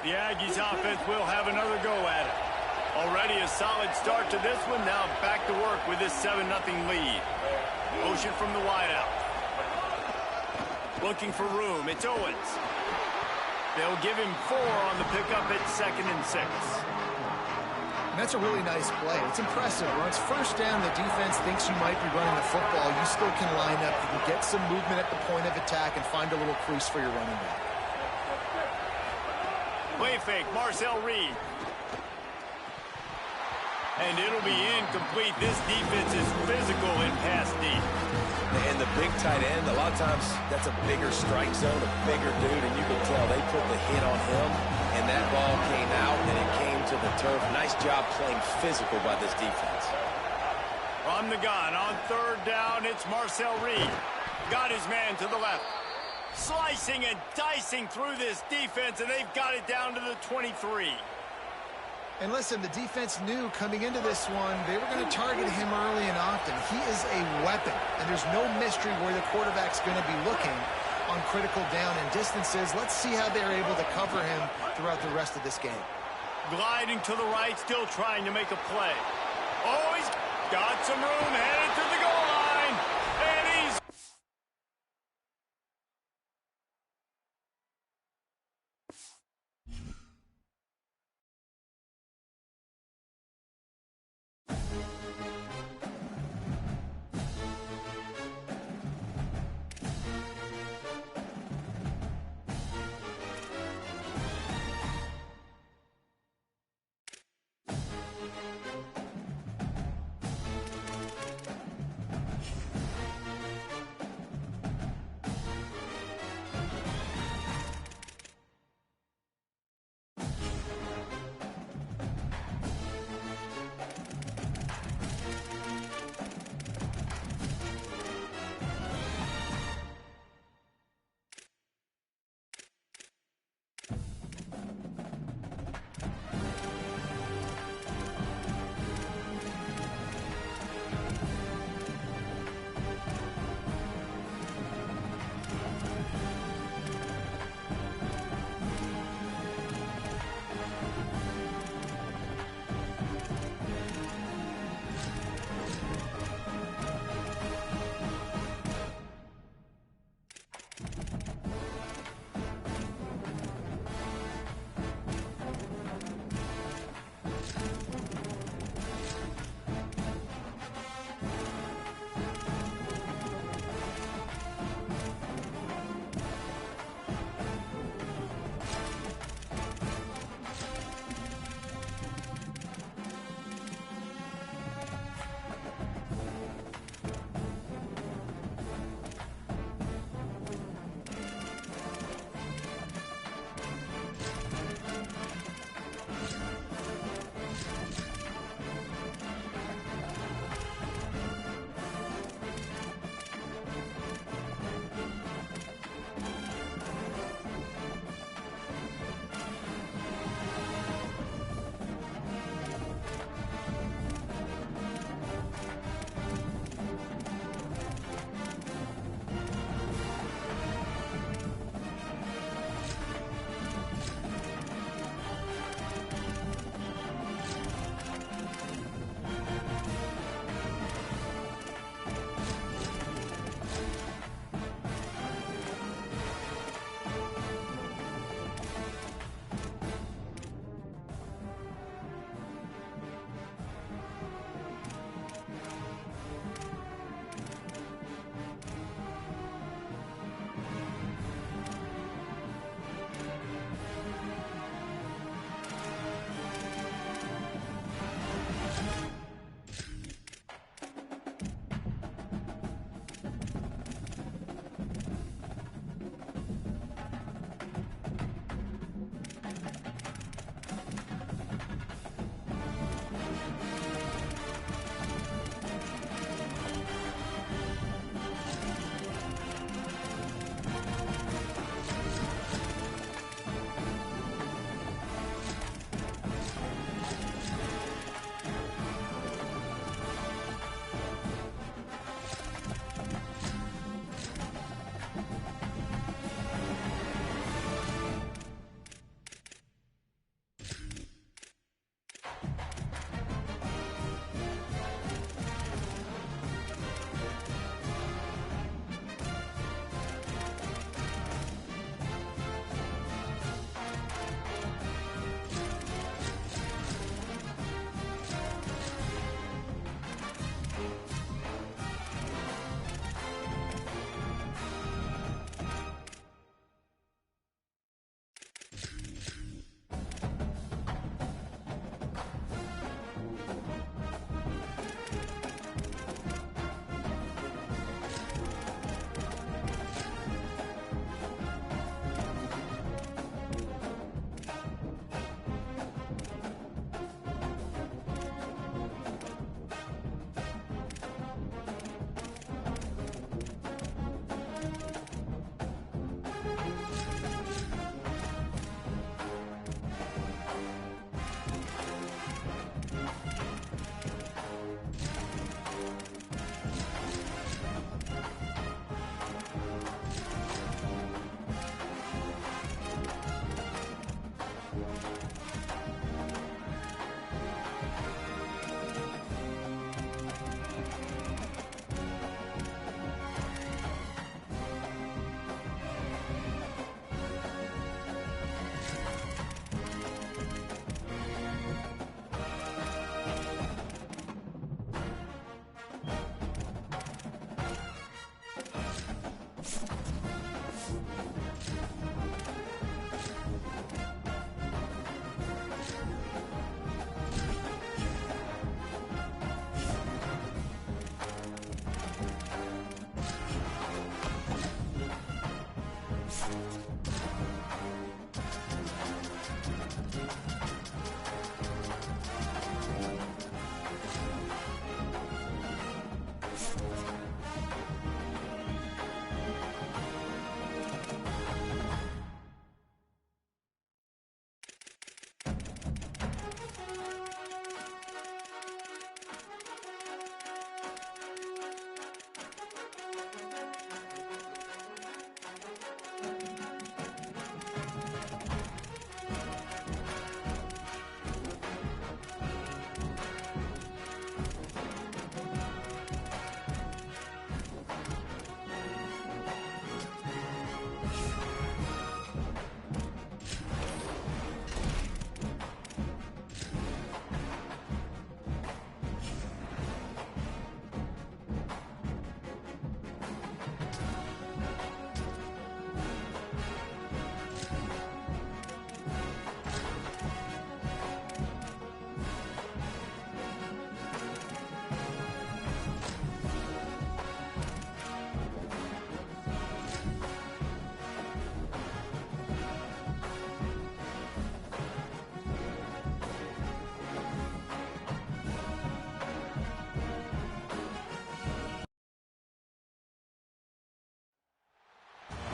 The Aggies offense will have another go at it. Already a solid start to this one. Now back to work with this 7-0 lead. Motion from the wideout. Looking for room. It's Owens. They'll give him 4 on the pickup at 2nd and 6. And that's a really nice play. It's impressive. Once first down, the defense thinks you might be running the football. You still can line up. You can get some movement at the point of attack and find a little crease for your running back. Play fake, Marcel Reed. And it'll be incomplete. This defense is physical in pass deep. And the big tight end, a lot of times that's a bigger strike zone, a bigger dude, and you can tell they put the hit on him, and that ball came out, and it came to the turf. Nice job playing physical by this defense. From the gun, on 3rd down, it's Marcel Reed. Got his man to the left. Slicing and dicing through this defense, and they've got it down to the 23. And listen, the defense knew coming into this one, they were going to target him early and often. He is a weapon, and there's no mystery where the quarterback's going to be looking on critical down and distances. Let's see how they're able to cover him throughout the rest of this game. Gliding to the right, still trying to make a play. Oh, he's got some room, headed to the goal line, and he's...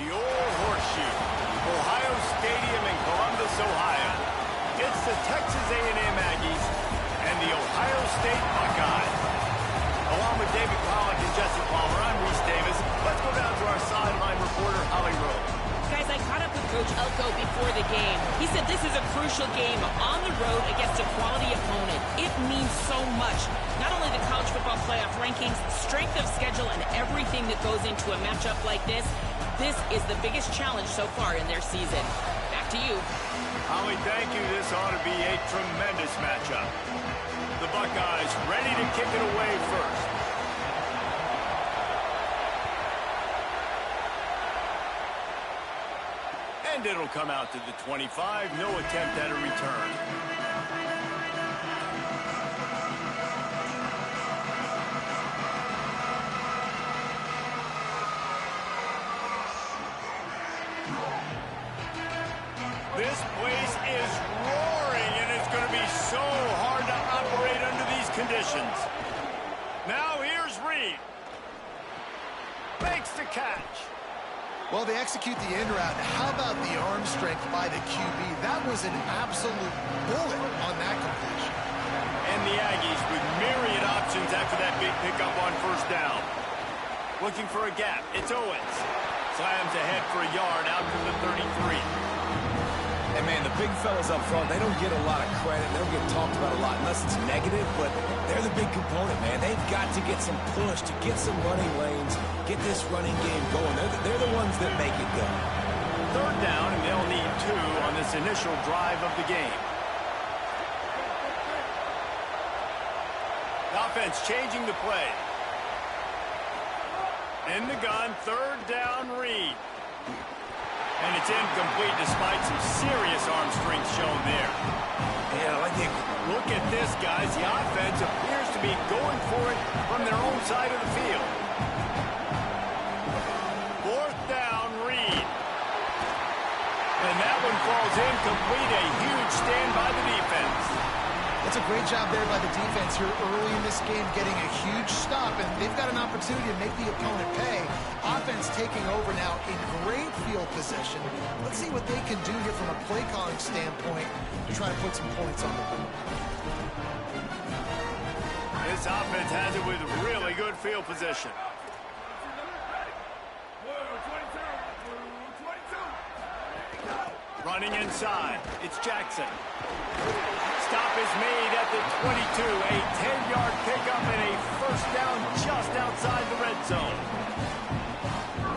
The old horseshoe, Ohio Stadium in Columbus, Ohio. It's the Texas A&M Aggies and the Ohio State Buckeyes. Along with David Pollack and Jesse Palmer, I'm Reese Davis. Let's go down to our sideline reporter, Holly Rowe. Guys, I caught up with Coach Elko before the game. He said this is a crucial game on the road against a quality opponent. It means so much. Not only the college football playoff rankings, strength of schedule, and everything that goes into a matchup like this. This is the biggest challenge so far in their season. Back to you. Holly, thank you. This ought to be a tremendous matchup. The Buckeyes ready to kick it away first. And it'll come out to the 25. No attempt at a return. This place is roaring, and it's going to be so hard to operate under these conditions. Now here's Reed. Makes the catch. Well, they execute the end route. How about the arm strength by the QB? That was an absolute bullet on that completion. And the Aggies with myriad options after that big pickup on first down. Looking for a gap. It's Owens. Slams ahead for a yard out to the 33. And, man, the big fellas up front, they don't get a lot of credit. They don't get talked about a lot unless it's negative, but they're the big component, man. They've got to get some push, to get some running lanes, get this running game going. They're the ones that make it go. Third down, and they'll need 2 on this initial drive of the game. The offense changing the play. In the gun, third down, Reed. And it's incomplete despite some serious arm strength shown there. Yeah, I think. Look at this, guys. The offense appears to be going for it from their own side of the field. Fourth down, Reed. And that one falls incomplete. A huge stand by the defense. That's a great job there by the defense here early in this game, getting a huge stop, and they've got an opportunity to make the opponent pay. Offense taking over now in great field position. Let's see what they can do here from a play calling standpoint to try to put some points on the board. This offense has it with really good field position. Running inside, it's Jackson. Stop is made at the 22. A 10-yard pickup and a first down just outside the red zone.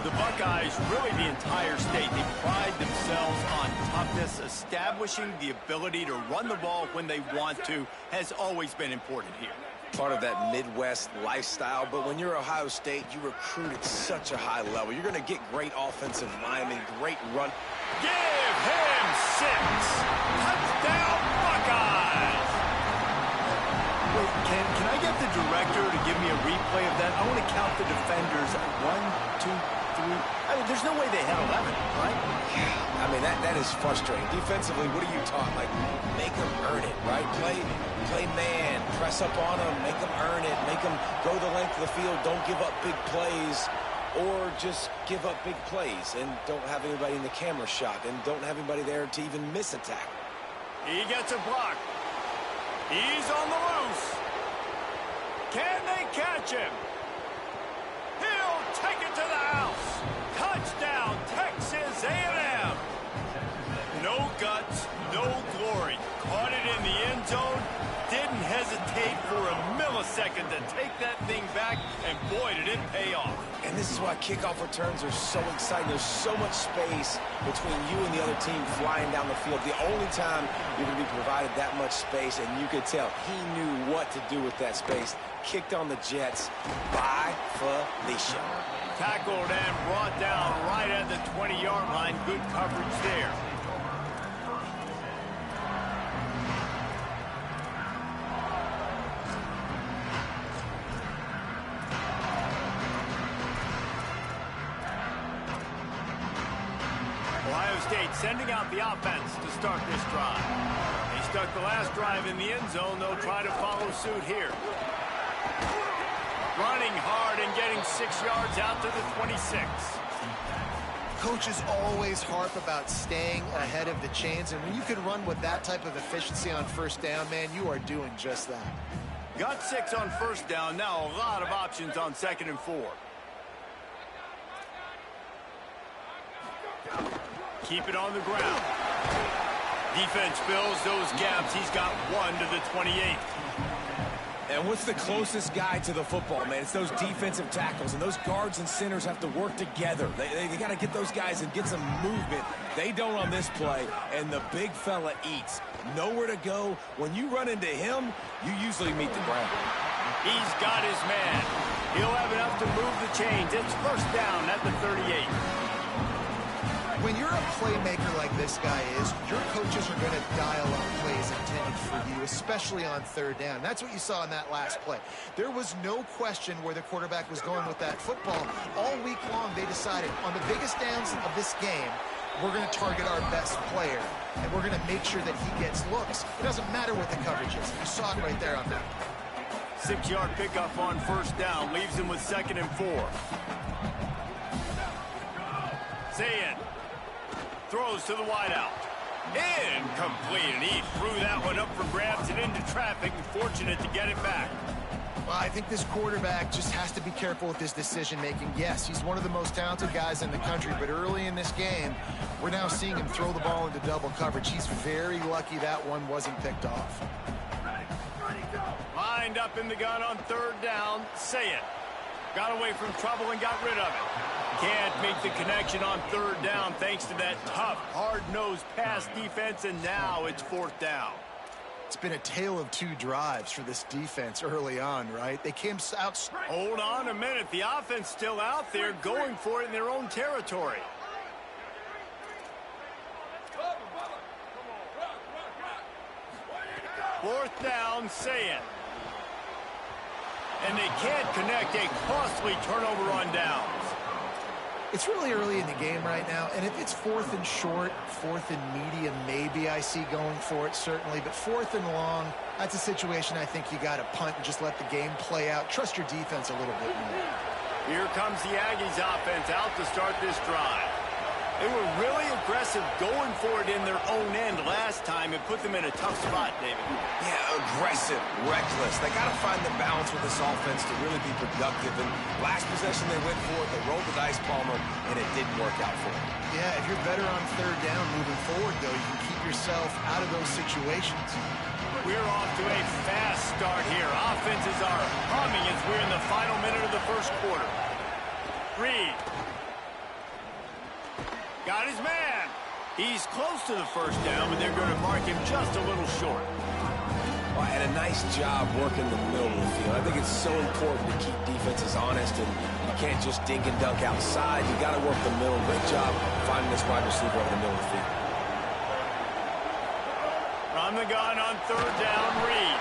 The Buckeyes, really the entire state, they pride themselves on toughness. Establishing the ability to run the ball when they want to has always been important here. Part of that Midwest lifestyle, but when you're Ohio State, you recruit at such a high level. You're going to get great offensive linemen, great run. Give him 6. Touchdown, Buckeyes! Wait, can I get the director to give me a replay of that? I want to count the defenders. 1, 2, 3. I mean, there's no way they had 11, right? that is frustrating. Defensively, what are you taught? Like, make them earn it, right? Play man, press up on them, make them earn it, make them go the length of the field, don't give up big plays, or just give up big plays and don't have anybody in the camera shot and don't have anybody there to even miss a tackle. He gets a block. He's on the loose. Can they catch him? He'll take it to the house. Touchdown, Texas A&M. No guts, no glory. Caught it in the end zone. Didn't hesitate for a millisecond to take that thing back, and boy, did it pay off. And this is why kickoff returns are so exciting. There's so much space between you and the other team flying down the field. The only time you're going to be provided that much space, and you could tell he knew what to do with that space. Kicked on the Jets by Felicia. Tackled and brought down right at the 20-yard line. Good coverage there. Ohio State sending out the offense to start this drive. They stuck the last drive in the end zone. They'll try to follow suit here. Running hard and getting 6 yards out to the 26. Coaches always harp about staying ahead of the chains, and when you can run with that type of efficiency on first down, man, you are doing just that. Got 6 on first down. Now a lot of options on 2nd and 4. Keep it on the ground. Defense fills those gaps. He's got 1 to the 28. And what's the closest guy to the football, man? It's those defensive tackles, and those guards and centers have to work together. They got to get those guys and get some movement. They don't on this play, and the big fella eats. Nowhere to go. When you run into him, you usually meet the ground. He's got his man. He'll have enough to move the chains. It's first down at the 38. When you're a playmaker like this guy is, your coaches are going to dial up plays intended for you, especially on third down. That's what you saw in that last play. There was no question where the quarterback was going with that football. All week long, they decided on the biggest downs of this game, we're going to target our best player, and we're going to make sure that he gets looks. It doesn't matter what the coverage is. You saw it right there on that. 6-yard pickup on first down leaves him with 2nd and 4. Zayin throws to the wideout. Incomplete, and he threw that one up for grabs and into traffic, and fortunate to get it back. Well, I think this quarterback just has to be careful with his decision-making. Yes, he's one of the most talented guys in the country, but early in this game, we're now seeing him throw the ball into double coverage. He's very lucky that one wasn't picked off. Lined up in the gun on third down. Say it. Got away from trouble and got rid of it. Can't make the connection on third down thanks to that tough, hard-nosed pass defense, and now it's 4th down. It's been a tale of 2 drives for this defense early on, right? They came out... Hold on a minute. The offense still out there going for it in their own territory. Fourth down, say it. And they can't connect. A costly turnover on downs. It's really early in the game right now, and if it's 4th and short, 4th and medium, maybe I see going for it, certainly. But 4th and long, that's a situation I think you got to punt and just let the game play out. Trust your defense a little bit more. Here comes the Aggies offense out to start this drive. They were really aggressive going for it in their own end last time and put them in a tough spot, David. Yeah, aggressive, reckless. They got to find the balance with this offense to really be productive. And last possession they went for it, they rolled the dice, Palmer, and it didn't work out for them. Yeah, if you're better on third down moving forward, though, you can keep yourself out of those situations. We're off to a fast start here. Offenses are humming as we're in the final minute of the first quarter. Reed. Got his man. He's close to the first down, but they're going to mark him just a little short. Well, and a nice job working the middle of the field. I think it's so important to keep defenses honest, and you can't just dink and dunk outside. You got to work the middle. Great job finding this wide receiver over the middle of the field. From the gun on third down, Reed.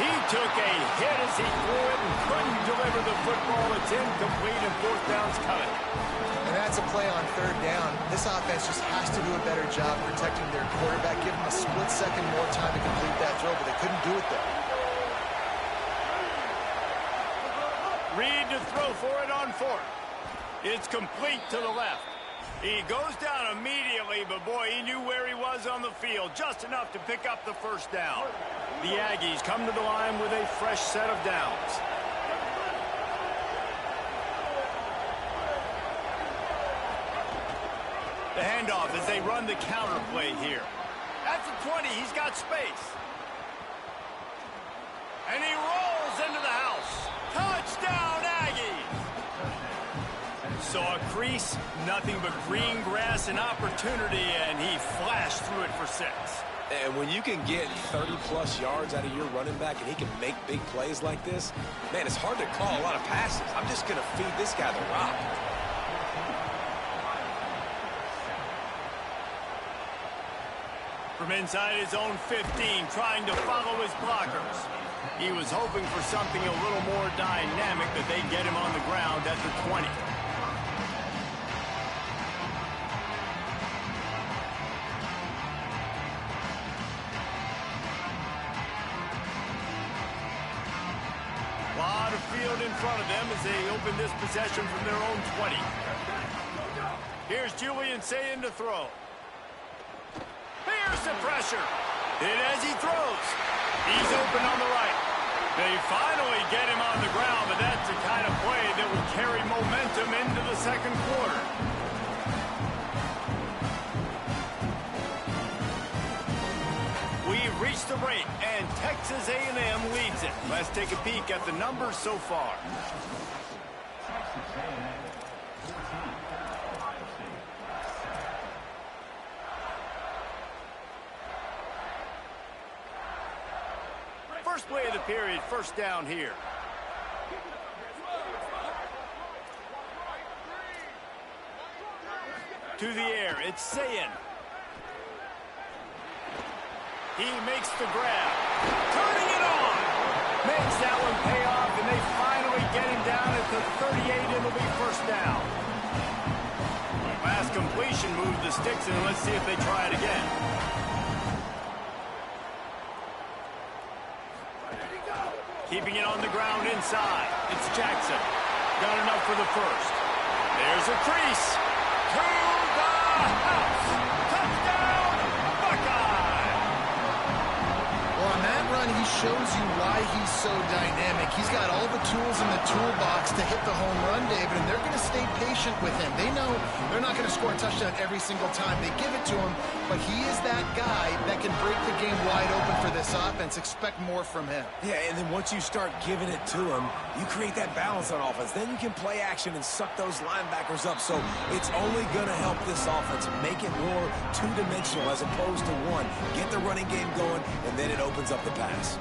He took a hit as he threw it and couldn't deliver the football. It's incomplete and fourth down's coming. And that's a play on third down. This offense just has to do a better job protecting their quarterback. Give them a split second more time to complete that throw, but they couldn't do it there. Reed to throw for it on fourth. It's complete to the left. He goes down immediately, but boy, he knew where he was on the field, just enough to pick up the first down. The Aggies come to the line with a fresh set of downs. The handoff as they run the counter play here. At the 20, he's got space. And he rolls into the house. Touchdown, Aggies! Saw a crease, nothing but green grass and opportunity, and he flashed through it for 6. And when you can get 30-plus yards out of your running back and he can make big plays like this, man, it's hard to call a lot of passes. I'm just going to feed this guy the rock. From inside his own 15, trying to follow his blockers. He was hoping for something a little more dynamic, that they'd get him on the ground at the 20. Lot of field in front of them as they open this possession from their own 20. Here's Julian Sayin to throw. Here's the pressure. Hit as he throws. He's open on the right. They finally get him on the ground, but that's the kind of play that will carry momentum into the second quarter. We've reached the break, and Texas A&M leads it. Let's take a peek at the numbers so far. First play of the period, first down here. To the air, it's Sayin. He makes the grab. Turning it on. Makes that one pay off, and they finally get him down at the 38. It'll be first down. Last completion moved the sticks, and let's see if they try it again. Keeping it on the ground inside. It's Jackson. Got enough for the first. There's a crease. To the house. Touchdown, Buckeye. Well, on that run, he shows you why he's so dynamic. He's got all the tools in the toolbox to hit the home run, David, and they're going to stay patient with him. They know they're not going to score a touchdown every single time they give it to him, but he is that guy that can break the game wide open for this offense. Expect more from him. Yeah, and then once you start giving it to him, you create that balance on offense. Then you can play action and suck those linebackers up. So it's only going to help this offense make it more two-dimensional as opposed to one. Get the running game going, and then it opens up the pass.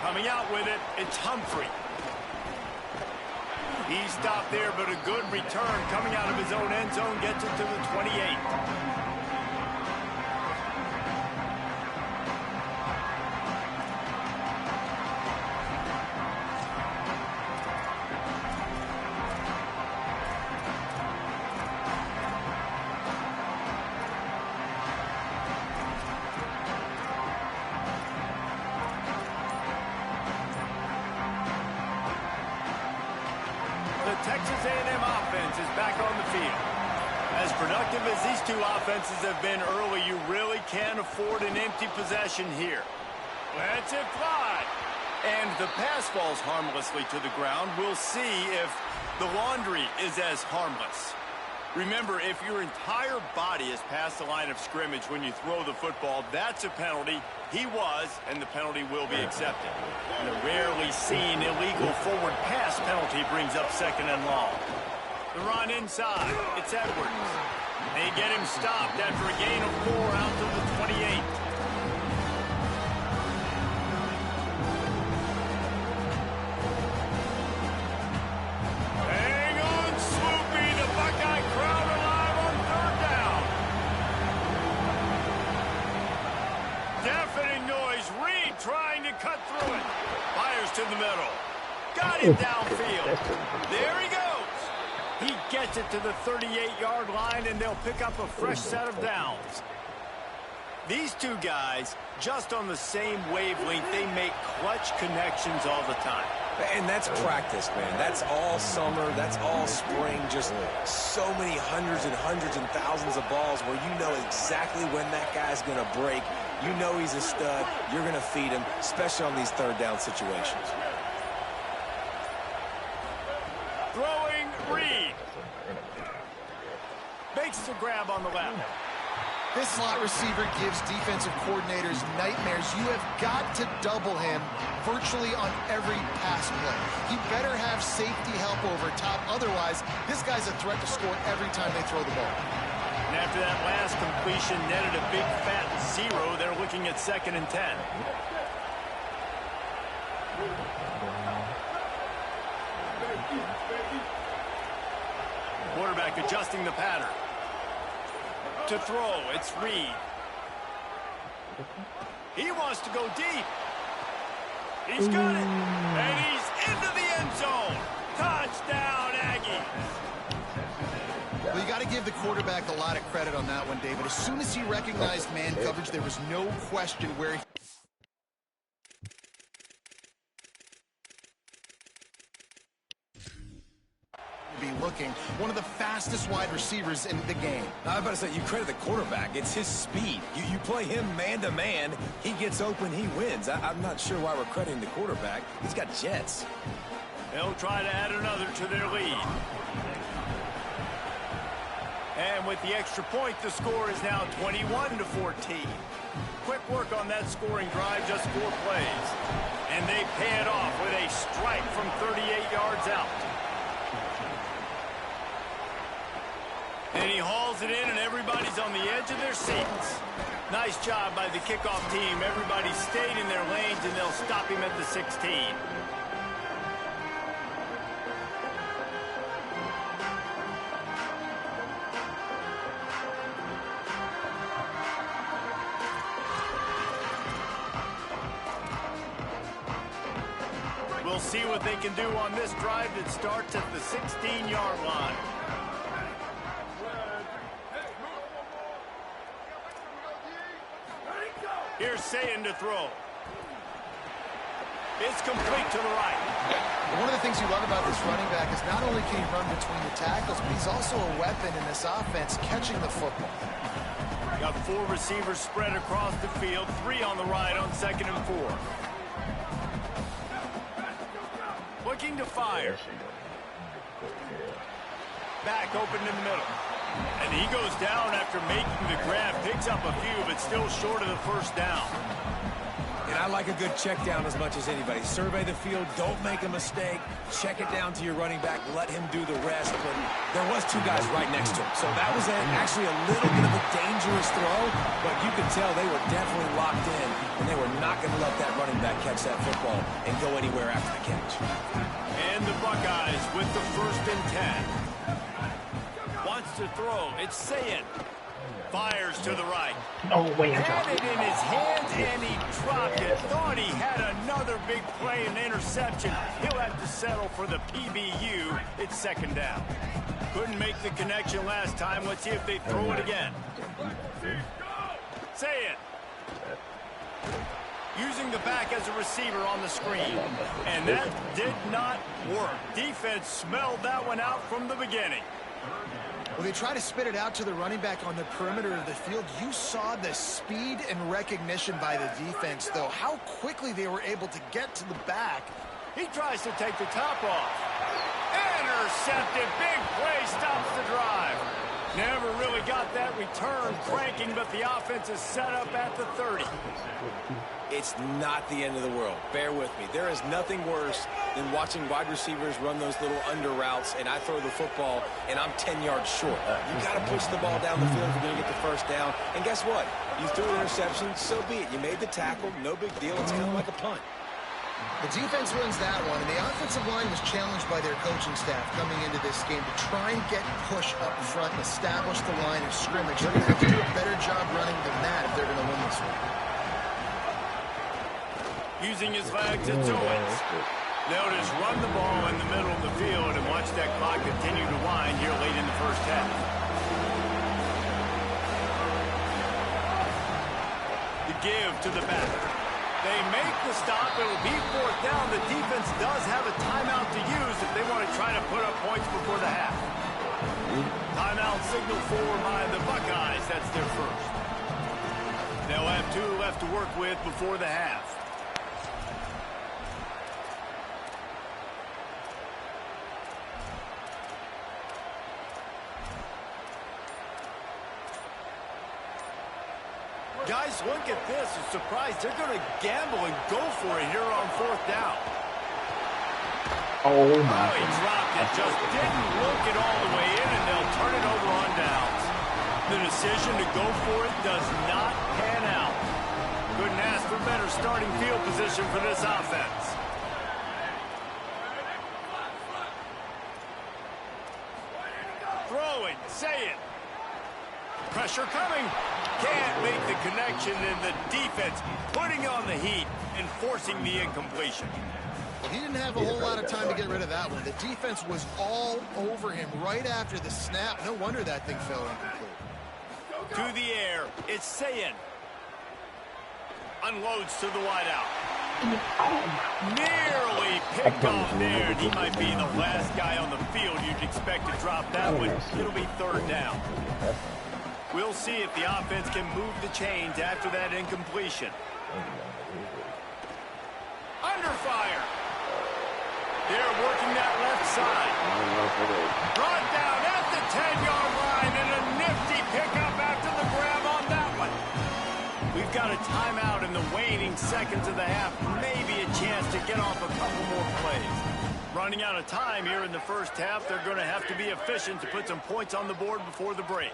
Coming out with it, it's Humphrey. He stopped there, but a good return coming out of his own end zone gets it to the 28. Texas A&M offense is back on the field. As productive as these two offenses have been early, you really can't afford an empty possession here. Lets it fly. And the pass falls harmlessly to the ground. We'll see if the laundry is as harmless. Remember, if your entire body is past the line of scrimmage when you throw the football, that's a penalty. He was, and the penalty will be accepted. And the rarely seen illegal forward pass penalty brings up second and long. The run inside. It's Edwards. They get him stopped after a gain of 4 out to the 28. Deafening noise. Reed trying to cut through it. Fires to the middle. Got him downfield. There he goes. He gets it to the 38-yard line, and they'll pick up a fresh set of downs. These two guys, just on the same wavelength, they make clutch connections all the time. And that's practice, man. That's all summer. That's all spring. Just so many hundreds and thousands of balls where you know exactly when that guy's going to break. You know he's a stud. You're going to feed him, especially on these third down situations. Throwing Reed. Makes the grab on the left. This slot receiver gives defensive coordinators nightmares. You have got to double him virtually on every pass play. He better have safety help over top. Otherwise, this guy's a threat to score every time they throw the ball. And after that last completion netted a big fat 0, they're looking at 2nd and 10. Quarterback adjusting the pattern. To throw, it's Reed. He wants to go deep. He's got it. And he's into the end zone. Touchdown, Aggies. Well, you got to give the quarterback a lot of credit on that one, David. As soon as he recognized man coverage, there was no question where he... be looking. One of the fastest wide receivers in the game. I was about to say, you credit the quarterback. It's his speed. You play him man-to-man, he gets open, he wins. I'm not sure why we're crediting the quarterback. He's got jets. They'll try to add another to their lead. And with the extra point, the score is now 21-14. Quick work on that scoring drive, just 4 plays. And they pay it off with a strike from 38 yards out. And he hauls it in, and everybody's on the edge of their seats. Nice job by the kickoff team. Everybody stayed in their lanes, and they'll stop him at the 16. We'll see what they can do on this drive that starts at the 16-yard line. Here's Sayin to throw. It's complete to the right. One of the things you love about this running back is not only can he run between the tackles, but he's also a weapon in this offense catching the football. Got 4 receivers spread across the field, 3 on the right on 2nd and 4. Looking to fire. Back open in the middle. And he goes down after making the grab, picks up a few, but still short of the first down. And I like a good check down as much as anybody. Survey the field, don't make a mistake, check it down to your running back, let him do the rest. But there was 2 guys right next to him. So that was actually a little bit of a dangerous throw, but you could tell they were definitely locked in, and they were not going to let that running back catch that football and go anywhere after the catch. And the Buckeyes with the 1st and 10. Wants to throw. It's Sayin. Fires to the right. Oh, wait, had it in his hands, and he dropped it. Thought he had another big play and interception. He'll have to settle for the PBU. It's 2nd down. Couldn't make the connection last time. Let's see if they throw it again. Sayin. Using the back as a receiver on the screen. And that did not work. Defense smelled that one out from the beginning. Well, they try to spit it out to the running back on the perimeter of the field. You saw the speed and recognition by the defense, though. How quickly they were able to get to the back. He tries to take the top off. Intercepted. Big play stops the drive. Never really got that return cranking, but the offense is set up at the 30. It's not the end of the world. Bear with me. There is nothing worse than watching wide receivers run those little under routes, and I throw the football, and I'm 10 yards short. You got to push the ball down the field if you're going to get the first down. And guess what? You threw an interception, so be it. You made the tackle. No big deal. It's kind of like a punt. The defense wins that one, and the offensive line was challenged by their coaching staff coming into this game to try and get push up front and establish the line of scrimmage. They're going to have to do a better job running than that if they're going to win this one. Using his legs, it's Owens. They'll just run the ball in the middle of the field and watch that clock continue to wind here late in the first half. The give to the back. They make the stop. It will be fourth down. The defense does have a timeout to use if they want to try to put up points before the half. Timeout signal forward by the Buckeyes. That's their first. They'll have 2 left to work with before the half. Guys, look at this. I'm surprised they're going to gamble and go for it here on fourth down. Oh, my He dropped it. Just didn't look it all the way in, and they'll turn it over on downs. The decision to go for it does not pan out. Couldn't ask for better starting field position for this offense. Throwing, say it. Pressure coming. Can't make the connection, and the defense putting on the heat and forcing the incompletion. Well, he didn't have a whole lot of time to get rid of that one. The defense was all over him right after the snap. No wonder that thing fell incomplete. To the air, it's Sayin. Unloads to the wideout. Nearly picked off there. He might be the last guy on the field you'd expect to drop that one. It'll be third down. We'll see if the offense can move the chains after that incompletion. Under fire. They're working that left side. Brought down at the 10-yard line, and a nifty pickup after the grab on that one. We've got a timeout in the waning seconds of the half. Maybe a chance to get off a couple more plays. Running out of time here in the first half. They're going to have to be efficient to put some points on the board before the break.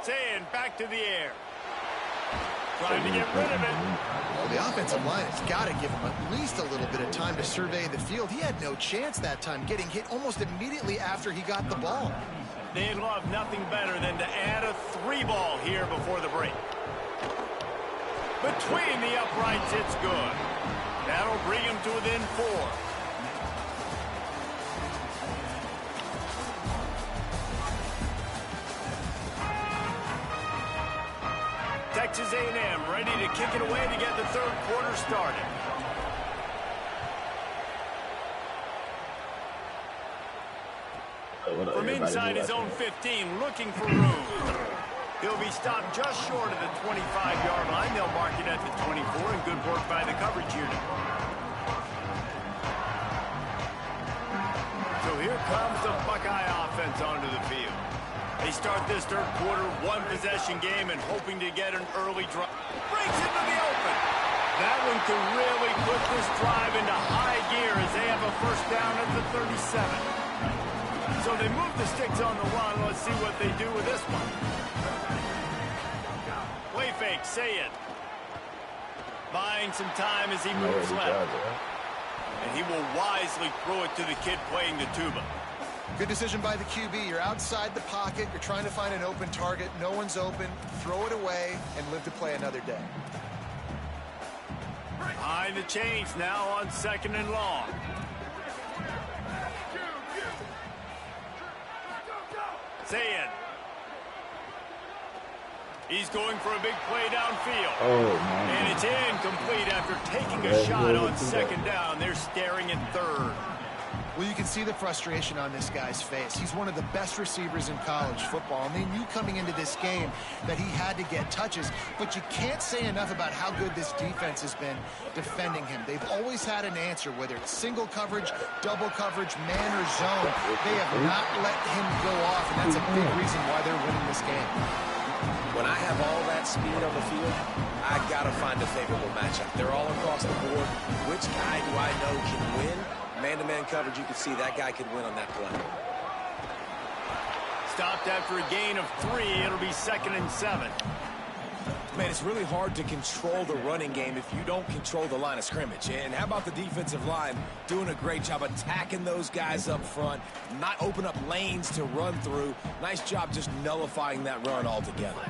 Saying back to the air. Trying to get rid of it. Well, the offensive line has got to give him at least a little bit of time to survey the field. He had no chance that time, getting hit almost immediately after he got the ball. They'd love nothing better than to add a 3-ball here before the break. Between the uprights, it's good. That'll bring him to within 4. Texas A&M ready to kick it away to get the third quarter started. From inside his own 15, looking for room. He'll be stopped just short of the 25-yard line. They'll mark it at the 24, and good work by the coverage unit. So here comes the Buckeye offense onto the field. They start this third quarter, 1-possession game, and hoping to get an early drive. Breaks into the open. That one could really put this drive into high gear as they have a first down at the 37. So they move the sticks on the run. Let's see what they do with this one. Play fake, say it. Buying some time as he moves left. And he will wisely throw it to the kid playing the tuba. Good decision by the QB. You're outside the pocket. You're trying to find an open target. No one's open. Throw it away and live to play another day. Behind the chains now on 2nd and long. Saying. He's going for a big play downfield. Oh, man. And it's incomplete after taking a shot on 2nd down. They're staring at 3rd. Well, you can see the frustration on this guy's face. He's one of the best receivers in college football, and they knew coming into this game that he had to get touches, but you can't say enough about how good this defense has been defending him. They've always had an answer, whether it's single coverage, double coverage, man or zone. They have not let him go off, and that's a big reason why they're winning this game. When I have all that speed on the field, I got to find a favorable matchup. They're all across the board. Which guy do I know can win? Man-to-man coverage, you can see that guy could win on that play. Stopped after a gain of 3. It'll be 2nd and 7. Man, it's really hard to control the running game if you don't control the line of scrimmage. And how about the defensive line doing a great job attacking those guys up front, not open up lanes to run through. Nice job just nullifying that run altogether.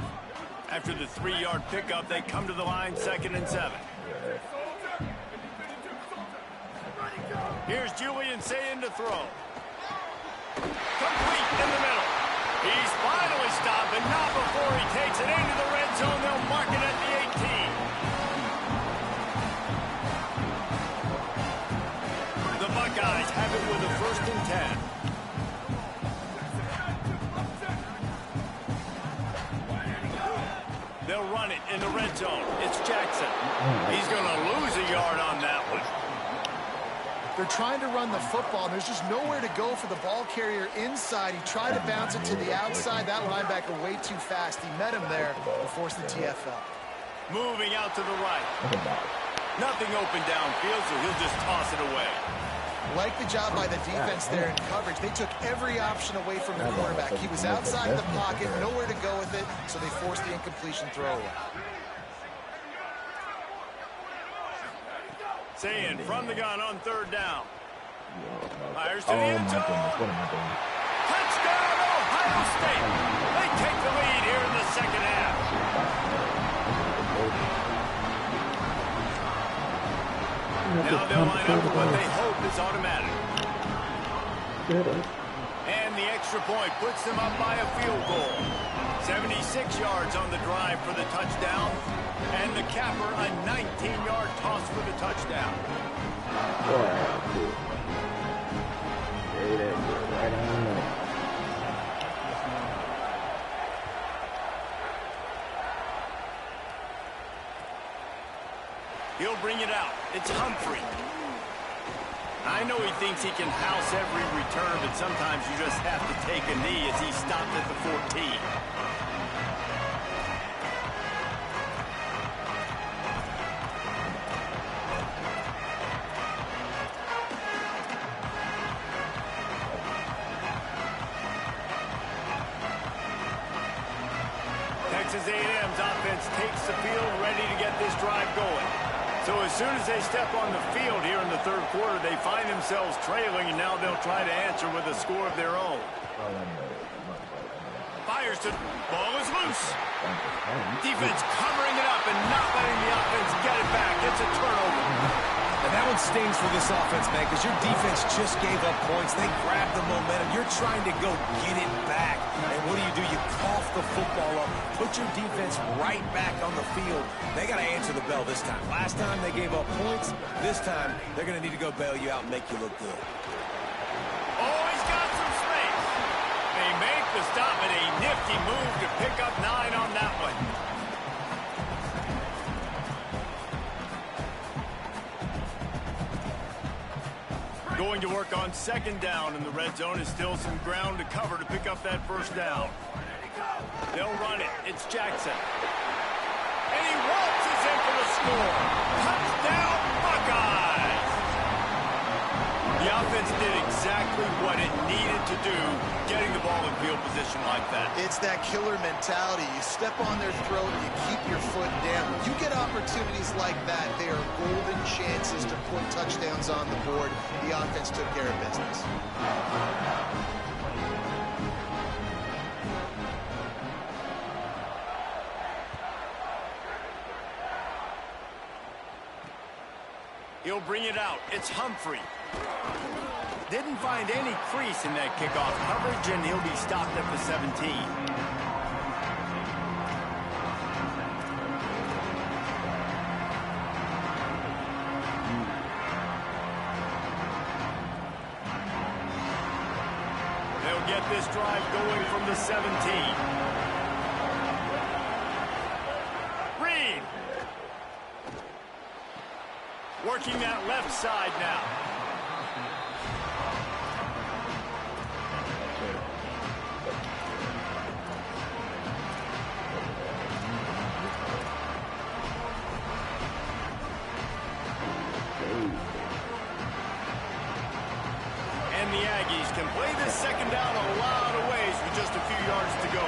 After the 3-yard pickup, they come to the line, 2nd and 7. Here's Julian Sayin to throw. Complete in the middle. He's finally stopped, but not before he takes it into the red zone. They'll mark it at the 18. The Buckeyes have it with a 1st and 10. They'll run it in the red zone. It's Jackson. He's going to lose a yard on that one. They're trying to run the football, and there's just nowhere to go for the ball carrier inside. He tried to bounce it to the outside. That linebacker way too fast. He met him there and forced the TFL. Moving out to the right. Nothing open downfield, so he'll just toss it away. Like the job by the defense there in coverage. They took every option away from the quarterback. He was outside the pocket, nowhere to go with it, so they forced the incompletion throw away. Sayin from the gun on 3rd down. Fires to the end zone. Touchdown, Ohio State. They take the lead here in the 2nd half. Now they'll line up for what they hope is automatic. And the extra point puts them up by a field goal. 76 yards on the drive for the touchdown. And the capper, a 19-yard toss for the touchdown. He'll bring it out. It's Humphrey. I know he thinks he can house every return, but sometimes you just have to take a knee as he stopped at the 14. Texas A&M's offense takes the field, ready to get this drive going. So as soon as they step on the field here in the 3rd quarter, they find themselves trailing, and now they'll try to answer with a score of their own. Fires to, ball is loose. Defense covering it up and not letting the offense get it back. It's a turnover. And that one stings for this offense, man, because your defense just gave up points. They grabbed the momentum. You're trying to go get it back. And what do? You cough the football up, put your defense right back on the field. They got to answer the bell this time. Last time they gave up points. This time they're going to need to go bail you out and make you look good. Oh, he's got some space. They make the stop and a nifty move to pick up 9 on that one. Going to work on 2nd down in the red zone. Is still some ground to cover to pick up that 1st down. They'll run it. It's Jackson. And he waltzes in for the score. Touchdown, Buckeyes! The offense did exactly what it needed to do, getting the ball in field position like that. It's that killer mentality. You step on their throat, you keep your foot down. You get opportunities like that, they are golden chances to put touchdowns on the board. The offense took care of business. He'll bring it out. It's Humphrey. Didn't find any crease in that kickoff coverage, and he'll be stopped at the 17. They'll get this drive going from the 17. Reed. Working that left side now. And the Aggies can play this 2nd down a lot of ways with just a few yards to go.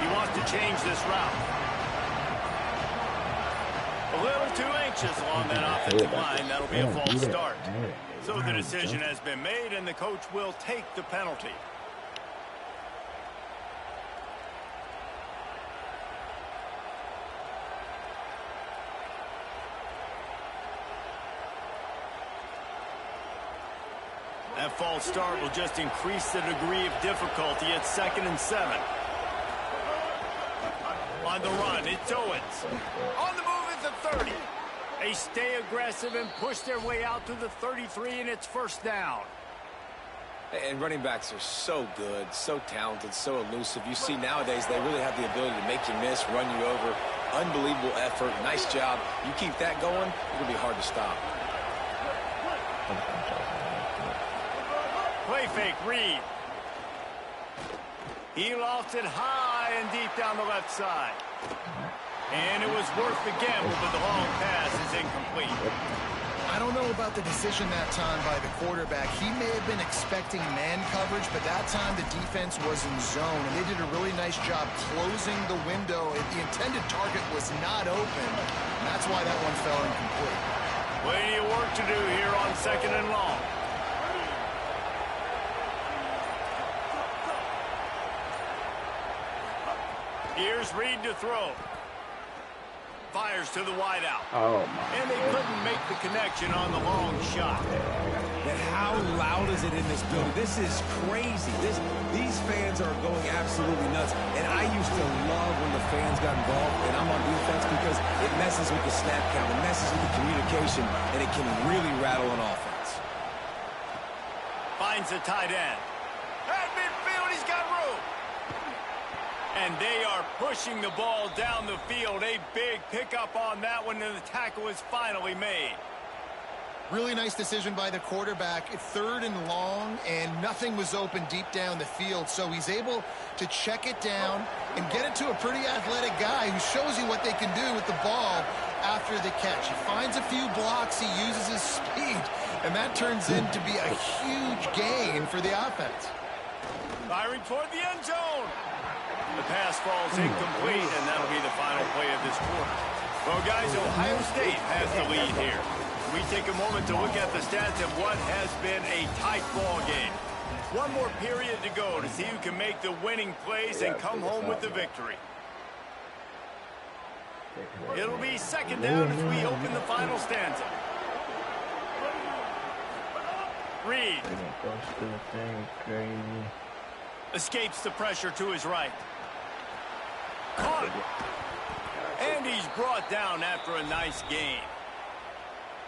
He wants to change this route. A little too anxious along that offensive line. That'll be a false start. So the decision has been made, and the coach will take the penalty. That false start will just increase the degree of difficulty at 2nd and 7. On the run, it's Owens. On the move at the 30. They stay aggressive and push their way out to the 33, and it's first down. And running backs are so good, so talented, so elusive. You see nowadays they really have the ability to make you miss, run you over. Unbelievable effort. Nice job. You keep that going, it'll be hard to stop. Play fake, Reed. He lofts it high and deep down the left side. And it was worth the gamble, but the long pass is incomplete. I don't know about the decision that time by the quarterback. He may have been expecting man coverage, but that time the defense was in zone, and they did a really nice job closing the window. The intended target was not open, and that's why that one fell incomplete. Plenty of work to do here on 2nd and long. Here's Reed to throw. Fires to the wideout. And they couldn't make the connection on the long shot. And how loud is it in this building? This is crazy. These fans are going absolutely nuts. And I used to love when the fans got involved, and I'm on defense, because it messes with the snap count, it messes with the communication, and it can really rattle an offense. Finds the tight end. At midfield, he's got room. And they are pushing the ball down the field. A big pickup on that one, and the tackle is finally made. Really nice decision by the quarterback. 3rd and long, and nothing was open deep down the field. So he's able to check it down and get it to a pretty athletic guy who shows you what they can do with the ball after the catch. He finds a few blocks, he uses his speed, and that turns into be a huge gain for the offense. Firing toward the end zone. The pass falls incomplete, and that'll be the final play of this quarter. Well, guys, Ohio State has the lead here. We take a moment to look at the stats of what has been a tight ball game. One more period to go to see who can make the winning plays and come home with the victory. It'll be 2nd down as we open the final stanza. Reed escapes the pressure to his right. Caught. And he's brought down after a nice gain.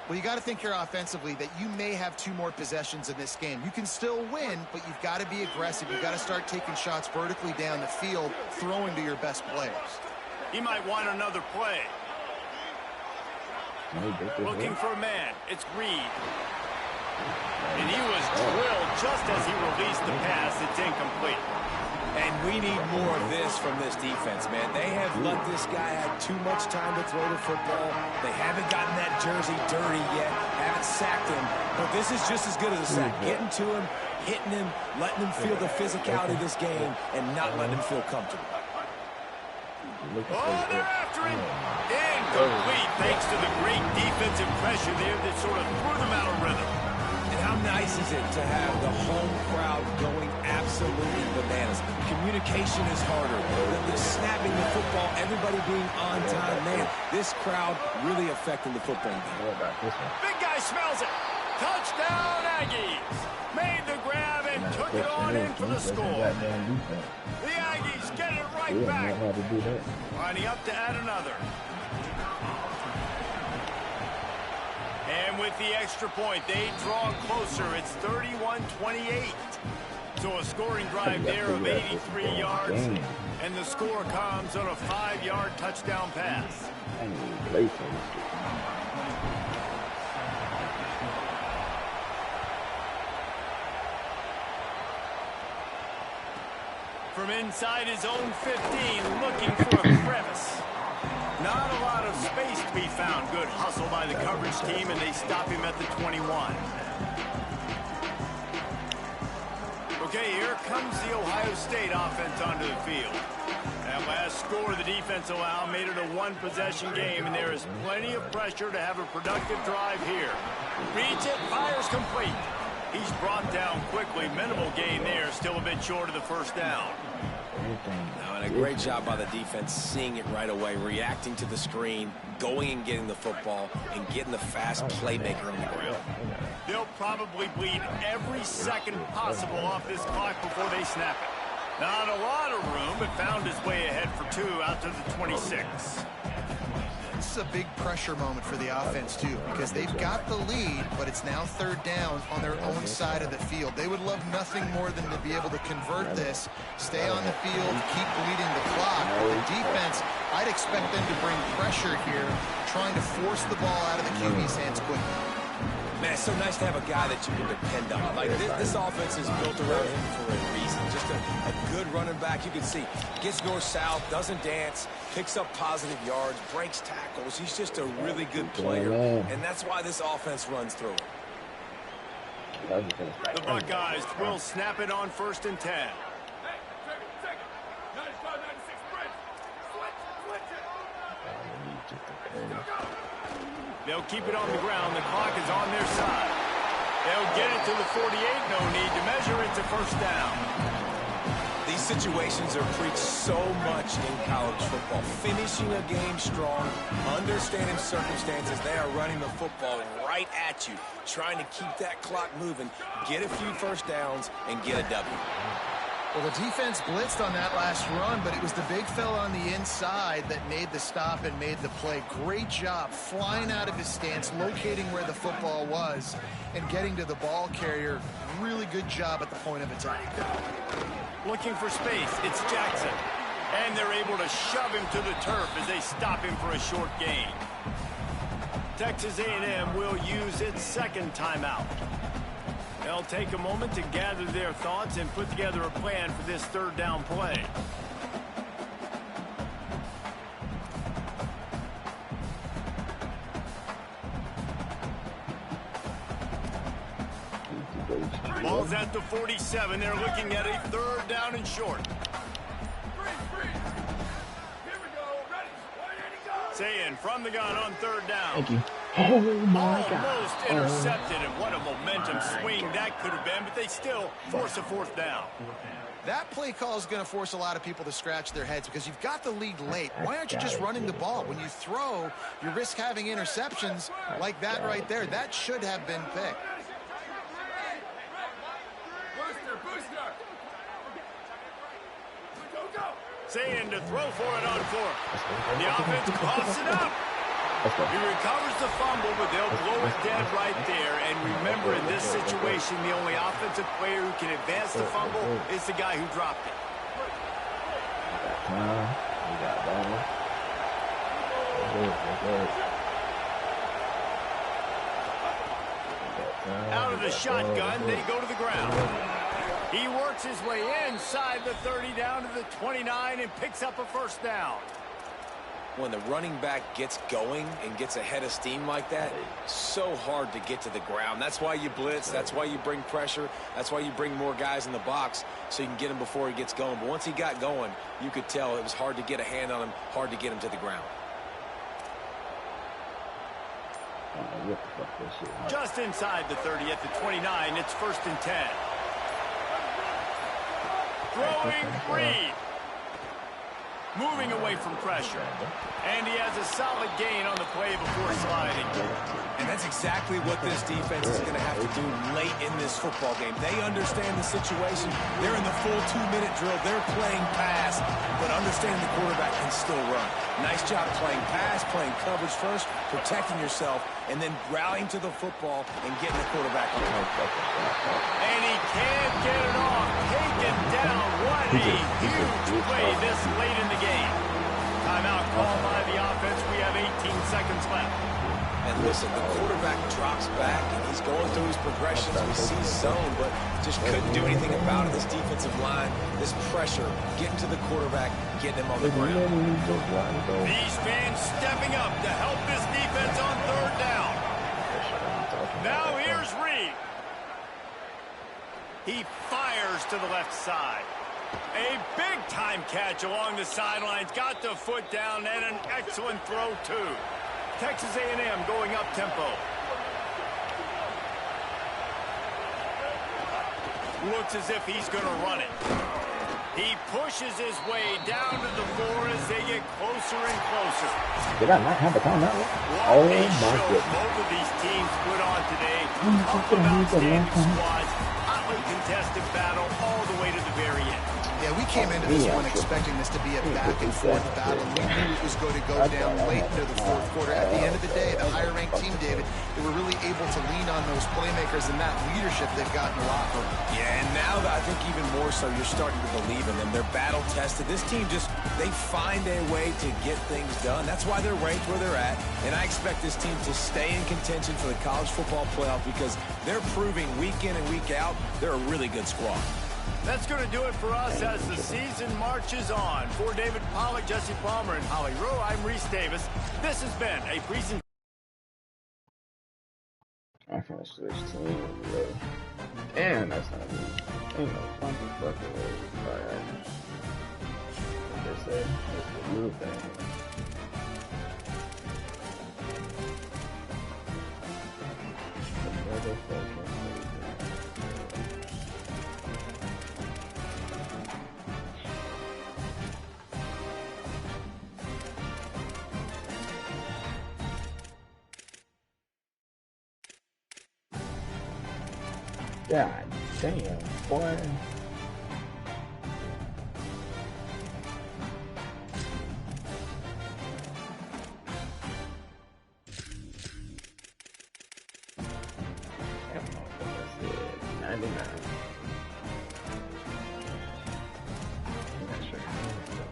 Well, you got to think here offensively that you may have 2 more possessions in this game. You can still win, but you've got to be aggressive. You've got to start taking shots vertically down the field, throwing to your best players. He might want another play. Looking for a man. It's Reed. And he was drilled just as he released the pass. It's incomplete. And we need more of this from this defense, man. They have let this guy have too much time to throw the football. They haven't gotten that jersey dirty yet, haven't sacked him. But this is just as good as a sack. Getting to him, hitting him, letting him feel the physicality of this game, and not letting him feel comfortable. Oh, they're after him. Incomplete, thanks to the great defensive pressure there that sort of threw them out of rhythm. And how nice is it to have the home crowd going absolutely bananas? Communication is harder. The snapping the football, everybody being on time. Man, this crowd really affecting the football game. Big guy smells it. Touchdown, Aggies. Made the grab and took it on in for the score. The Aggies get it right back. Lining up to add another. And with the extra point, they draw closer. It's 31-28. So a scoring drive there of 83 yards. And the score comes on a 5-yard touchdown pass. From inside his own 15, looking for a crevice. Not a lot of space to be found. Good hustle by the coverage team, and they stop him at the 21. Okay, here comes the Ohio State offense onto the field. That last score the defense allowed made it a one-possession game, and there is plenty of pressure to have a productive drive here. Reads it, fires complete. He's brought down quickly. Minimal gain there, still a bit short of the first down. Now, and a great job by the defense seeing it right away, reacting to the screen, going and getting the football, and getting the fast playmaker on the ground. They'll probably bleed every second possible off this clock before they snap it. Not a lot of room, but found his way ahead for 2 out to the 26. This is a big pressure moment for the offense, too, because they've got the lead, but it's now third down on their own side of the field. They would love nothing more than to be able to convert this, stay on the field, keep bleeding the clock. For the defense, I'd expect them to bring pressure here, trying to force the ball out of the QB's hands quickly. Man, it's so nice to have a guy that you can depend on. Like, this offense is built around him for a reason. Just a good running back. You can see, gets north-south, doesn't dance, picks up positive yards, breaks tackles. He's just a really good player, and that's why this offense runs through him. The Buckeyes will snap it on 1st and 10. They'll keep it on the ground. The clock is on their side. They'll get it to the 48. No need to measure. It's a first down. These situations are preached so much in college football. Finishing a game strong, understanding circumstances. They are running the football right at you, trying to keep that clock moving, get a few first downs, and get a W. Well, the defense blitzed on that last run, but it was the big fella on the inside that made the stop and made the play. Great job flying out of his stance, locating where the football was, and getting to the ball carrier. Really good job at the point of attack. Looking for space. It's Jackson. And they're able to shove him to the turf as they stop him for a short gain. Texas A&M will use its second timeout. They'll take a moment to gather their thoughts and put together a plan for this third down play. Ball's at the 47. They're looking at a third down and short. Sayin from the gun on third down. Thank you. Oh my God. Almost intercepted, and what a momentum swing that could have been, but they still force a fourth down. That play call is going to force a lot of people to scratch their heads because you've got the lead late. Why aren't you just running the ball? When you throw, you risk having interceptions like that right there. That should have been picked. Sayin to throw for it on fourth. The offense coughs it up. He recovers the fumble, but they'll blow it dead right there. And remember, in this situation, the only offensive player who can advance the fumble is the guy who dropped it. Out of the shotgun, they go to the ground. He works his way inside the 30 down to the 29 and picks up a first down. When the running back gets going and gets ahead of steam like that, so hard to get to the ground. That's why you blitz. That's why you bring pressure. That's why you bring more guys in the box so you can get him before he gets going. But once he got going, you could tell it was hard to get a hand on him, hard to get him to the ground. Just inside the 30 at the 29, it's 1st and 10. Throwing Reed. Moving away from pressure. And he has a solid gain on the play before sliding. And that's exactly what this defense is going to have to do late in this football game. They understand the situation. They're in the full 2-minute drill. They're playing pass, but understanding the quarterback can still run. Nice job playing pass, playing coverage first, protecting yourself, and then rallying to the football and getting the quarterback on. And he can't get it off. Taken down. What a huge play this late in the game. Timeout called by the offense. We have 18 seconds left. And listen, the quarterback drops back, and he's going through his progressions. We see zone, but just couldn't do anything about it. This defensive line, this pressure, getting to the quarterback, getting him on the ground. These fans stepping up to help this defense on third down. Now here's Reed. He fires to the left side. A big-time catch along the sidelines. Got the foot down and an excellent throw, too. Texas A&M going up-tempo. Looks as if he's going to run it. He pushes his way down to the 4 as they get closer and closer. Did I not have a timeout? What Oh a my show goodness. both of these teams put on today. I'm Talk gonna about use it standing last time. squads. Hotly contested battle all the way to the very end. Yeah, we came into this one expecting this to be a back-and-forth battle. We knew it was going to go down late into the fourth quarter. At the end of the day, the higher-ranked team, David, they were really able to lean on those playmakers and that leadership they've got in the locker room. Yeah, and now I think even more so, you're starting to believe in them. They're battle-tested. This team they find a way to get things done. That's why they're ranked where they're at. And I expect this team to stay in contention for the college football playoff because they're proving week in and week out they're a really good squad. That's going to do it for us as the season marches on. For David Pollack, Jesse Palmer, and Holly Rowe, I'm Reese Davis. This has been a presentation. I finna switch teams, bro. Damn, that's not me. Ain't no fucking way. Alright. Like I said, it's the blue thing. The motherfucking God damn, boy. That motherfucker said 99. I'm not sure how to go.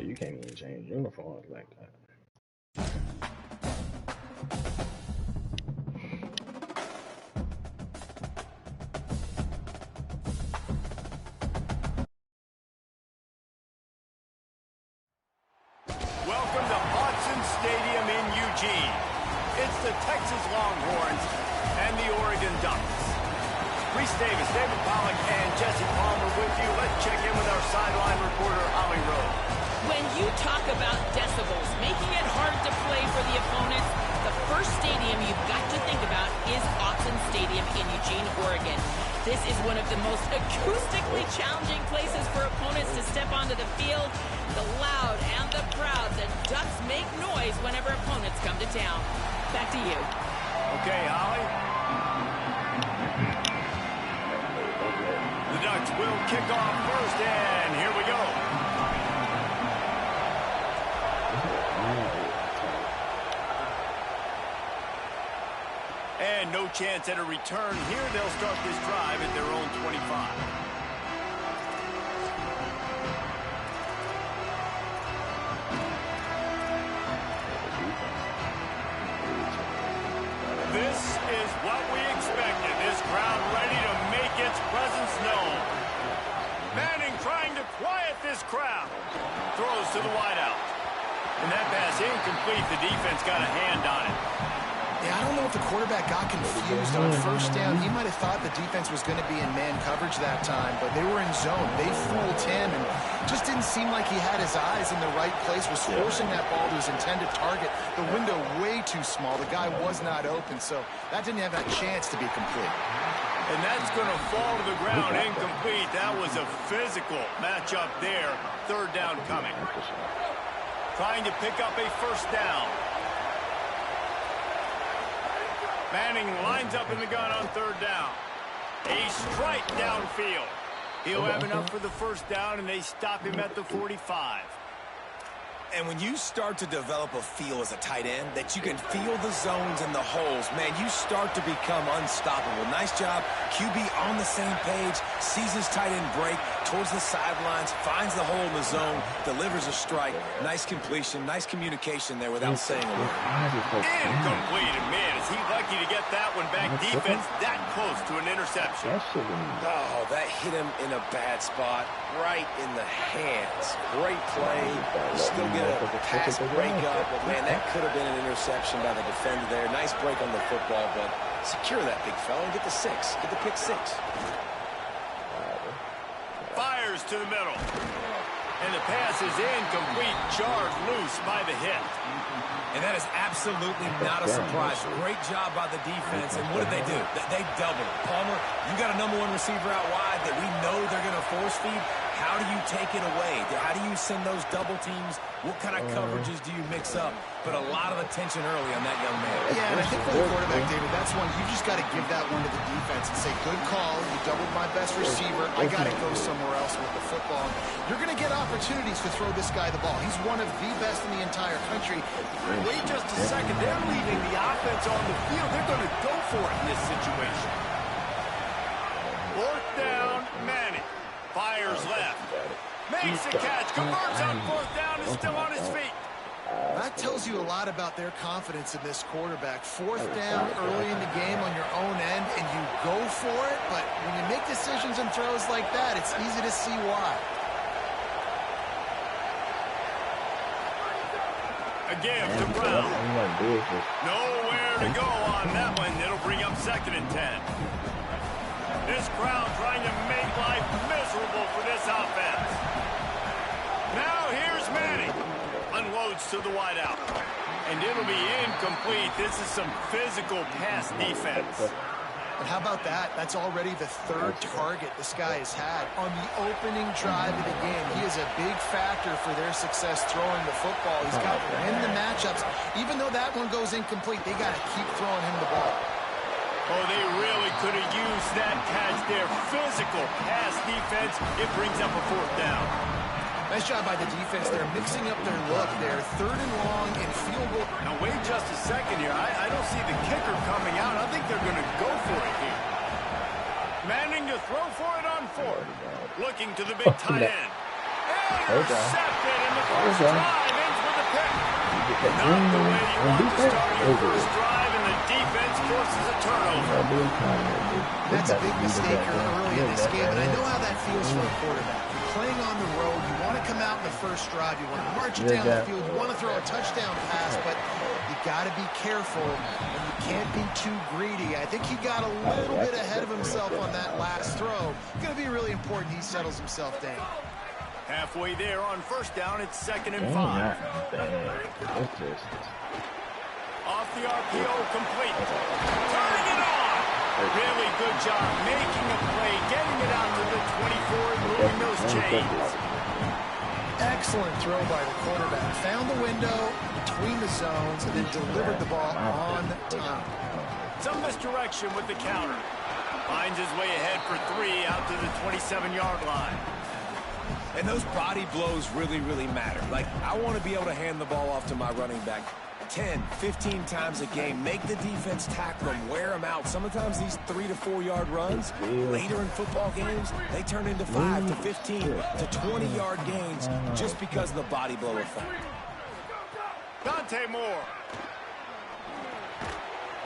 You can't even change uniforms like that. Welcome to Autzen Stadium in Eugene. It's the Texas Longhorns and the Oregon Ducks. Reese Davis, David Pollack, and Jesse Palmer with you. Let's check in with our sideline reporter, Holly Rowe. When you talk about decibels, making it hard to play for the opponents, the first stadium you've got to think about is Autzen Stadium in Eugene, Oregon. This is one of the most acoustically challenging places for opponents to step onto the field. The loud and the proud, the Ducks make noise whenever opponents come to town. Back to you. Okay, Holly. The Ducks will kick off first, and here we go. And no chance at a return here. They'll start this drive at their own 25. This is what we expected. This crowd ready to make its presence known. Manning trying to quiet this crowd. Throws to the wideout. And that pass incomplete. The defense got a hand on it. Yeah, I don't know if the quarterback got confused on first down. He might have thought the defense was going to be in man coverage that time, but they were in zone. They fooled him and just didn't seem like he had his eyes in the right place, was forcing that ball to his intended target. The window way too small. The guy was not open, so that didn't have that chance to be complete. And that's going to fall to the ground incomplete. That was a physical matchup there. Third down coming. Trying to pick up a first down. Manning lines up in the gun on third down. A strike downfield. He'll have enough for the first down, and they stop him at the 45. And when you start to develop a feel as a tight end that you can feel the zones and the holes, man, you start to become unstoppable. Nice job. QB on the same page, sees his tight end break towards the sidelines, finds the hole in the zone, delivers a strike. Nice completion, nice communication there without saying a word. Incomplete. And man, is he lucky to get that one back. Defense that close to an interception. Oh, that hit him in a bad spot, right in the hands. Great play. Still get a pass break up, but man, that could have been an interception by the defender there. Nice break on the football, but secure that big fella and get the six. Get the pick six. Fires to the middle. And the pass is incomplete, jarred loose by the hit. And that is absolutely not a surprise. Great job by the defense. And what did they do? They doubled. Palmer, you got a number one receiver out wide that we know they're going to force feed. How do you take it away? How do you send those double teams? What kind of coverages do you mix up? But a lot of attention early on that young man. Yeah, and I think for the quarterback, David, that's one you just got to give that one to the defense and say, good call. You doubled my best receiver. I got to go somewhere else with the football. You're going to get opportunities to throw this guy the ball. He's one of the best in the entire country. Wait just a second. They're leaving the offense on the field. They're going to go for it in this situation. Fourth down, Manning. Fires left. Makes the catch. Converts on fourth down. Is still on his feet. That tells you a lot about their confidence in this quarterback. Fourth down early in the game on your own end, and you go for it. But when you make decisions and throws like that, it's easy to see why. Again to Brown. Nowhere to go on that one. It'll bring up 2nd and 10. This crowd trying to make life miserable for this offense. Now here's Manning. Unloads to the wideout. And it'll be incomplete. This is some physical pass defense. And how about that? That's already the third target this guy has had on the opening drive of the game. He is a big factor for their success throwing the football. He's got to win the matchups. Even though that one goes incomplete, they got to keep throwing him the ball. Oh, they really could have used that catch there. Physical pass defense. It brings up a fourth down. Nice job by the defense. They're mixing up their look there. 3rd and long and field goal. Now, wait just a second here. I don't see the kicker coming out. I think they're going to go for it here. Manning to throw for it on 4th. Looking to the big tight end. Intercepted, and the first drive ends with a pick. Not the way you want to start your first drive, and the defense forces a turnover. That's a big mistake here early in this game, and I know how that feels for a quarterback. You're playing on the road. You want to come out in the first drive. You want to march it down the field. You want to throw a touchdown pass, but you got to be careful, and you can't be too greedy. I think he got a little bit ahead of himself on that last throw. It's going to be really important he settles himself down. Halfway there on first down, it's 2nd and 5. Off the RPO, complete. Turning it on. Really good job making a play, getting it out to the 24 and moving those chains. Excellent throw by the quarterback. Found the window between the zones and then delivered the ball on time. Some misdirection with the counter. Finds his way ahead for 3 out to the 27-yard line. And those body blows really, really matter. Like, I want to be able to hand the ball off to my running back 10, 15 times a game. Make the defense tackle them, wear them out. Sometimes these 3 to 4 yard runs, later in football games, they turn into 5 to 15 to 20 yard gains just because of the body blow effect. Dante Moore.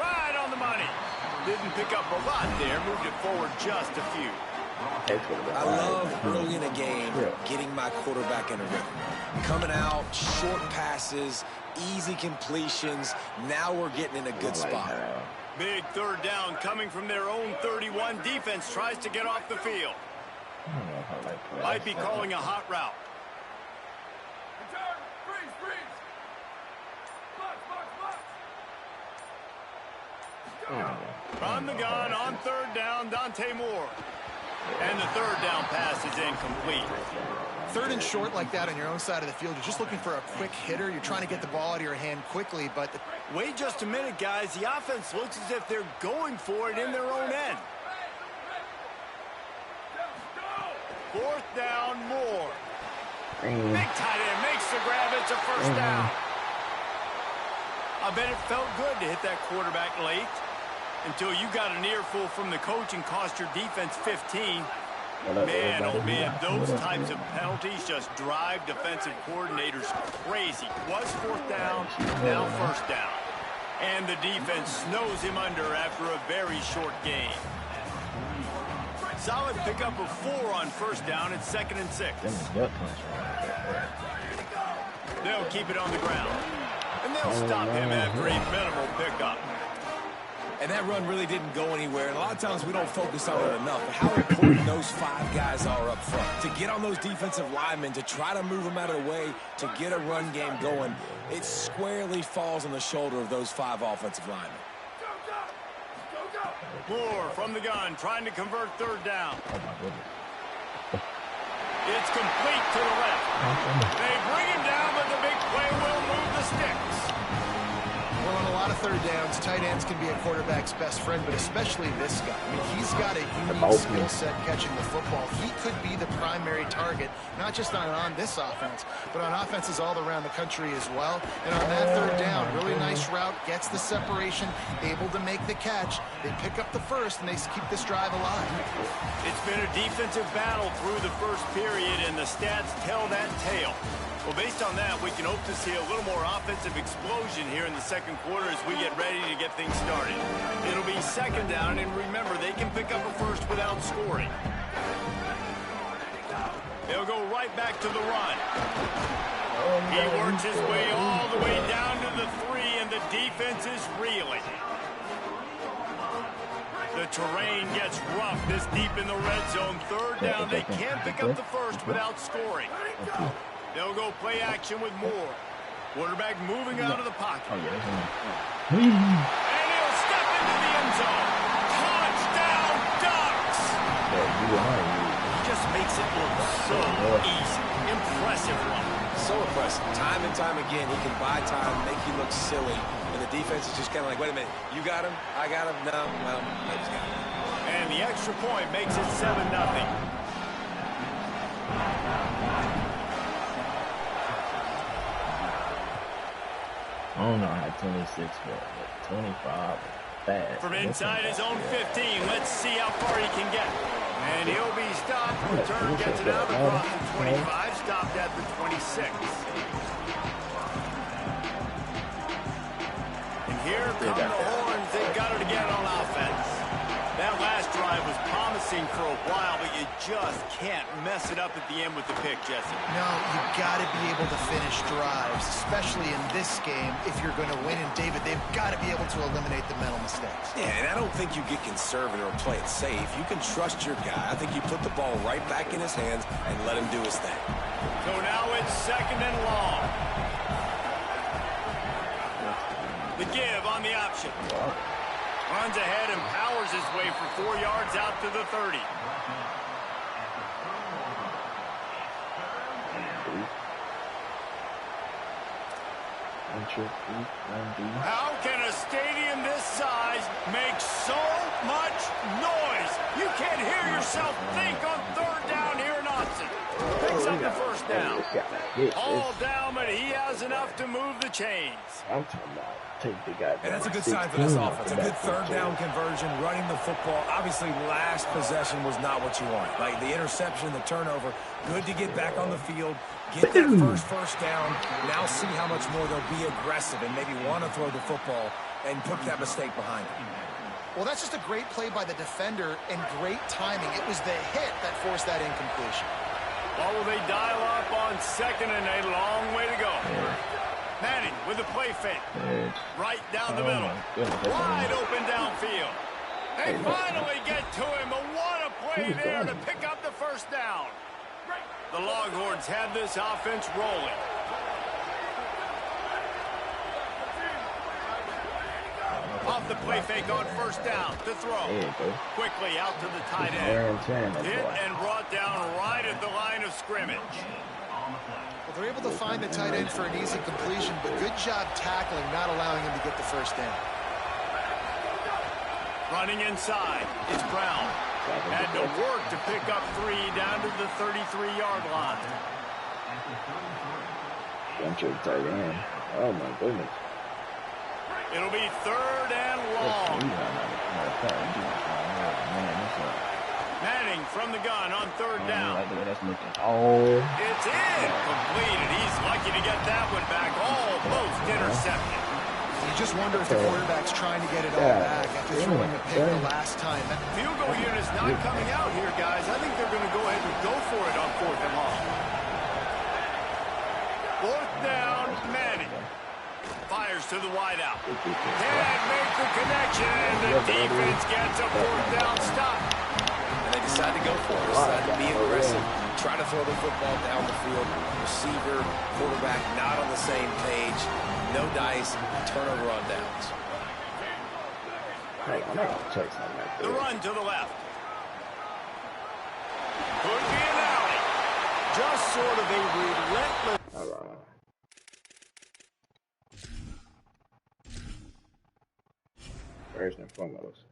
Right on the money. Didn't pick up a lot there. Moved it forward just a few. I love early in a game getting my my quarterback in a rhythm. Coming out, short passes, easy completions. Now we're getting in a good spot. Big third down coming from their own 31. Defense tries to get off the field. Might be calling a hot route. From the gun on third down, Dante Moore. And the third down pass is incomplete. Third and short like that on your own side of the field, you're just looking for a quick hitter. You're trying to get the ball out of your hand quickly, but... Wait just a minute, guys. The offense looks as if they're going for it in their own end. Fourth down, Moore. Big tight end makes the grab. It's a first down. I bet it felt good to hit that quarterback late until you got an earful from the coach and cost your defense 15. Man, oh man, those types of penalties just drive defensive coordinators crazy. Was fourth down, now first down. And the defense snows him under after a very short game. Solid pickup of 4 on first down. It's 2nd and 6. They'll keep it on the ground. And they'll stop him after a minimal pickup. And that run really didn't go anywhere. And a lot of times we don't focus on it enough. But how important those 5 guys are up front. To get on those defensive linemen, to try to move them out of the way, to get a run game going, it squarely falls on the shoulder of those 5 offensive linemen. Moore from the gun, trying to convert third down. It's complete to the left. They bring him down, but the big play will move the sticks. Well, on a lot of third downs, tight ends can be a quarterback's best friend, but especially this guy. I mean, he's got a unique skill set catching the football. He could be the primary target, not just on this offense, but on offenses all around the country as well. And on that third down, really nice route, gets the separation, able to make the catch. They pick up the first, and they keep this drive alive. It's been a defensive battle through the first period, and the stats tell that tale. Well, based on that, we can hope to see a little more offensive explosion here in the second quarter as we get ready to get things started. It'll be second down, and remember, they can pick up a first without scoring. They'll go right back to the run. He works his way all the way down to the 3, and the defense is reeling. The terrain gets rough this deep in the red zone. Third down, they can't pick up the first without scoring. They'll go play action with Moore. Quarterback moving out of the pocket. And he'll step into the end zone. Touchdown, Ducks! He just makes it look so easy. Impressive one. So impressive. Time and time again, he can buy time, make you look silly. And the defense is just kind of like, wait a minute, you got him? I got him? No, well, I just got him. And the extra point makes it 7-0. I don't know how 26 but 25 fast. From inside his own 15, let's see how far he can get. And he'll be stopped. Return gets it out across the 25, stopped at the 26. And here come the horns. They've got it again on offense. That last drive was promising for a while, but you just can't mess it up at the end with the pick, Jesse. No, you've got to be able to finish drives, especially in this game. If you're going to win, and David, they've got to be able to eliminate the mental mistakes. Yeah, and I don't think you get conservative or play it safe. You can trust your guy. I think you put the ball right back in his hands and let him do his thing. So now it's 2nd and long. The give on the option. Runs ahead and powers his way for 4 yards out to the 30. How can a stadium this size make so much noise? You can't hear yourself think on third down here in Austin. Picks up the first down. All down, but he has enough to move the chains. I'm talking about take the guy. And that's a good sign for this offense. A good third down conversion, running the football. Obviously, last possession was not what you wanted. Like the interception, the turnover. Good to get back on the field, get that first down. Now see how much more they'll be aggressive and maybe want to throw the football and put that mistake behind them. Well, that's just a great play by the defender and great timing. It was the hit that forced that incompletion. Or will they dial up on second and a long way to go? Manning with a play fake. Right down the middle. Wide open downfield. They finally get to him, but what a play there to pick up the first down. The Longhorns have this offense rolling. Off the play fake on first down to throw. Quickly out to the tight end. Hit and brought down right at the line of scrimmage. Well, they're able to find the tight end for an easy completion, but good job tackling, not allowing him to get the first down. Running inside, it's Brown. Had to work to pick up 3 down to the 33-yard line. Bunch of tight end. Oh my goodness. It'll be 3rd and long. Manning from the gun on 3rd down. It's in. Completed. He's lucky to get that one back. Almost intercepted. You just wonder if the quarterback's trying to get it all back after throwing a pick the last time. Field goal unit's not coming out here, guys. I think they're going to go ahead and go for it on 4th and long. 4th down, Manning. Fires to the wideout. Can't make the connection, and the defense gets a 4th down stop. And they decide to go for it. Decide to be aggressive. Try to throw the football down the field. Receiver, quarterback not on the same page. No dice, turnover on downs. The run to the left. Could be an alley. Just sort of a relentless. First and foremost,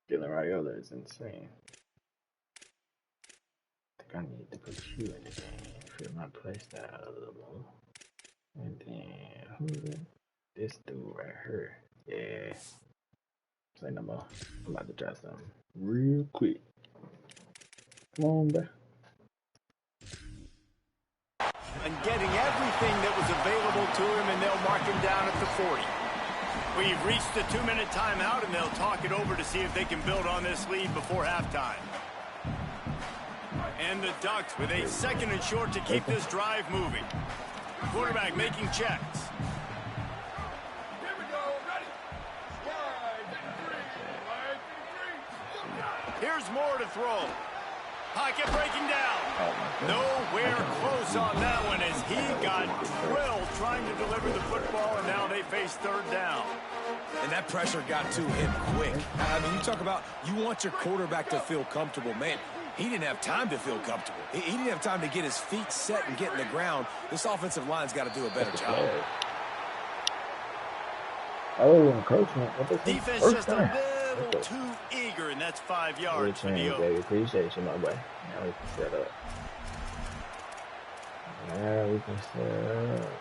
Dylan Raiola is insane. I think I need to put you in the game, fit my play style a little more. And then, who's it? This dude right here. Yeah. Say no more. I'm about to try something real quick. Come on, bro. And getting everything that was available to him, and they'll mark him down at the 40. We've reached the 2-minute timeout, and they'll talk it over to see if they can build on this lead before halftime. And the Ducks with a 2nd and short to keep this drive moving. Quarterback making checks. Here we go, ready. Here's more to throw. Pocket breaking down. Nowhere close on that one as he got drilled trying to deliver the football, and now they face 3rd down. And that pressure got to him quick. I mean, you talk about you want your quarterback to feel comfortable. Man, he didn't have time to feel comfortable. He didn't have time to get his feet set and get in the ground. This offensive line's got to do a better job. Oh, encroachment. What the Defense just a little too eager, and that's 5 yards for the baby. Appreciate you, my boy. Now we can set up. Now we can set up.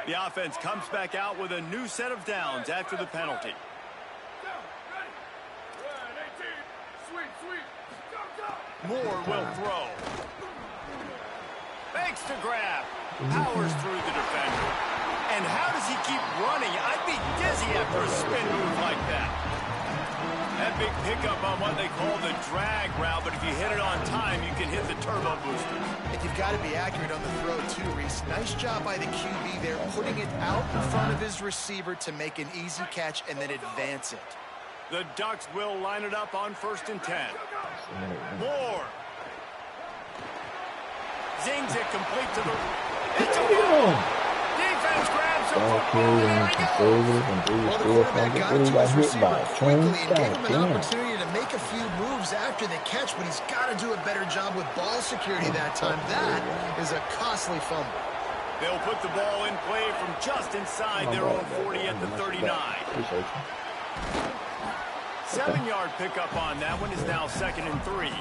The offense comes back out with a new set of downs after the penalty. Moore will throw. Fakes to grab. Powers through the defender. And how does he keep running? I'd be dizzy after a spin move like that. That big pickup on what they call the drag route, but if you hit it on time, you can hit the turbo booster. And you've got to be accurate on the throw too, Reese. Nice job by the QB there, putting it out in front of his receiver to make an easy catch and then advance it. The Ducks will line it up on 1st and 10. Moore. Zings it complete to the... It's a ball! Defense grabs the football, and there he goes! Well, the quarterback got to his receiver quickly and gave him an opportunity to make a few moves after the catch, but he's got to do a better job with ball security that time. That is a costly fumble. They'll put the ball in play from just inside their own 40 at the 39. 7-yard pickup on that one is now 2nd and 3.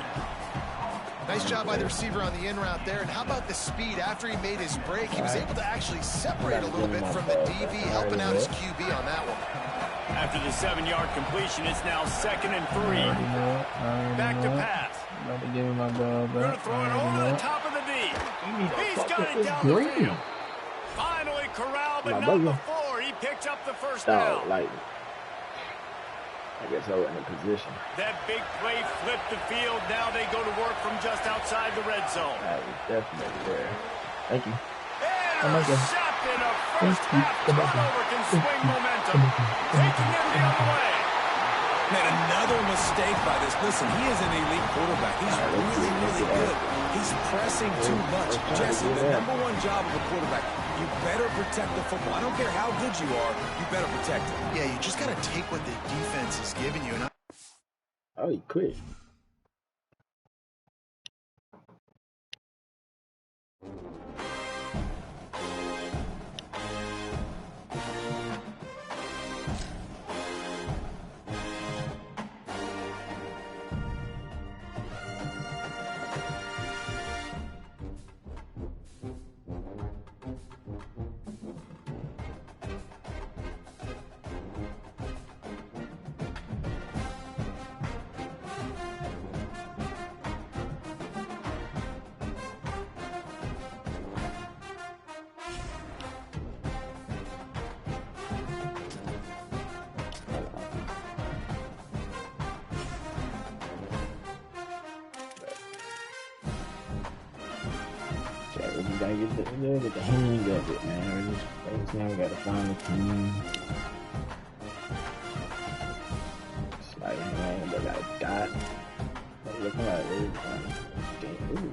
Nice job by the receiver on the in route there. And how about the speed after he made his break? He was able to actually separate a little bit from the DB, helping out his QB on that one. After the 7-yard completion, it's now 2nd and 3. Back to pass. Going to throw it over the top of the D. He's got it down the field. Finally corralled, but not before. He picks up the first down. I guess I wasn't in position. That big play flipped the field. Now they go to work from just outside the red zone. I was definitely there. Thank you. Intercepted. A first half turnover can swing momentum. Taking him the other way. Man, another mistake by this. Listen, he is an elite quarterback. He's really, really good. He's pressing too much. Jesse, the number one job of a quarterback, you better protect the football. I don't care how good you are, you better protect it. Yeah, you just got to take what the defense is giving you. And Oh, he quit. We gotta get the hang of it, man. We just now we gotta find the team. Sliding around, they got a dot. They're looking like they're damn. Ooh.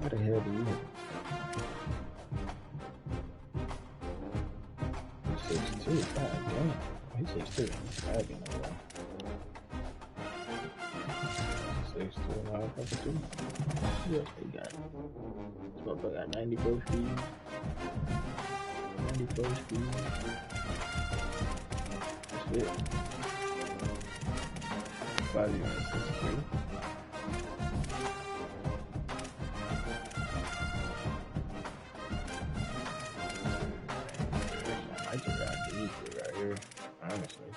What the hell do you do? 6'2", god damn. He's 6'2". I can know that. 6'2", now I think 2. Yes, they got. This motherfucker got 94 feet. 94 feet. That's it. 5 years, 6'3". I just got these right here, honestly.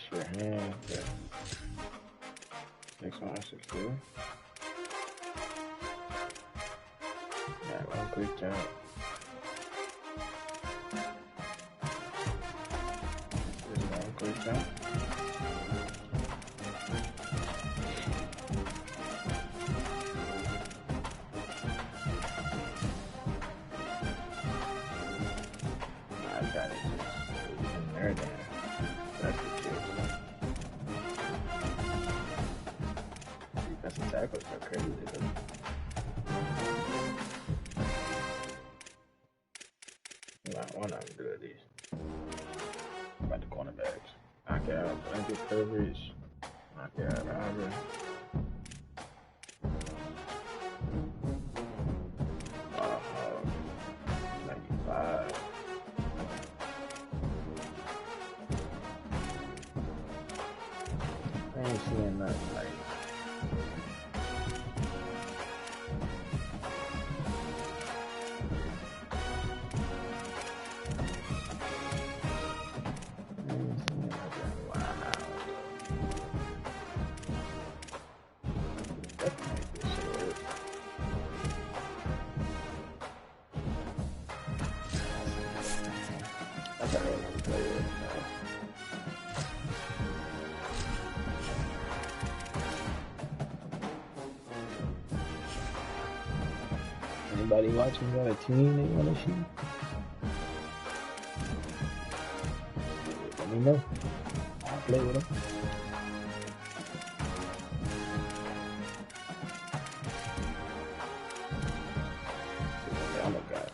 Sure hand, but next one I should do. Got one quick jump. Just one quick jump. I got it. In there, then. That's the kid. Defensive tackles are crazy, though. One of them do at least. About the cornerbacks. Knock out, blanket coverage. Knock out, Auburn. Wow, 95. I ain't seeing nothing like. Anybody watching got a team they want to see? Let me know. I'll play with them. Oh my God.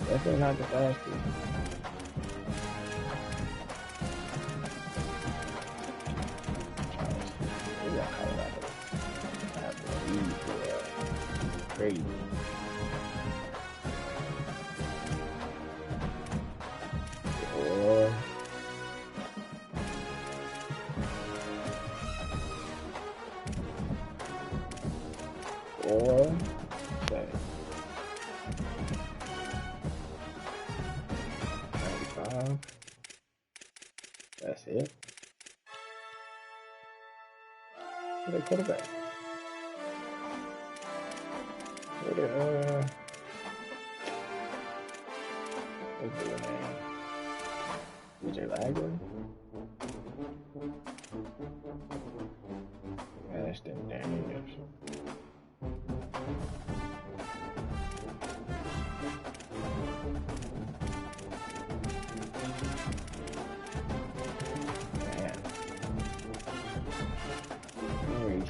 Definitely not the fastest. crazy. Boy. Boy. Okay. 95. That's it. Where they quarterback? Where they, what's the name? DJ Lagley? Ashton Daniels.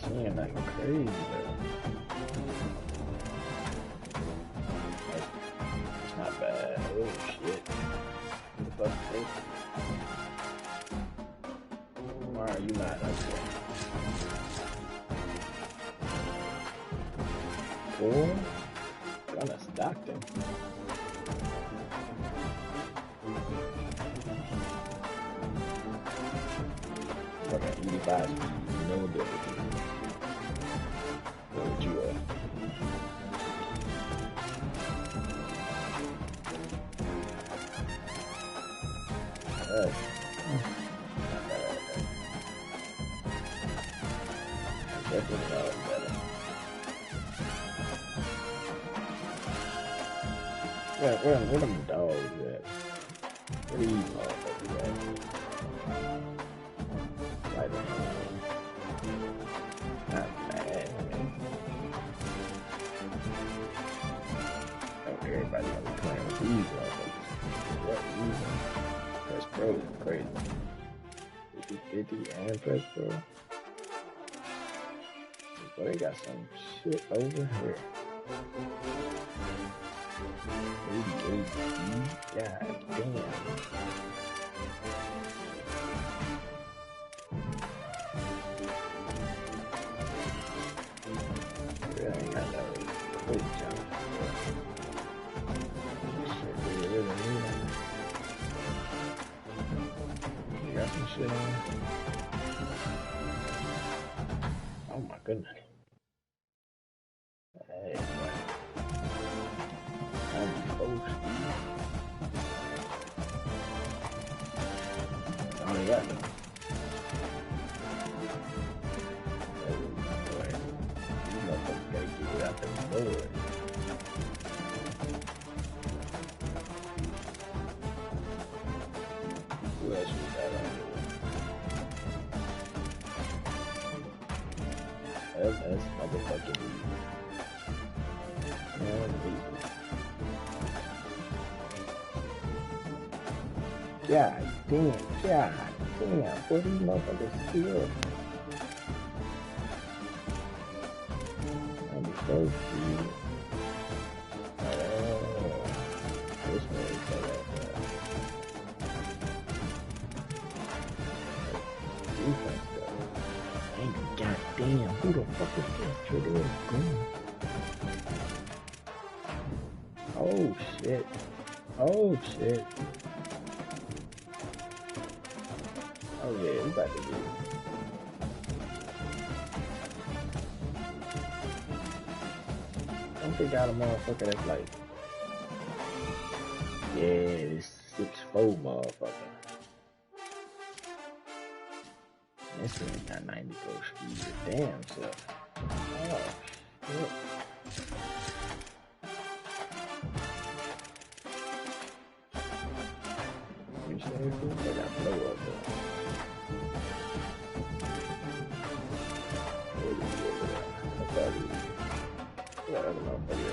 Seeing like crazy though. It's not bad. Oh shit. What the fuck? Why are you not up there? Boy, gonna Stockton. What an 85 speed, no ability. What would you definitely not better. Where them dogs at? Where these motherfuckers at? Right not bad, man. Everybody gonna be playing with these motherfuckers. What reason? Press Pro is crazy. 50 and Press Pro. But they got some shit over here. 88. God damn. Really ain't got no quick jump. Shit, do you really need it? You got some shit on? Oh my goodness. Hey, I'm close. I only got them. Forward. Who else we got on here? LS motherfucking God damn, where these motherfuckers still? So cute. Oh, this way is defense though. Dang, goddamn, who the fuck is this? Trigger is green. Oh shit. Oh shit. Oh yeah, we about to do it. They got a motherfucker that's like, yeah, this 6'4" motherfucker. This thing got 94 speed. Damn self. Oh shit. You say they got blow up though. I don't know, but yeah.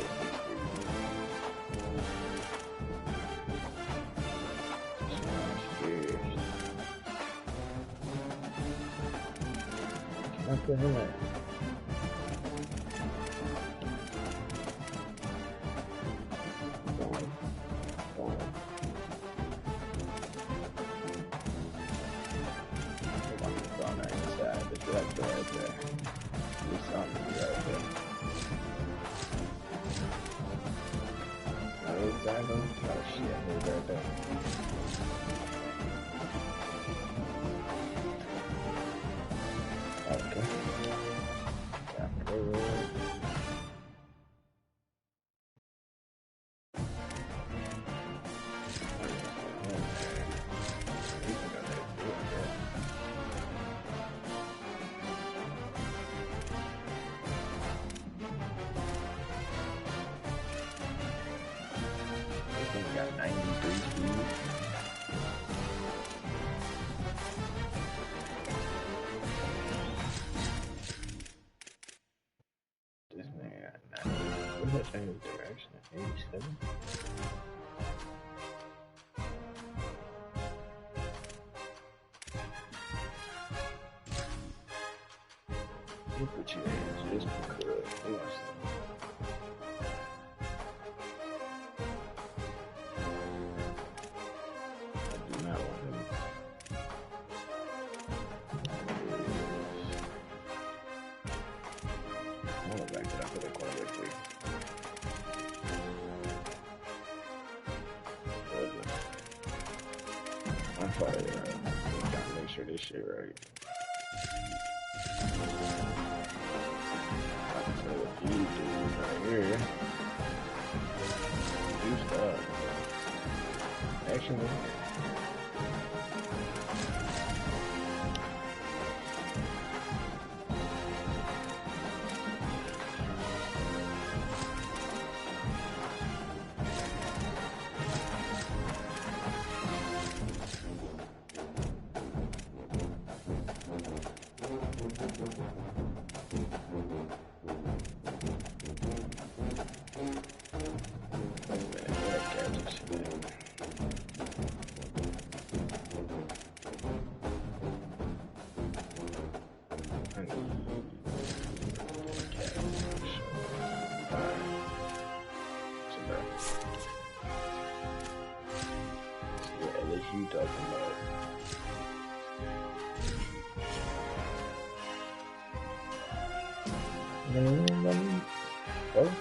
Can I put him at? tag him? Oh shit, I moved right there. Okay. Got good. Got 93 speed. This man got 90. What's that change of direction? 87? We'll put you in just because. We'll see. I'm probably gotta make sure this shit right. I can tell what you do right here. Do stuff. Actually. You talking about? Oh.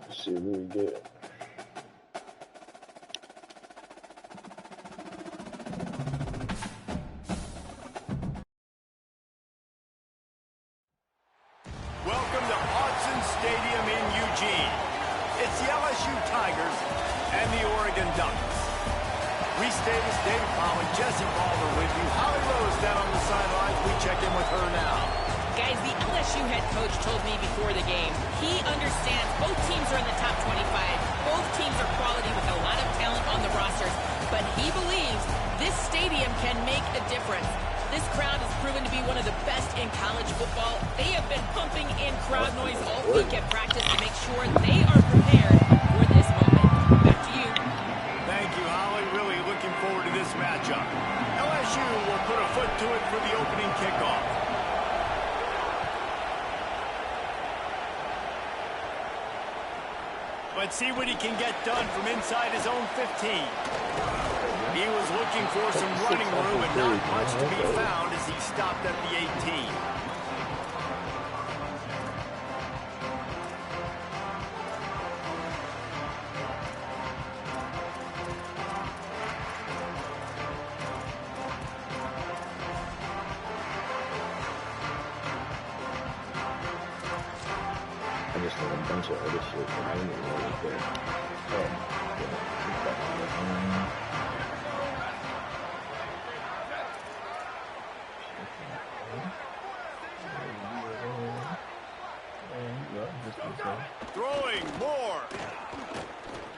Shit really good. Welcome to Autzen Stadium in Eugene. It's the LSU Tigers and the Oregon Ducks. Reese Davis, David Powell, Jesse Balmer with you. Holly Rose down on the sidelines. We check in with her now. Guys, the LSU head coach told me before the game, he understands both teams are in the top 25. Both teams are quality with a lot of talent on the rosters. But he believes this stadium can make a difference. This crowd has proven to be one of the best in college football. They have been pumping in crowd noise all week at practice to make sure they are prepared for this moment. Back to you. Thank you, Holly. Really looking forward to this matchup. LSU will put a foot to it for the opening kickoff. Let's see what he can get done from inside his own 15. He was looking for some running room and not much to be found as he stopped at the 18. just did a bunch of other shit that I didn't even know was there. Oh, yeah. Throwing more.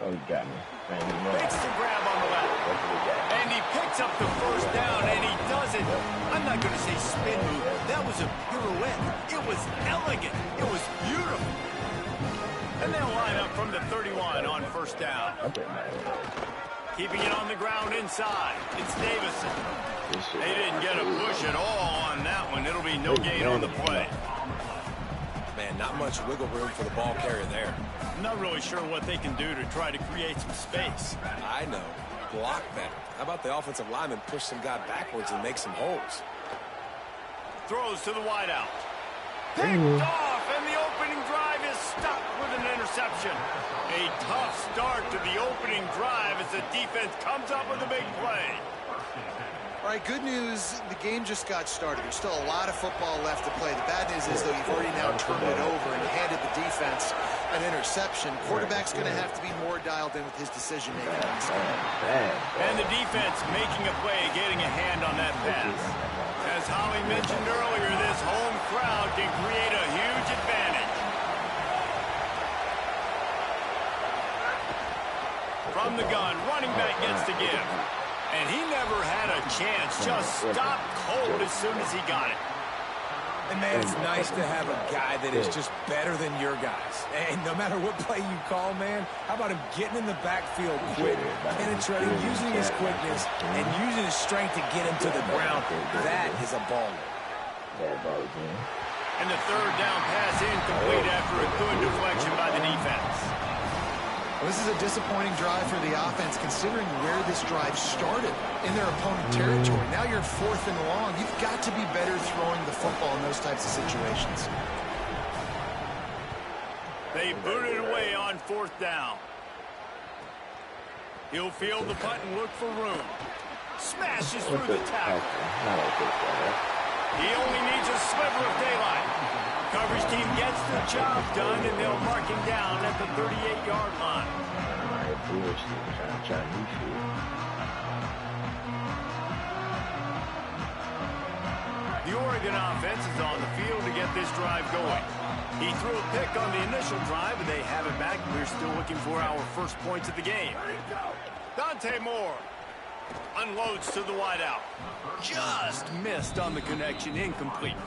Oh, he got me. Makes the grab on the left. And he picks up the first down, and he does it. I'm not going to say spin move. That was a pirouette. It was elegant. It was beautiful. And they'll line up from the 31 on first down. Keeping it on the ground inside. It's Davison. They didn't get a push at all on that one. It'll be no gain on the play. Man, not much wiggle room for the ball carrier there. I'm not really sure what they can do to try to create some space. I know. Block better. How about the offensive lineman push some guy backwards and make some holes? Throws to the wideout. Picked off, and the opening drive is stopped with an interception. A tough start to the opening drive as the defense comes up with a big play. All right, good news, the game just got started. There's still a lot of football left to play. The bad news is, though, you've already now turned it over and handed the defense an interception. Quarterback's going to have to be more dialed in with his decision-making on this game. And the defense making a play, getting a hand on that pass. As Holly mentioned earlier, this home crowd can create a huge advantage. From the gun, running back gets to give. And he never had a chance, just stopped cold as soon as he got it. And, man, it's nice to have a guy that is just better than your guys. And no matter what play you call, man, how about him getting in the backfield quick, penetrating, using his quickness, and using his strength to get him to the ground. That is a baller. And the third down pass incomplete after a good deflection by the defense. Well, this is a disappointing drive for the offense, considering where this drive started in their opponent territory. Now you're 4th and long. You've got to be better throwing the football in those types of situations. They booted away on 4th down. He'll field the punt and look for room. Smashes through the tackle. He only needs a sliver of daylight. Coverage team gets the job done, and they'll mark him down at the 38-yard line. The Oregon offense is on the field to get this drive going. He threw a pick on the initial drive, and they have it back. We're still looking for our first points of the game. Dante Moore unloads to the wideout. Just missed on the connection, incomplete.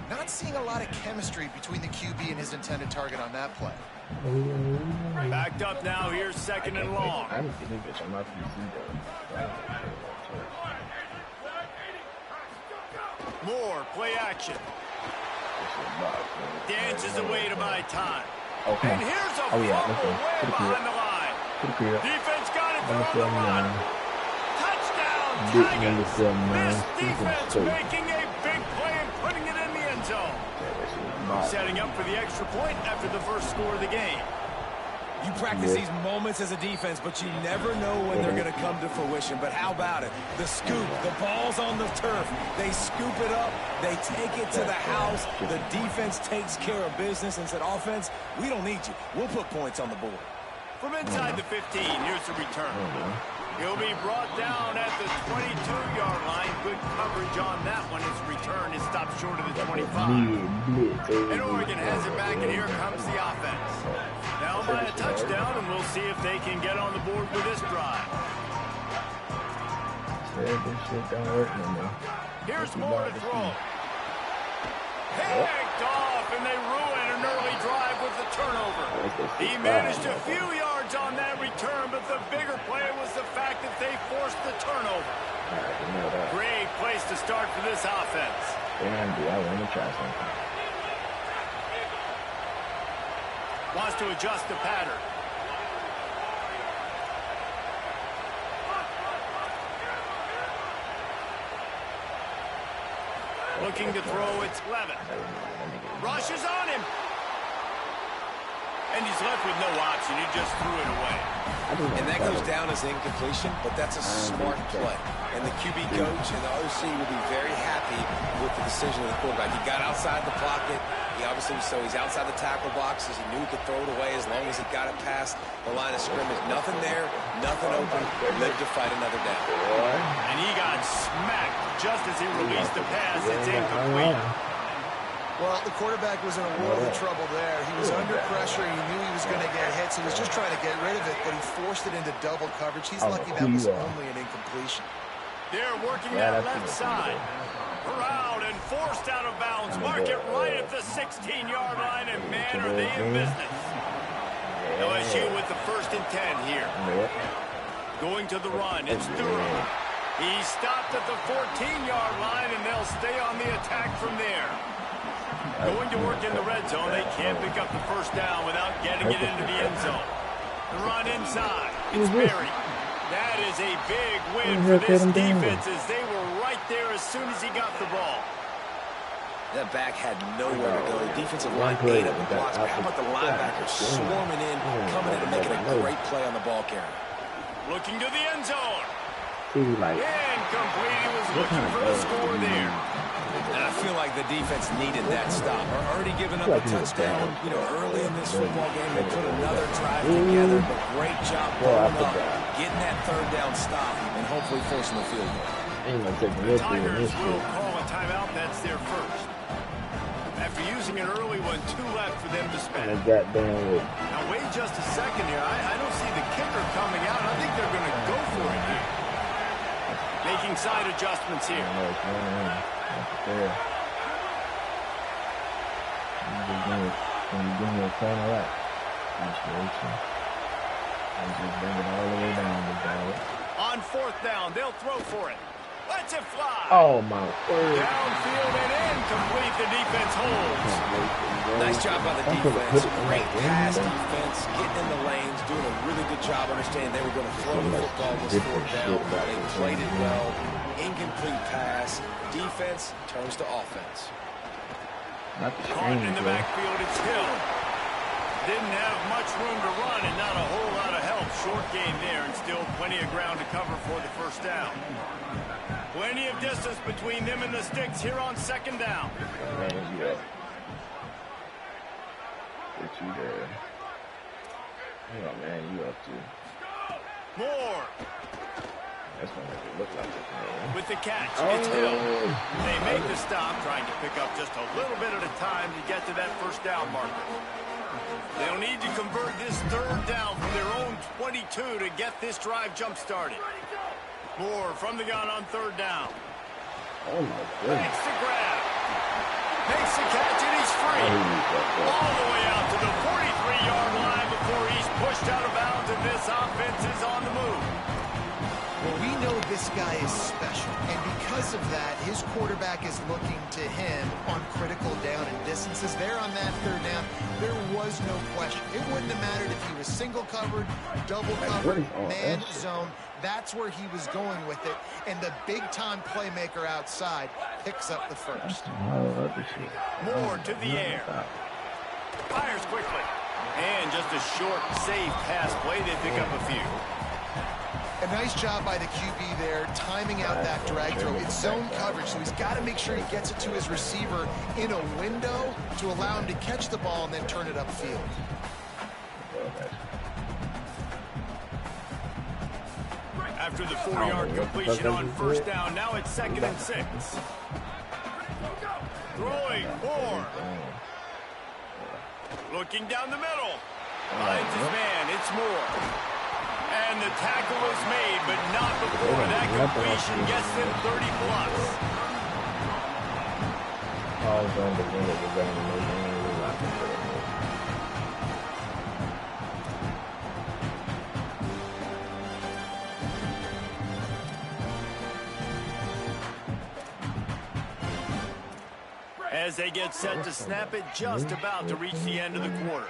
Not seeing a lot of chemistry between the QB and his intended target on that play. Backed up now, here's 2nd and long. Moore, play action. Dances away to buy time. And here's a fumble way behind the line. Defense got it from the run. Touchdown, Tigers. This defense making a big play and putting it in the end zone. Setting up for the extra point after the first score of the game. You practice these moments as a defense, but you never know when they're going to come to fruition. But how about it? The scoop, the ball's on the turf. They scoop it up. They take it to the house. The defense takes care of business and said, offense, we don't need you. We'll put points on the board. From inside the 15, here's the return. He'll be brought down at the 22-yard line. Good coverage on that one. His return is stopped short of the 25. And Oregon has it back, and here comes the offense. Now by a touchdown, and we'll see if they can get on the board with this drive. Here's Moore to throw. Picked off, and they ruin an early drive with the turnover. He managed a few yards on that return, but the bigger play was the fact that they forced the turnover. Great place to start for this offense. Wants to adjust the pattern. Looking to throw, it's Levin. Rushes on him. And he's left with no option. He just threw it away. And that goes down as incompletion, but that's a smart play. And the QB coach and the OC will be very happy with the decision of the quarterback. He got outside the pocket. He obviously, so he's outside the tackle boxes. He knew he could throw it away as long as he got it past the line of scrimmage. Nothing there, nothing open. Lived to fight another down. And he got smacked just as he released the pass. It's incomplete. Well, the quarterback was in a world of trouble there. He was under pressure. He knew he was going to get hit, so he was just trying to get rid of it, but he forced it into double coverage. He's lucky that was only an incompletion. They're working that left side. Around and forced out of bounds. Mark it right at the 16-yard line, and man, are they in business. LSU with the 1st and 10 here. Going to the run, it's Durham. He stopped at the 14-yard line, and they'll stay on the attack from there. Going to work in the red zone. They can't pick up the 1st down without getting it into the end zone. The run inside. It's Berry. That is a big win for this defense as they were right there as soon as he got the ball. That back had nowhere to go. The defensive line ate up the blocks. But how about the linebackers swarming in, coming in and making a great play on the ball carrier? Looking to the end zone. Like, incomplete. He was looking for the score there. And I feel like the defense needed that stop. They're already giving up a touchdown, early in this football game. They put another drive together, but great job blowing up, getting that 3rd down stop, and hopefully forcing the field goal. The Tigers will call a timeout. That's their 1st. After using an early one, 2 left for them to spend. Now wait just a second here. I don't see the kicker coming out. I think they're going to go for it here. Making side adjustments here. On 4th down, they'll throw for it. Let's it fly. Oh, my word. Downfield and incomplete. The defense holds. Nice job by the defense. Great pass defense. Getting in the lanes. Doing a really good job understanding they were going to throw the football this 4th down. They played it well. Incomplete pass. Defense turns to offense. Caught in the backfield. It's Hill. Didn't have much room to run and not a whole lot of help. Short game there and still plenty of ground to cover for the 1st down. Plenty of distance between them and the sticks here on 2nd down. Get you there. Oh, man, you up to. Moore. That's going to make it look like it, man. With the catch, it's Hill. They make the stop, trying to pick up just a little bit at a time to get to that 1st down marker. They'll need to convert this 3rd down from their own 22 to get this drive jump-started. Moore from the gun on 3rd down. Oh, my goodness. Makes the grab. Makes the catch, and he's free. All the way out to the 43-yard line before he's pushed out of bounds, and this offense is on the move. Well, we know this guy is special, and because of that, his quarterback is looking to him on critical down and distances. There on that 3rd down, there was no question. It wouldn't have mattered if he was single covered, double covered, man zone. That's where he was going with it, and the big-time playmaker outside picks up the 1st. Moore to the air. Fires quickly. And just a short, safe pass play. They pick up a few. A nice job by the QB there, timing out that drag throw. It's zone coverage, so he's got to make sure he gets it to his receiver in a window to allow him to catch the ball and then turn it upfield. After the 4-yard completion on 1st down, now it's 2nd and 6. Throwing, Moore. Looking down the middle. Finds his man, it's Moore. And the tackle is made, but not before that completion gets them 30-plus. As they get set to snap it, just about to reach the end of the quarter.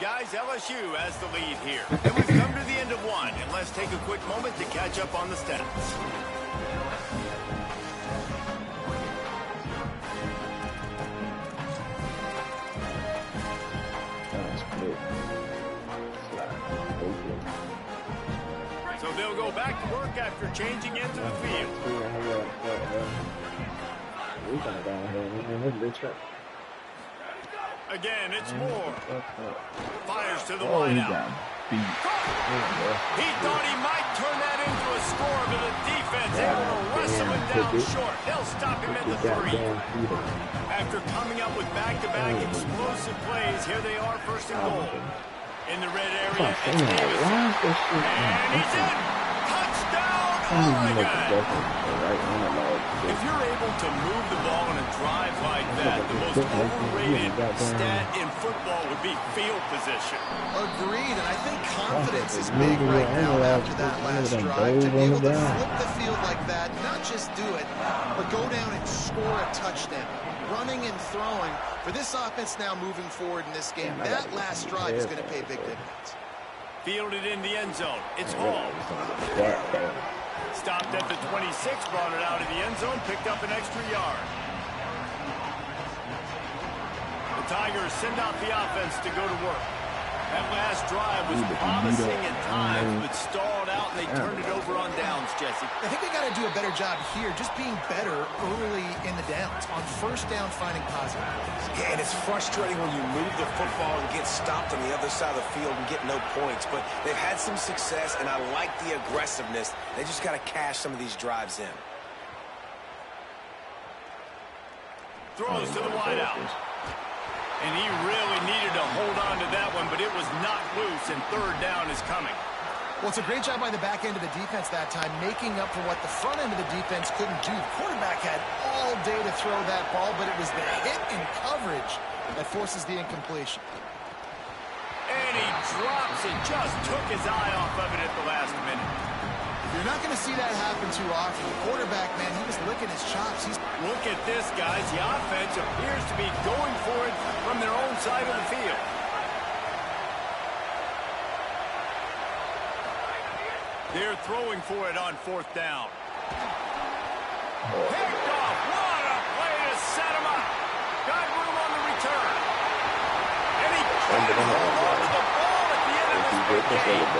Guys, LSU has the lead here. And we've come to the end of one. And let's take a quick moment to catch up on the stats. So they'll go back to work after changing into the field. Again, it's Moore. Fires to the wideout. He thought he might turn that into a score, but the defense able to wrestle it down short. They'll stop him at the 3. After coming up with back-to-back explosive plays, here they are, first and goal. In the red area, it's Davis. And he's in! Touchdown, Oregon! If you're able to move the ball in a drive like that, the most overrated stat in football would be field position. Agreed, and I think confidence is big right now after that last drive. To be able to flip the field like that, not just do it, but go down and score a touchdown. Running and throwing. For this offense now moving forward in this game, that last drive is going to pay big dividends. Fielded in the end zone. It's Hall. Stopped at the 26, brought it out of the end zone, picked up an extra yard. The Tigers send out the offense to go to work. That last drive was promising at times, but stalled out, and they turned it over on downs, Jesse. I think they got to do a better job here, just being better early in the downs. On first down, finding positive plays. Yeah, and it's frustrating when you move the football and get stopped on the other side of the field and get no points. But they've had some success, and I like the aggressiveness. They just got to cash some of these drives in. Throws to the wideout. And he really needed to hold on to that one, but it was knocked loose, and third down is coming. Well, it's a great job by the back end of the defense that time, making up for what the front end of the defense couldn't do. The quarterback had all day to throw that ball, but it was the hit and coverage that forces the incompletion. And he drops it, just took his eye off of it at the last minute. You're not going to see that happen too often. The quarterback, man, he was licking his chops. Look at this, guys. The offense appears to be going for it from their own side of the field. They're throwing for it on fourth down. Picked off. What a play to set him up. Got room on the return. And he can't hold on to the ball at the end of this game.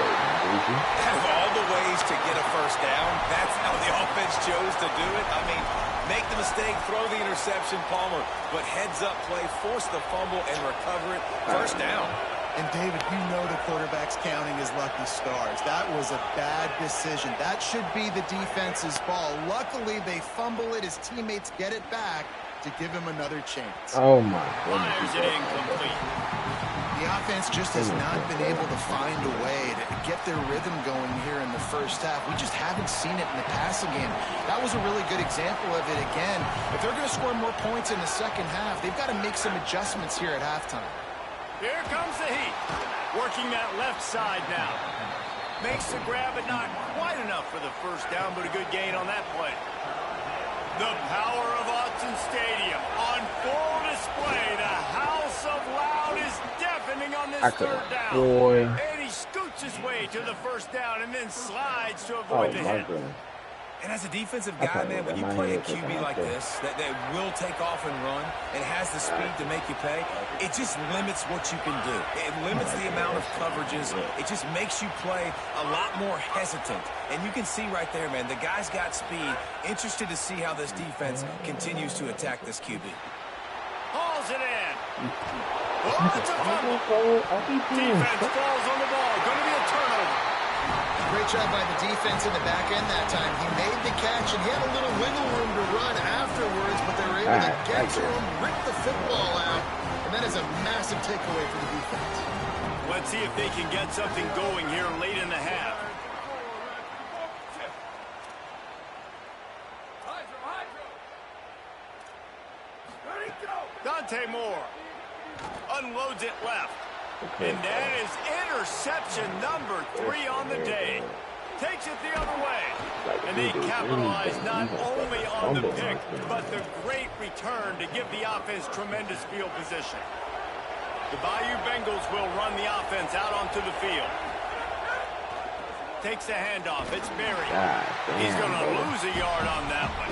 Out of all the ways to get a first down, that's how the offense chose to do it. I mean, make the mistake, throw the interception, Palmer, but heads-up play, force the fumble, and recover it. First down. And, David, you know the quarterback's counting his lucky stars. That was a bad decision. That should be the defense's ball. Luckily, they fumble it. His teammates get it back to give him another chance. Oh, my goodness. Fires it incomplete. The offense just has not been able to find a way to get their rhythm going here in the first half. We just haven't seen it in the passing game. That was a really good example of it again. If they're going to score more points in the second half, they've got to make some adjustments here at halftime. Here comes the heat. Working that left side now. Makes the grab, but not quite enough for the first down, but a good gain on that play. The power of Autzen Stadium on full display. The House of Loud is deafening on this third down. Boy. And he scoots his way to the first down and then slides to avoid the hit. And as a defensive guy, man, when you play a QB like this, that will take off and run and has the speed to make you pay, it just limits what you can do. It limits the amount of coverages. It just makes you play a lot more hesitant. And you can see right there, man, the guy's got speed. Interested to see how this defense continues to attack this QB. Hauls it in. Oh, it's a fumble. Defense falls on the ball. Going to be a turnover. Great job by the defense in the back end that time. He made the catch, and he had a little wiggle room to run afterwards, but they were able to get to him, rip the football out, and that is a massive takeaway for the defense. Let's see if they can get something going here late in the half. Dante Moore unloads it left. And that is interception number 3 on the day. Takes it the other way. And they capitalize not only on the pick, but the great return to give the offense tremendous field position. The Bayou Bengals will run the offense out onto the field. Takes the handoff. It's Berry. He's going to lose a yard on that one.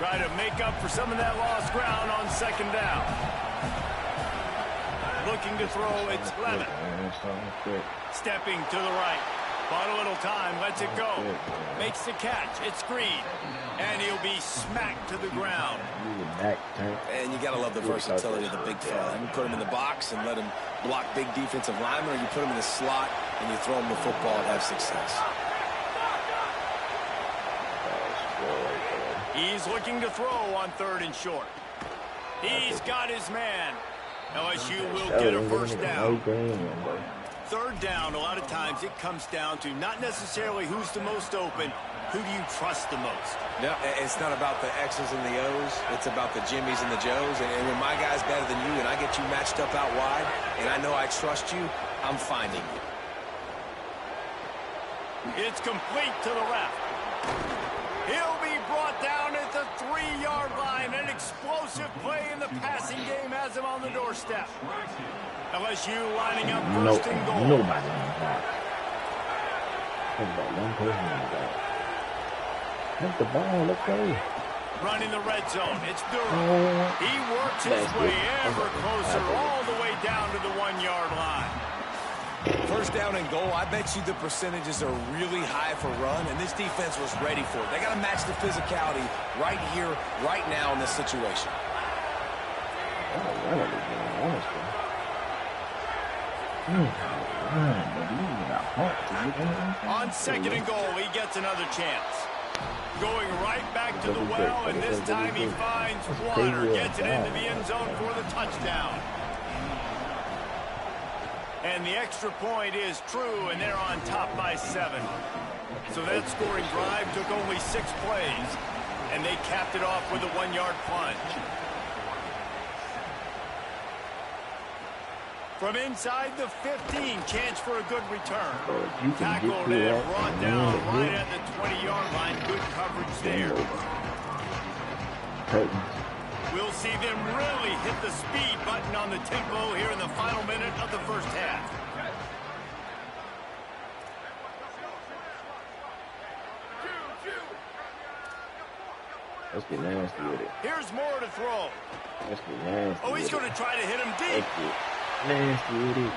Try to make up for some of that lost ground on second down. Looking to throw, it's Lemon. Stepping to the right. Bought a little time, lets it go. Makes the catch, it's screened. And he'll be smacked to the ground. And you got to love the versatility of the big fella. You put him in the box and let him block big defensive linemen, or you put him in the slot and you throw him the football and have success. He's looking to throw on 3rd and short. He's got his man. LSU will get a first down. 3rd down, a lot of times it comes down to not necessarily who's the most open, who do you trust the most? No, it's not about the X's and the O's. It's about the Jimmies and the Joes. And when my guy's better than you and I get you matched up out wide and I know I trust you, I'm finding you. It's complete to the left. He'll be brought down at the 3-yard line. An explosive play in the passing game has him on the doorstep. LSU lining up 1st and goal. Nobody on that. There's about one person on that. Take the ball, let's go. Running the red zone, it's Durham. He works his way ever closer all the way down to the 1-yard line. 1st down and goal, I bet you the percentages are really high for run, and this defense was ready for it. They got to match the physicality right here, right now in this situation. On 2nd and goal, he gets another chance. Going right back to the well, and this time he finds Water, gets it into the end zone for the touchdown. And the extra point is true, and they're on top by 7. So that scoring drive took only 6 plays, and they capped it off with a 1-yard plunge. From inside the 15, chance for a good return. Tackled and brought down right at the 20-yard line. Good coverage there. We'll see them really hit the speed button on the tempo here in the final minute of the 1st half. Let's get nasty with it. Here's more to throw. Let's get nasty. Oh, he's going to try to hit him deep. Nasty with it.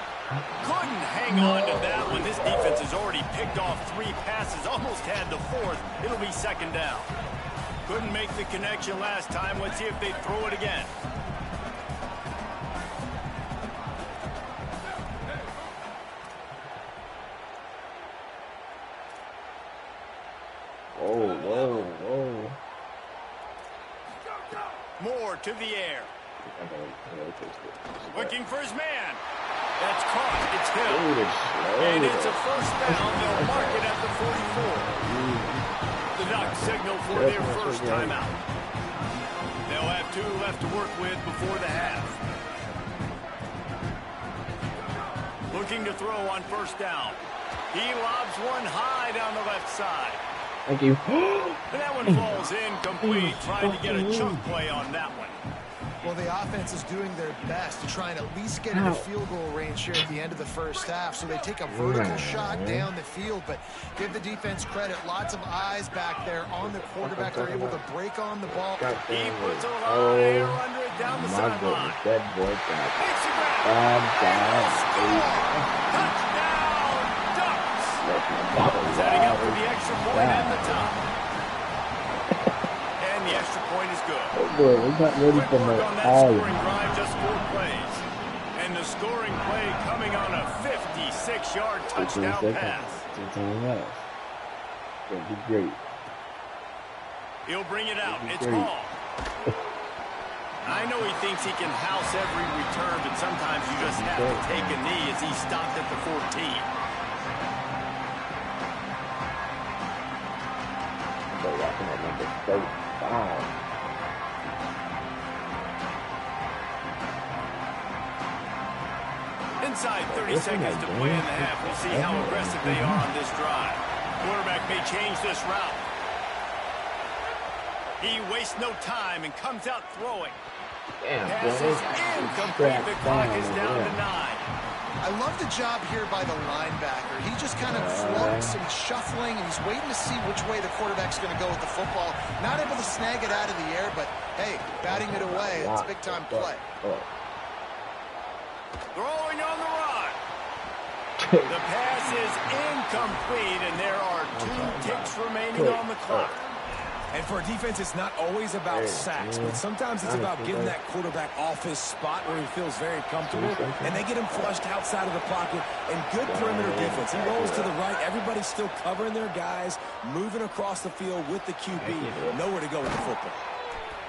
Couldn't hang on to that one. This defense has already picked off 3 passes, almost had the 4th. It'll be 2nd down. Couldn't make the connection last time. Let's see if they throw it again. Whoa. Moore to the air. Looking for his man. That's caught. It's Hill. And it's a 1st down. They'll mark it at the 44. The Ducks signal for their 1st timeout. They'll have 2 left to work with before the half. Looking to throw on 1st down. He lobs one high down the left side. Thank you. And that one falls incomplete. Trying to get a chunk play on that one. Well, the offense is doing their best to try and at least get into field goal range here at the end of the 1st half. So they take a vertical shot down the field, but give the defense credit. Lots of eyes back there on the quarterback. They're able to break on the ball. He puts a lot of air under it down the sideline. That boy got Touchdown, Ducks! Setting up for the extra point at the top. And the extra point is good. Oh boy, we're not ready for Quick work no on that scoring drive, just 4 plays. And the scoring play coming on a 56-yard touchdown pass. That'd be great. He'll bring it out. It's Hall. I know he thinks he can house every return, but sometimes you just have to take a knee as he stopped at the 14. They're rocking at number 35. Inside 30 seconds to play in the half. We'll see how aggressive they are on this drive. Quarterback may change this route. He wastes no time and comes out throwing. Damn, Pass is incomplete. The clock is down to 9. I love the job here by the linebacker. He just kind of floats and he's shuffling and he's waiting to see which way the quarterback's going to go with the football. Not able to snag it out of the air, but hey, batting it away, it's a big-time play. Throwing on the run. The pass is incomplete, and there are 2 ticks remaining on the clock. And for a defense, it's not always about sacks, but sometimes it's about getting that quarterback off his spot where he feels very comfortable, and they get him flushed outside of the pocket, and good perimeter defense. He rolls to the right. Everybody's still covering their guys, moving across the field with the QB. Nowhere to go with the football.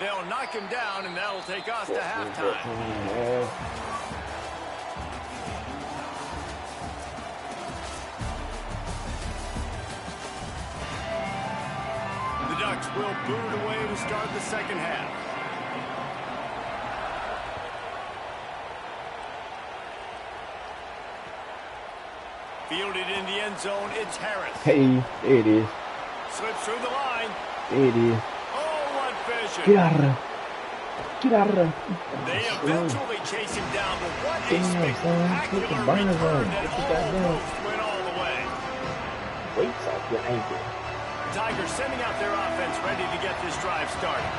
They'll knock him down, and that'll take us to halftime. The Ducks will boot it away to start the second half. Fielded in the end zone, it's Harris. Hey, there it is. Slips through the line. There it is. Oh, what vision. Get out of there. They eventually chase him down, but what a Damn, son. spectacular Put the burners return on. that Put the goddamn almost went all the way. weights off your ankle. Tigers sending out their offense ready to get this drive started.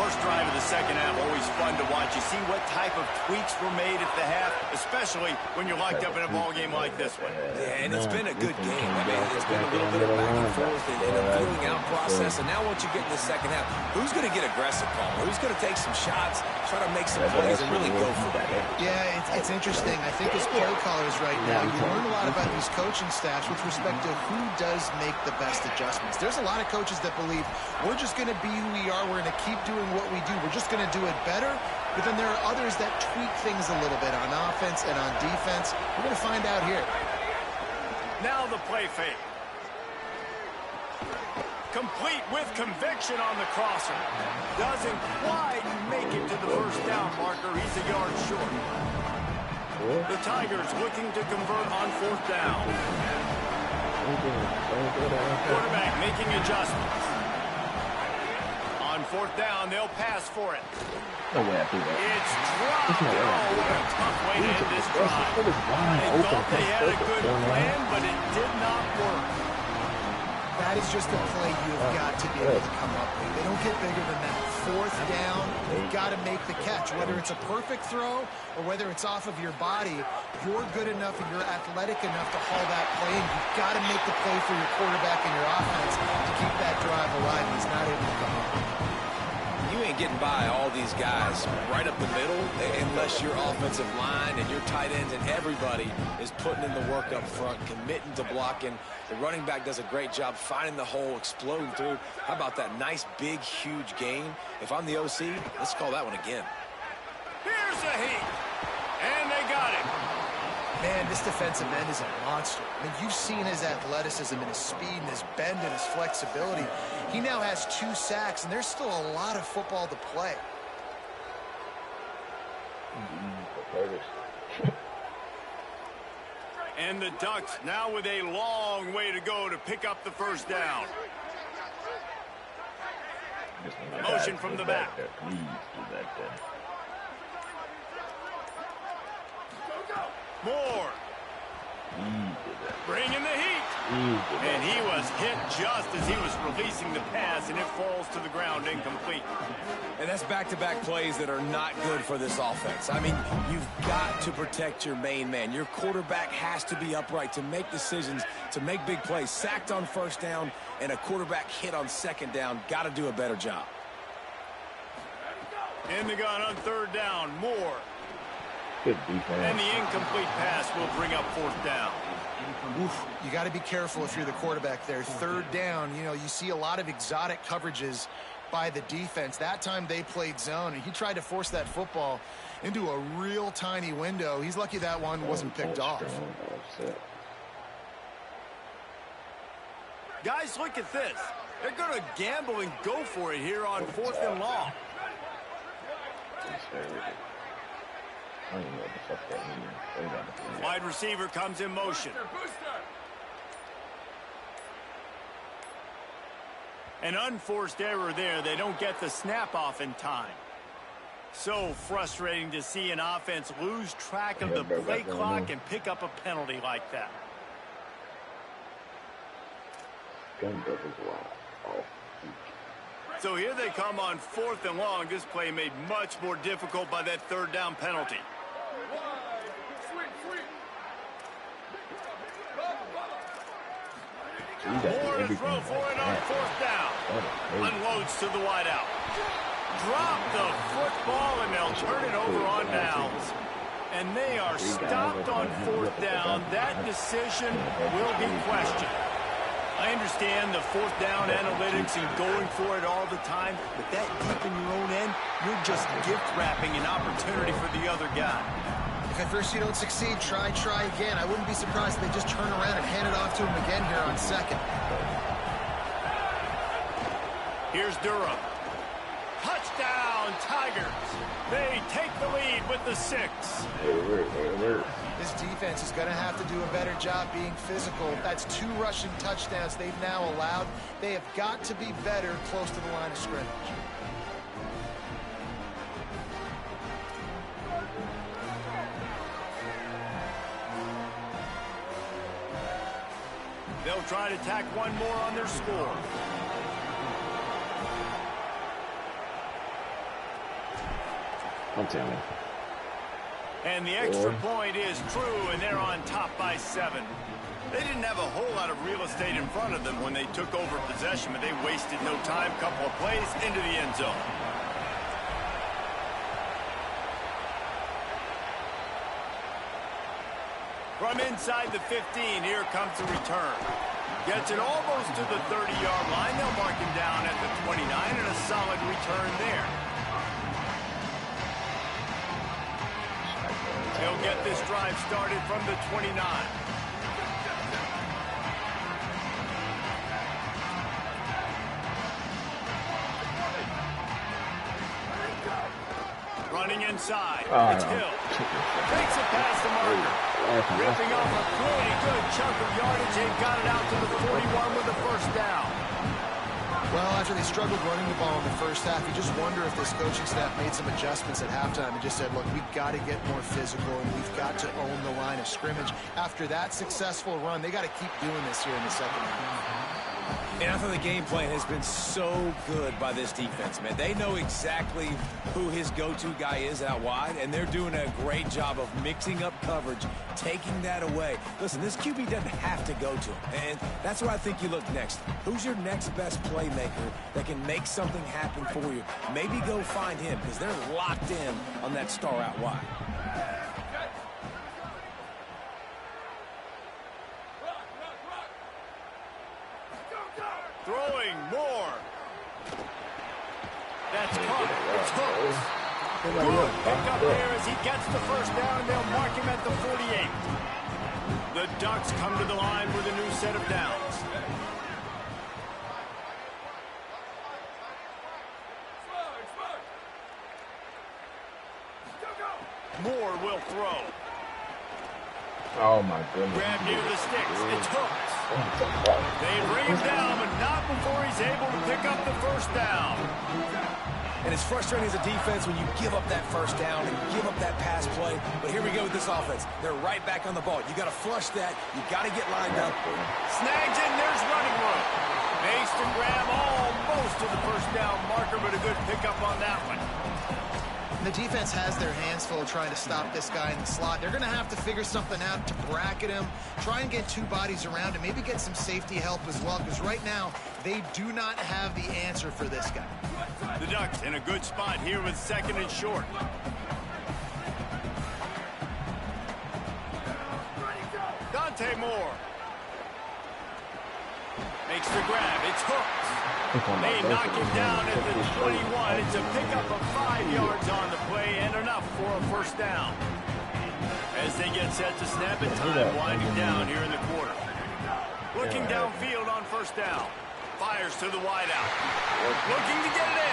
First drive of the second half, always fun to watch. You see what type of tweaks were made at the half, especially when you're locked up in a ball game like this one. Yeah, and it's been a good game. I mean, it's been a little bit of back and forth and a feeling out process. And now once you get in the second half, who's going to get aggressive, Paul? Who's going to take some shots, try to make some plays, and really go for it? Yeah, it's interesting. I think as play callers right now, you learn a lot about these coaching staffs with respect to who does make the best adjustments. There's a lot of coaches that believe we're just going to be who we are. We're going to keep doing what we do. We're just going to do it better. But then there are others that tweak things a little bit on offense and on defense. We're going to find out here. Now the play fake. Complete with conviction on the crosser. Doesn't quite make it to the first down marker. He's a yard short. The Tigers looking to convert on fourth down. Quarterback making adjustments. On fourth down, they'll pass for it. No way I do that. It's dropped. Oh, what a tough way to end this drive. They thought they had a good plan, but it did not work. That is just a play you've got to be able to come up with. They don't get bigger than that. Fourth down, you've got to make the catch. Whether it's a perfect throw or whether it's off of your body, you're good enough and you're athletic enough to haul that play in. You've got to make the play for your quarterback and your offense to keep that drive alive. He's not able to come up. You ain't getting by all these guys right up the middle unless your offensive line and your tight ends and everybody is putting in the work up front, committing to blocking. The running back does a great job finding the hole, exploding through. How about that nice, big, huge gain? If I'm the OC, let's call that one again. Here's a heat. And they got it. Man, this defensive end is a monster. I mean, you've seen his athleticism and his speed and his bend and his flexibility. He now has 2 sacks, and there's still a lot of football to play. And the Ducks now with a long way to go to pick up the first down. Motion from the back. Please do back there. Moore. Bringing the heat. And he was hit just as he was releasing the pass, and it falls to the ground incomplete. And that's back-to-back plays that are not good for this offense. I mean, you've got to protect your main man. Your quarterback has to be upright to make decisions, to make big plays. Sacked on first down and a quarterback hit on second down. Got to do a better job. In the gun on third down, Moore. Good defense. And the incomplete pass will bring up fourth down. Oof, you got to be careful if you're the quarterback there. Third down, you know, you see a lot of exotic coverages by the defense. That time they played zone, and he tried to force that football into a real tiny window. He's lucky that one wasn't picked off. Guys, look at this. They're going to gamble and go for it here on fourth and long. I don't even know what the fuck that means. Wide receiver comes in motion. An unforced error there. They don't get the snap off in time. So frustrating to see an offense lose track of the play clock and pick up a penalty like that. So here they come on 4th and long. This play made much more difficult by that 3rd down penalty. More to throw for it on 4th down. Unloads to the wideout. Drop the football, and they'll turn it over on downs. And they are stopped on 4th down. That decision will be questioned. I understand the 4th down analytics and going for it all the time, but that deep in your own end, you're just gift wrapping an opportunity for the other guy. If at first you don't succeed, try again. I wouldn't be surprised if they just turn around and hand it off to him again here on 2nd. Here's Durham. Touchdown, Tigers. They take the lead with the 6. This defense is going to have to do a better job being physical. That's 2 rushing touchdowns they've now allowed. They have got to be better close to the line of scrimmage. They'll try to tack one more on their score. Don't tell me. And the extra point is true, and they're on top by 7. They didn't have a whole lot of real estate in front of them when they took over possession, but they wasted no time. Couple of plays into the end zone. From inside the 15, here comes the return. Gets it almost to the 30-yard line. They'll mark him down at the 29, and a solid return there. They'll get this drive started from the 29. Running inside. It's Hill. Takes it past the marker. Ripping off a pretty good chunk of yardage. They got it out to the 41 with the 1st down. Well, after they struggled running the ball in the first half, you just wonder if this coaching staff made some adjustments at halftime and just said, look, we've got to get more physical and we've got to own the line of scrimmage. After that successful run, they got to keep doing this here in the 2nd half. And I thought the game plan has been so good by this defense, man. They know exactly who his go-to guy is out wide, and they're doing a great job of mixing up coverage, taking that away. Listen, this QB doesn't have to go to him, and that's where I think you look next. Who's your next best playmaker that can make something happen for you? Maybe go find him, because they're locked in on that star out wide. Throwing more. That's caught. It's Hooks. Good pick up there as he gets the 1st down, and they'll mark him at the 48. The Ducks come to the line with a new set of downs. Moore will throw. Oh my goodness. Grab near the sticks. It's Hooks. They bring him down, but not before he's able to pick up the 1st down. And it's frustrating as a defense when you give up that 1st down and give up that pass play. But here we go with this offense. They're right back on the ball. You got to flush that. You got to get lined up. Snags in. There's running room. Makes the grab almost to the 1st down marker, but a good pickup on that one. The defense has their hands full trying to stop this guy in the slot. They're going to have to figure something out to bracket him, try and get 2 bodies around him, maybe get some safety help as well, because right now they do not have the answer for this guy. The Ducks in a good spot here with 2nd and short. Dante Moore makes the grab. It's Hooks. They knock him down at the 21. It's a pickup of 5 yards on the play and enough for a 1st down. As they get set to snap it, time winding down here in the quarter. Looking downfield on 1st down. Fires to the wideout. Looking to get it in.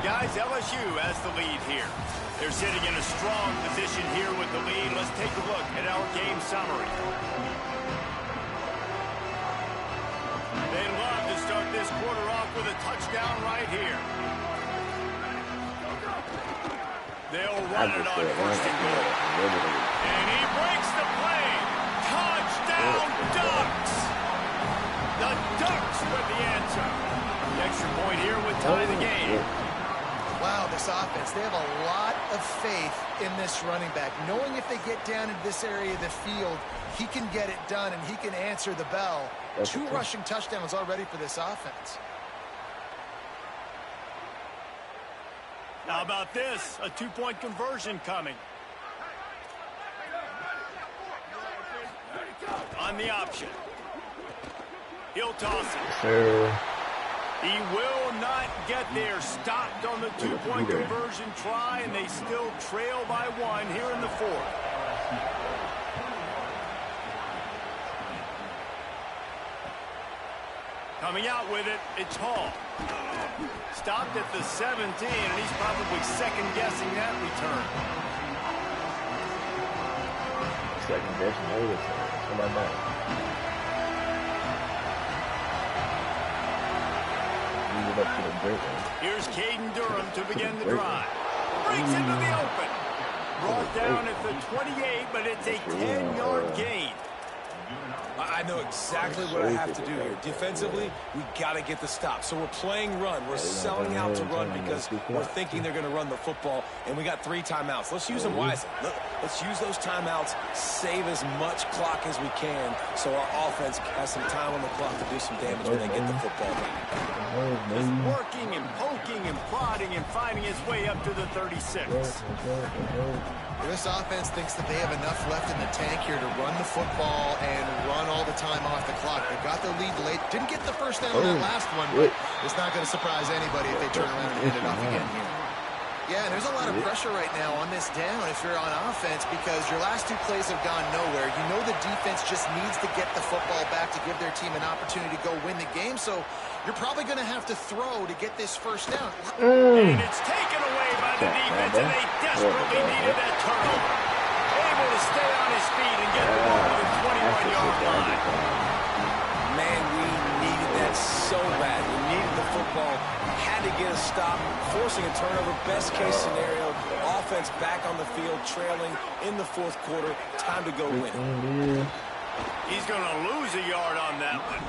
Guys, LSU has the lead here. They're sitting in a strong position here with the lead. Let's take a look at our game summary. They'd love to start this quarter off with a touchdown right here. They'll run it on first and goal. And he breaks the play. Touchdown Ducks! The Ducks with the answer. The extra point here would tie the game. Wow, this offense, they have a lot of faith in this running back. Knowing if they get down in this area of the field, he can get it done and he can answer the bell. 2 rushing touchdowns already for this offense. How about this? A 2-point conversion coming. On the option. He'll toss it. Sir. He will not get there. Stopped on the 2-point conversion try, and they still trail by 1 here in the 4th. Coming out with it, it's Hall. Stopped at the 17, and he's probably second-guessing that return. Second-guessing that return. What about that? Up to the great one. Here's Caden Durham to begin the drive. Breaks into the open. Brought down at the 28, but it's a 10-yard gain. I know exactly what I have to do here. Defensively, we got to get the stop. So we're playing run. We're selling out to run because we're thinking they're going to run the football, and we got 3 timeouts. Let's use them wisely. Let's use those timeouts, save as much clock as we can so our offense has some time on the clock to do some damage when they get the football back. Just working and poking and prodding and finding his way up to the 36. This offense thinks that they have enough left in the tank here to run the football and run all the time off the clock. They got the lead late. Didn't get the first down on that last one, but it's not going to surprise anybody if they turn around and hit it off again here. Yeah, and there's a lot of pressure right now on this down if you're on offense because your last 2 plays have gone nowhere. You know the defense just needs to get the football back to give their team an opportunity to go win the game, so you're probably going to have to throw to get this first down. And it's taken away by the defense, and they desperately needed that turnover. Able to stay on his feet and get the ball to the 21-yard line. Man, we needed that so bad. We needed the football. Had to get a stop, forcing a turnover. Best case scenario, offense back on the field, trailing in the 4th quarter. Time to go win it. He's going to lose a yard on that one.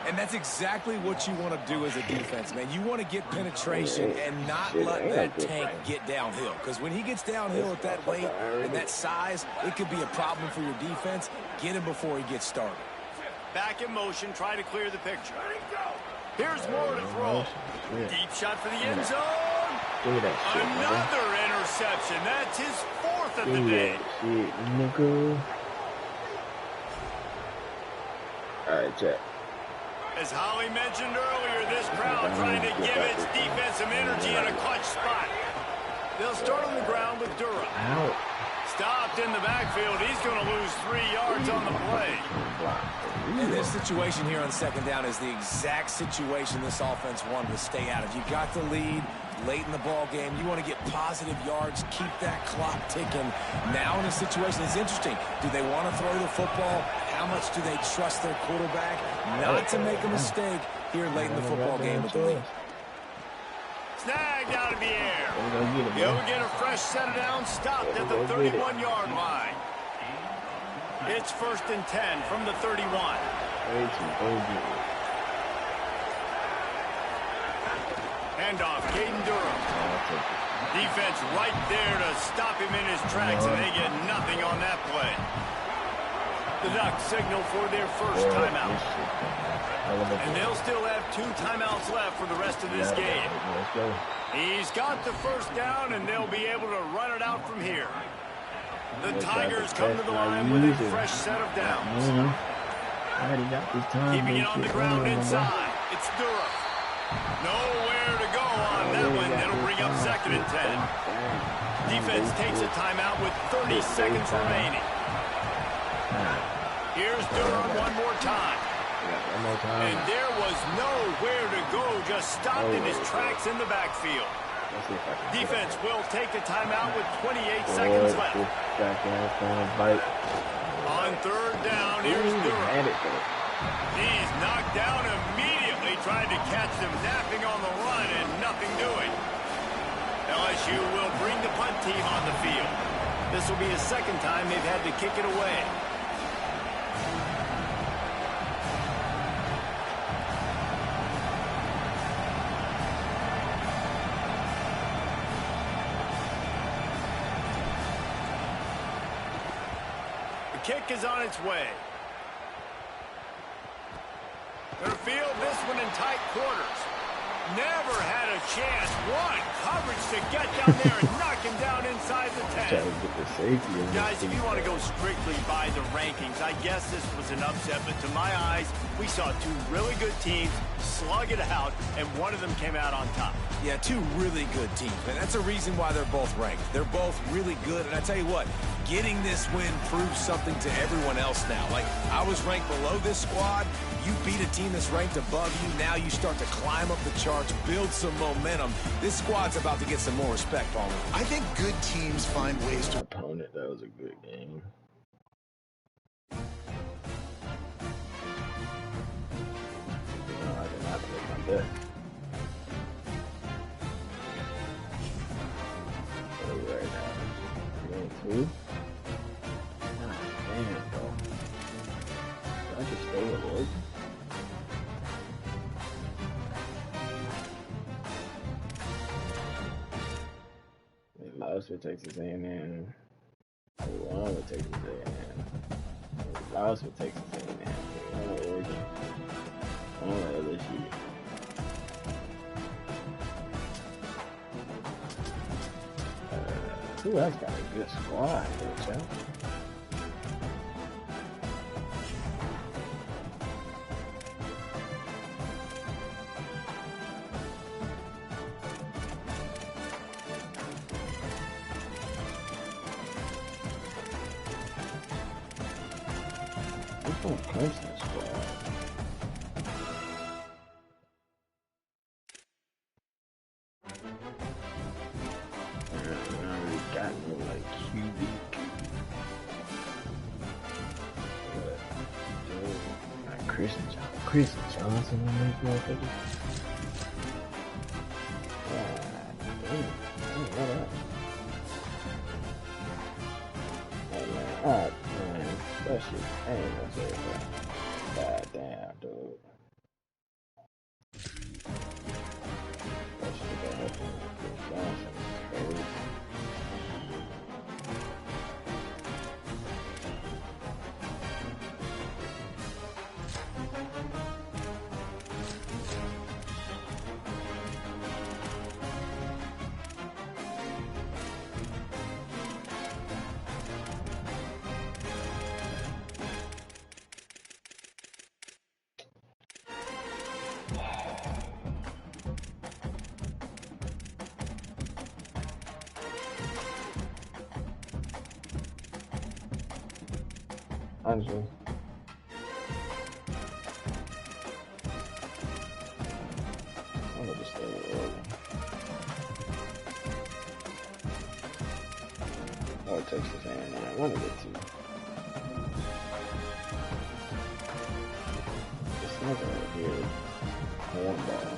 And that's exactly what you want to do as a defense, man. You want to get penetration and not let that tank get downhill. Because when he gets downhill at that weight and that size, it could be a problem for your defense. Get him before he gets started. Back in motion, try to clear the picture. Here's Moore to throw. Deep shot for the end zone. Another interception. That's his 4th of the day. All right, check. As Holly mentioned earlier, this crowd trying to give its defense some energy in a clutch spot. They'll start on the ground with Durham. Out. Stopped in the backfield. He's going to lose 3 yards on the play. And this situation here on 2nd down is the exact situation this offense wanted to stay out of. You got the lead late in the ball game. You want to get positive yards, keep that clock ticking. Now in a situation, it's interesting. Do they want to throw the football? How much do they trust their quarterback not to make a mistake here late in the football game with the lead? Snagged out of the air. He'll get a fresh set of downs, stopped at the 31-yard line. It's 1st and 10 from the 31. Handoff, Caden Durham. Defense right there to stop him in his tracks, and they get nothing on that play. The Ducks signal for their first timeout. And they'll still have 2 timeouts left for the rest of this game. He's got the first down, and they'll be able to run it out from here. The Tigers come to the line with a fresh set of downs. Keeping it on the ground inside. It's Durham. Nowhere to go on that one. That'll bring up 2nd and 10. Defense takes a timeout with 30 seconds remaining. Here's Durham one more time. One more time. And there was nowhere to go, just stopped in his tracks in the backfield. Let's see if I can Defense will take a timeout with 28 seconds left. Bite. On third down, here's Durham. He's knocked down immediately, trying to catch them napping on the run and nothing doing. LSU will bring the punt team on the field. This will be the second time they've had to kick it away. The kick is on its way. They're field this one in tight quarters. Never had a chance. One coverage to get down there and knock him down inside the 10. Trying to get the safety in. Guys, if you want to go strictly by the rankings, I guess this was an upset, but to my eyes, we saw two really good teams slug it out, and one of them came out on top. Yeah, two really good teams, and that's a reason why they're both ranked. They're both really good, and I tell you what, getting this win proves something to everyone else now. Like, I was ranked below this squad. You beat a team that's ranked above you. Now you start to climb up the charts, build some momentum. This squad's about to get some more respect, Palmer. I think good teams find ways to... Opponent, that was a good game. I did not take my bet. Right now. Game 2. God damn, bro. Did I just stay awake? They lost with Texas A&M. They won with Texas A&M. They lost with Texas A&M. They won with Oregon. Won with LSU. Who else got a good squad here, Joe? What's on Clemson's squad? Got no like QB. Like Chris Johnson on this motherfucker. What up? Hey man, alright man, that shit, I ain't gonna say that. God damn, dude. That shit got nothing with Chris Johnson. It's crazy. Honestly, I'm gonna just stay with Oregon. Or Texas A&M, one of the two. It's not gonna hear cornball.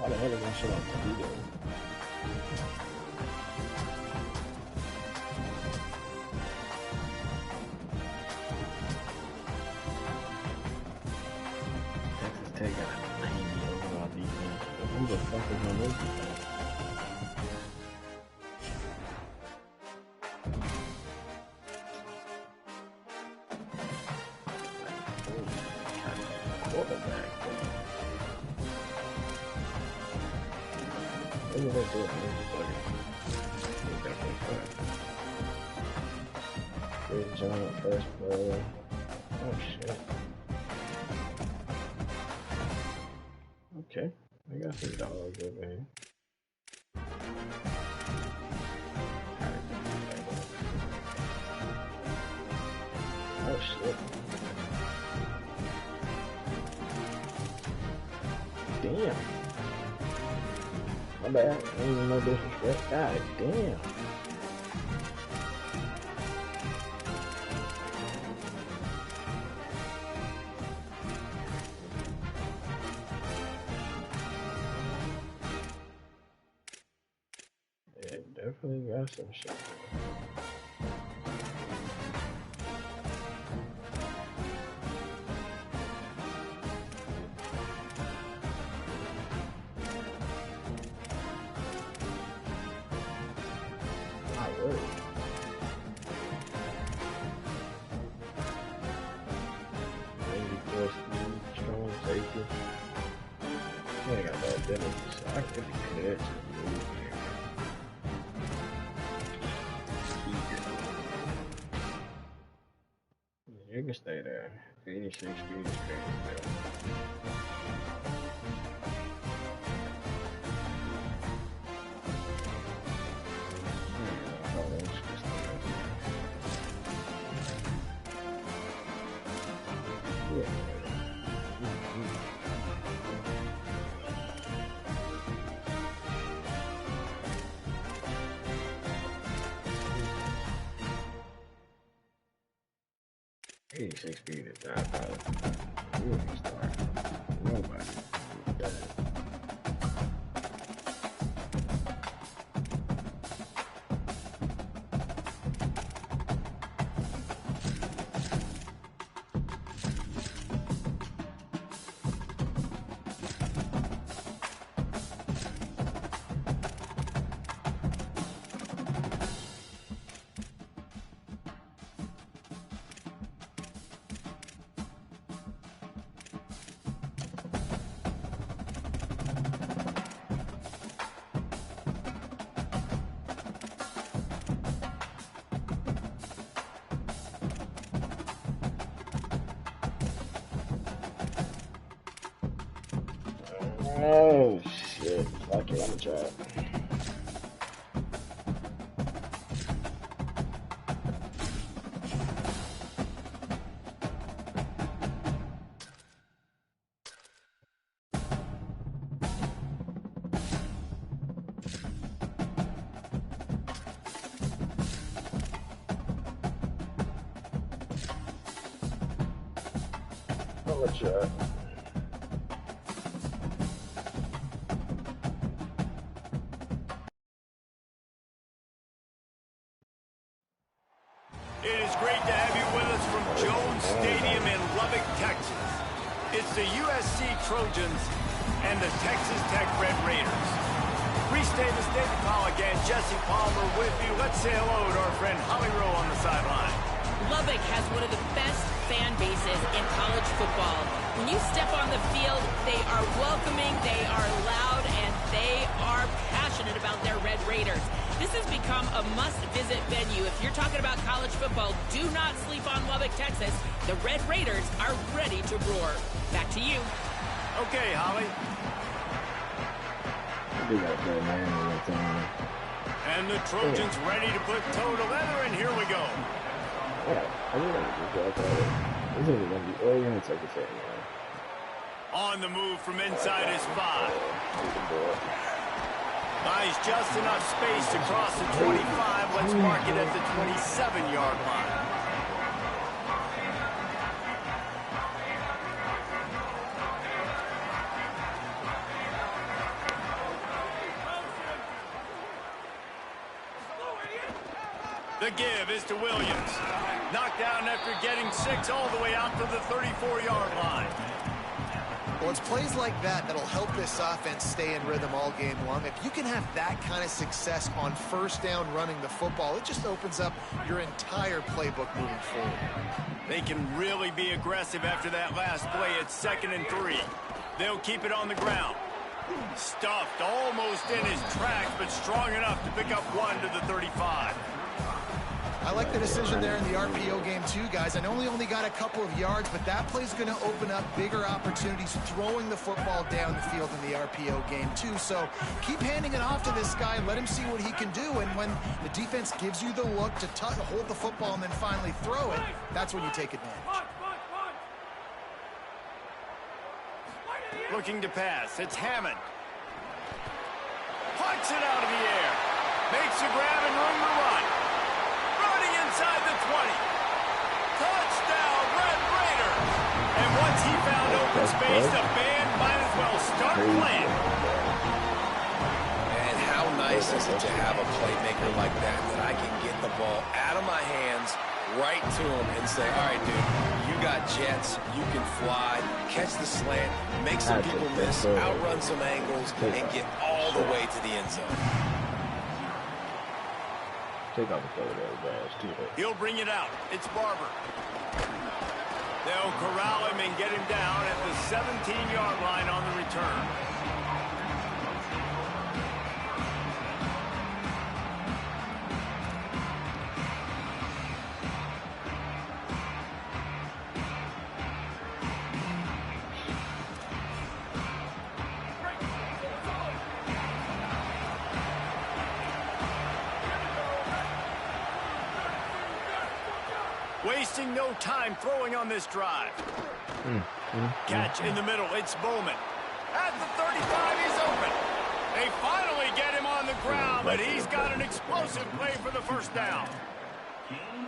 Why the hell is that shit on Toledo? Tech got a 90 overall defense. But who the fuck is on this defense? Quarterback. What did I do? Great John, first play. Oh shit. Okay, I got some dogs over here. Oh shit. Damn. My bad. I ain't even no disrespect. God damn. Yeah, definitely got some shit. I could be good to move here. You can stay there. 86 feet is crazy. Yeah. 86 feet is not bad. You can start. Nobody. Oh shit. Fuck it, I'm gonna try it. I'm gonna try it. It is great to have you with us from Jones Stadium in Lubbock, Texas. It's the USC Trojans and the Texas Tech Red Raiders. Reese Davis, David Pollack, and Jesse Palmer with you. Let's say hello to our friend Holly Rowe on the sideline. Lubbock has one of the best fan bases in college football. When you step on the field, they are welcoming, they are loud, and they are passionate about their Red Raiders. This has become a must-visit venue. If you're talking about college football, do not sleep on Lubbock, Texas. The Red Raiders are ready to roar. Back to you. Okay, Holly. And the Trojans ready to put toe to leather, and here we go. On the move from inside his 5. Buys just enough space to cross the 25. Let's mark it at the 27-yard line. The give is to Williams. Knocked down after getting 6 all the way out to the 34-yard line. Well, it's plays like that that'll help this offense stay in rhythm all game long. If you can have that kind of success on first down running the football, it just opens up your entire playbook moving forward. They can really be aggressive after that last play. It's 2nd and 3. They'll keep it on the ground. Stuffed almost in his tracks, but strong enough to pick up 1 to the 35. I like the decision there in the RPO game too, guys. I know he only got a couple of yards, but that play's going to open up bigger opportunities throwing the football down the field in the RPO game too. So keep handing it off to this guy and let him see what he can do. And when the defense gives you the look to hold the football and then finally throw it, that's when you take advantage. Looking to pass. It's Hammond. Plucks it out of the air. Makes a grab and room to run. Running inside the 20. Touchdown, Red Raiders. And once he found open space, the band might as well start playing. And how nice is it to have a playmaker like that I can get the ball out of my hands, right to him, and say, all right, dude, you got jets, you can fly, catch the slant, make some people miss, outrun some angles, and get all the way to the end zone. Take off the badge too. He'll bring it out. It's Barber. They'll corral him and get him down at the 17-yard line on the return. Wasting no time throwing on this drive. Catch in the middle. It's Bowman. At the 35, he's open. They finally get him on the ground, but he's got an explosive play for the first down.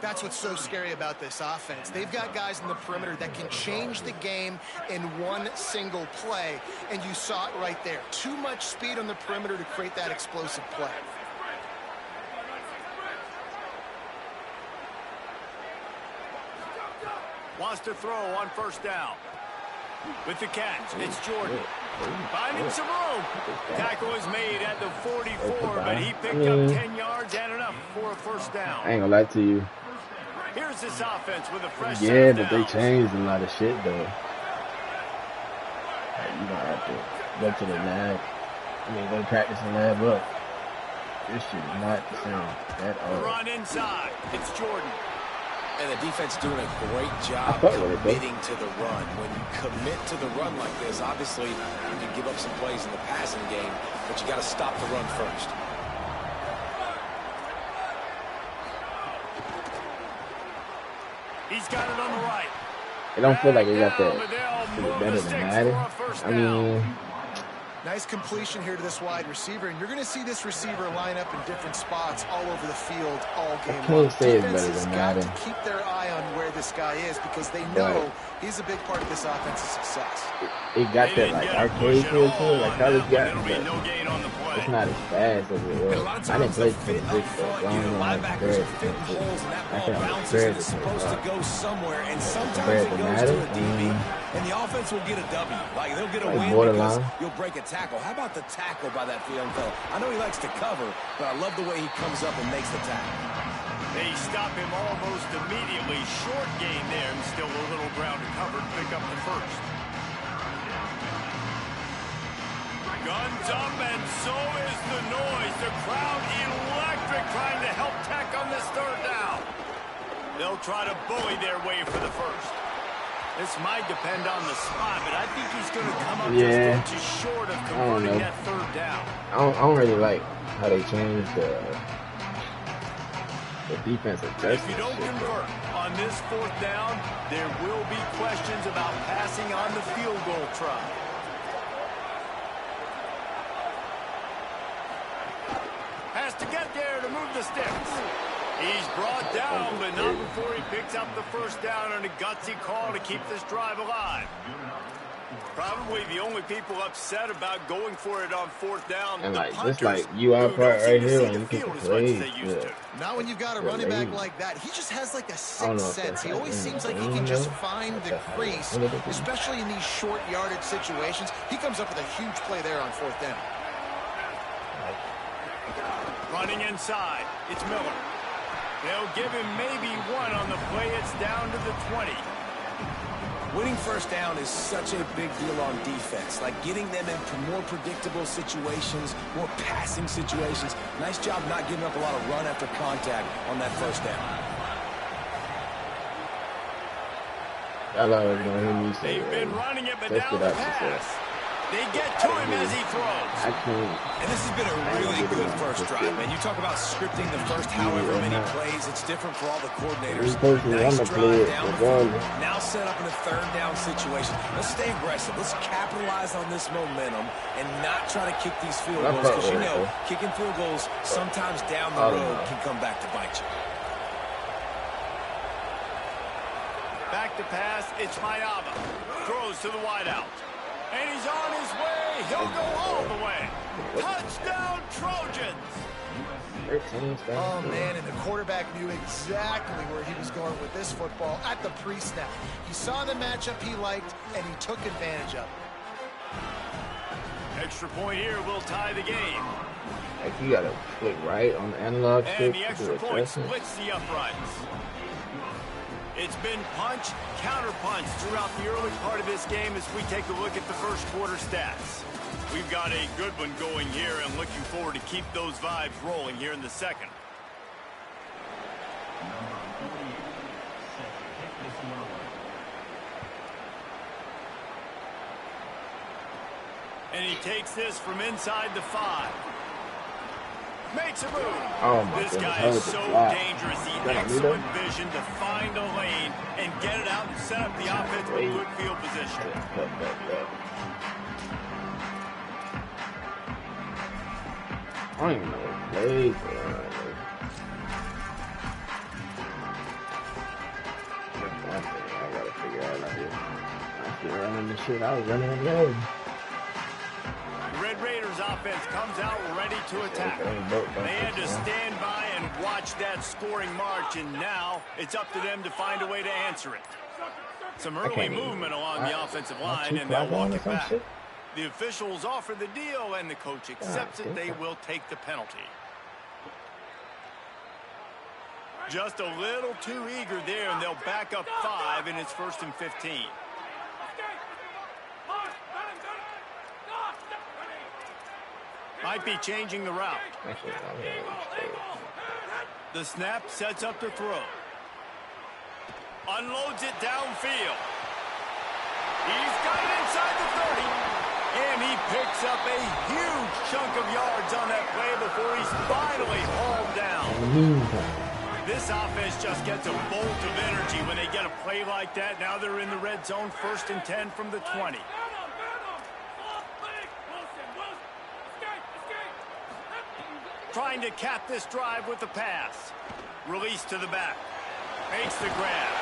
That's what's so scary about this offense. They've got guys in the perimeter that can change the game in one single play, and you saw it right there. Too much speed on the perimeter to create that explosive play. Wants to throw on first down. With the catch, it's Jordan. Finding some room. Tackle is made at the 44, but he picked up 10 yards and enough for a first down. I ain't gonna lie to you. Here's this offense with a fresh Yeah, but they changed a lot of shit though. Like, you don't have to go to the lab. I mean, go practice and lab up. This shit is not the same at all. Run inside. It's Jordan. And the defense doing a great job committing to the run. When you commit to the run like this, obviously you can give up some plays in the passing game, but you got to stop the run first. He's got it on the right. It don't feel like they got that better than Madden. I mean, nice completion here to this wide receiver, and you're going to see this receiver line up in different spots all over the field all game long. Defense has got to keep their eye on where this guy is because they know he's a big part of this offensive success. It got that like arcade feel to it, like college got, but it's not as fast as it was. I didn't play for the big stuff, so I don't know how to compare it. I can't compare it to Madden. And the offense will get a W. Like, they'll get a win because you'll break a tackle. How about the tackle by that young fella? I know he likes to cover, but I love the way he comes up and makes the tackle. They stop him almost immediately. Short gain there, and still a little ground to cover to pick up the first. Guns up, and so is the noise. The crowd electric, trying to help Tech on this third down. They'll try to bully their way for the first. This might depend on the spot, but I think he's going to come up just inches short of converting that third down. I don't really like how they changed the defensive adjustment. If you don't convert on this fourth down, there will be questions about passing on the field goal try. Has to get there to move the sticks. He's brought down, but not before he picks up the first down on a gutsy call to keep this drive alive. Probably the only people upset about going for it on fourth down. And the like punters, this like UI who part don't seem right to here see when the you kick field the as much as plays. they used to. Not when you've got a running back like that. He just has like a I don't sixth know if sense. that's He like always in seems the like he game, can just though. find Like the that's how crease, they do it. especially in these short yardage situations. He comes up with a huge play there on fourth down. Running inside, it's Miller. They'll give him maybe one on the play. It's down to the 20. Winning first down is such a big deal on defense. Like getting them into more predictable situations, more passing situations. Nice job not giving up a lot of run after contact on that first down. I love it when he needs to. They've been running it, but Let's now get the out pass. They get to him as he throws. I can't. And this has been a really good first drive, man. You talk about scripting the first however many plays. It's different for all the coordinators. Nice drive down the field. Now set up in a third down situation. Let's stay aggressive. Let's capitalize on this momentum and not try to kick these field goals because you know kicking field goals sometimes down the road can come back to bite you. Back to pass, it's Mayava. Throws to the wideout. And he's on his way. He'll go all the way. Touchdown, Trojans. Oh, man, and the quarterback knew exactly where he was going with this football at the pre-snap. He saw the matchup he liked, and he took advantage of it. Extra point here will tie the game. Like you gotta click right on the analog stick. And the extra point splits the uprights. It's been punch, counter-punch throughout the early part of this game as we take a look at the first quarter stats. We've got a good one going here and looking forward to keep those vibes rolling here in the second. And he takes this from inside the 5. Makes a move. Oh my this goodness, guy that is was a so block. dangerous. He Gotta excellent vision to find a lane and get it out and set up the offense with good field position. I don't even know what plays are. That's one thing I gotta figure out out here. I keep running the shit. I was running on the road. Red Raiders offense comes out ready to attack. They had to stand by and watch that scoring march, and now it's up to them to find a way to answer it. Some early movement along the offensive line, and they'll walk it back. The officials offer the deal, and the coach accepts it. They will take the penalty. Just a little too eager there, and they'll back up 5, and it's 1st and 15. Might be changing the route. The snap sets up the throw. Unloads it downfield. He's got it inside the 30. And he picks up a huge chunk of yards on that play before he's finally hauled down. This offense just gets a bolt of energy when they get a play like that. Now they're in the red zone, 1st and 10 from the 20. Trying to cap this drive with the pass. Release to the back. Makes the grab.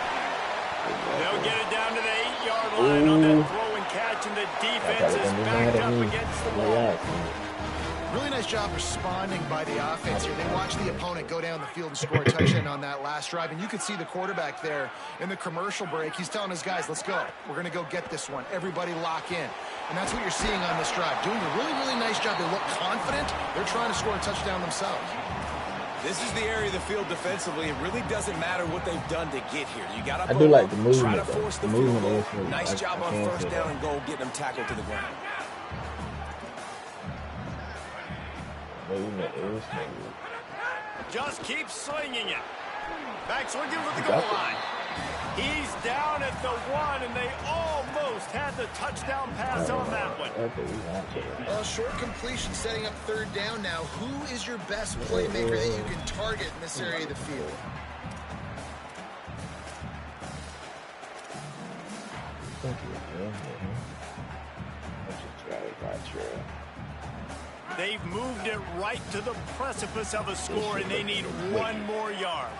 They'll get it down to the 8-yard line on that throw and catch, and the defense is backed up against the wall. Really nice job responding by the offense here. They watched the opponent go down the field and score a touchdown on that last drive, and you could see the quarterback there in the commercial break. He's telling his guys, let's go. We're going to go get this one. Everybody lock in. And that's what you're seeing on this drive. Doing a really, really nice job. They look confident. They're trying to score a touchdown themselves. This is the area of the field defensively. It really doesn't matter what they've done to get here. You got to I do like the movement, try to force the field goal. Nice is job on first down and goal, getting them tackled to the ground. Just keep slinging it. Back swinging with the goal line. He's down at the 1, and they almost had the touchdown pass on that one. Well, short completion setting up 3rd down now. Who is your best playmaker that you can target in this area of the field? They've moved it right to the precipice of a score, and they need 1 more yard.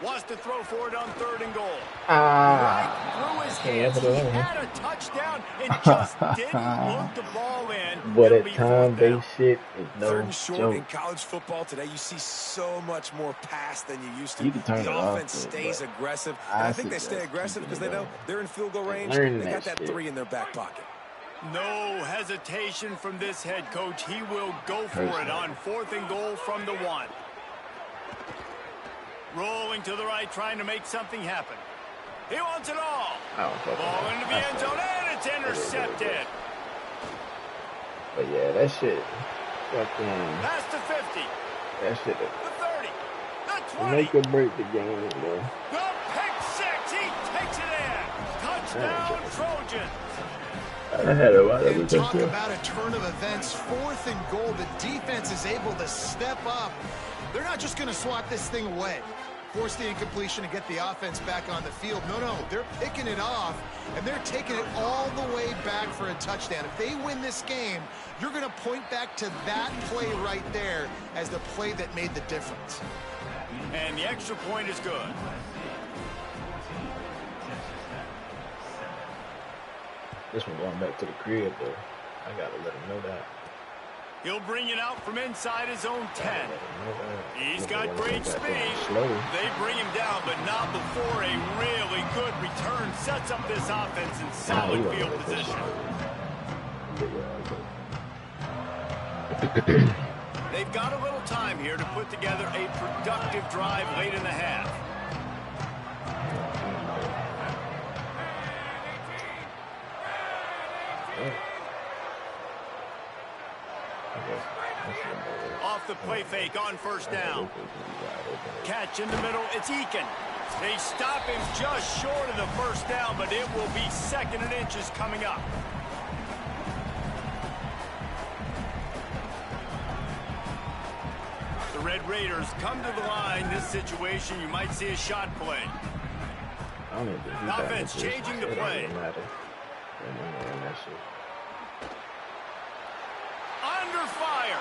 Wants to throw for it on 3rd and goal. Right through his hands. He had a touchdown and just didn't look the ball in. But It'll that be fourth time-based down. shit is no 3rd and short joke. in college football today. You see so much more pass than you used to. You can turn The it off, offense stays but aggressive, and I think they stay suggest aggressive because keeping they it know on. they're in field goal range. Learn They got that that shit. 3 in their back pocket. No hesitation from this head coach. He will go for it on 4th and goal from the 1. Rolling to the right, trying to make something happen. He wants it all. I don't fucking Ball know. into the end zone, and it's intercepted. But yeah, that shit, fucking, Past the 50, that shit the 30, the 20. make or break the game, bro. The pick 6. He takes it in. Touchdown, Trojans. I had a lot of And it. talk about a turn of events. 4th and goal. The defense is able to step up. They're not just going to swat this thing away, force the incompletion and get the offense back on the field. No, they're picking it off, and they're taking it all the way back for a touchdown. If they win this game, you're going to point back to that play right there as the play that made the difference. And the extra point is good. This one going back to the crib, though. I gotta let him know that. He'll bring it out from inside his own 10. He's got Nigga, great that speed. thing slow. They bring him down, but not before a really good return sets up this offense in solid Nah, he field wasn't position. slow. They've got a little time here to put together a productive drive late in the half. Off the play fake on 1st down. Catch in the middle, it's Eakin. They stop him just short of the 1st down, but it will be 2nd and inches coming up. The Red Raiders come to the line. This situation, you might see a shot play. I don't even think he Offense got it. changing the It don't play. even matter. And that shit. Under fire.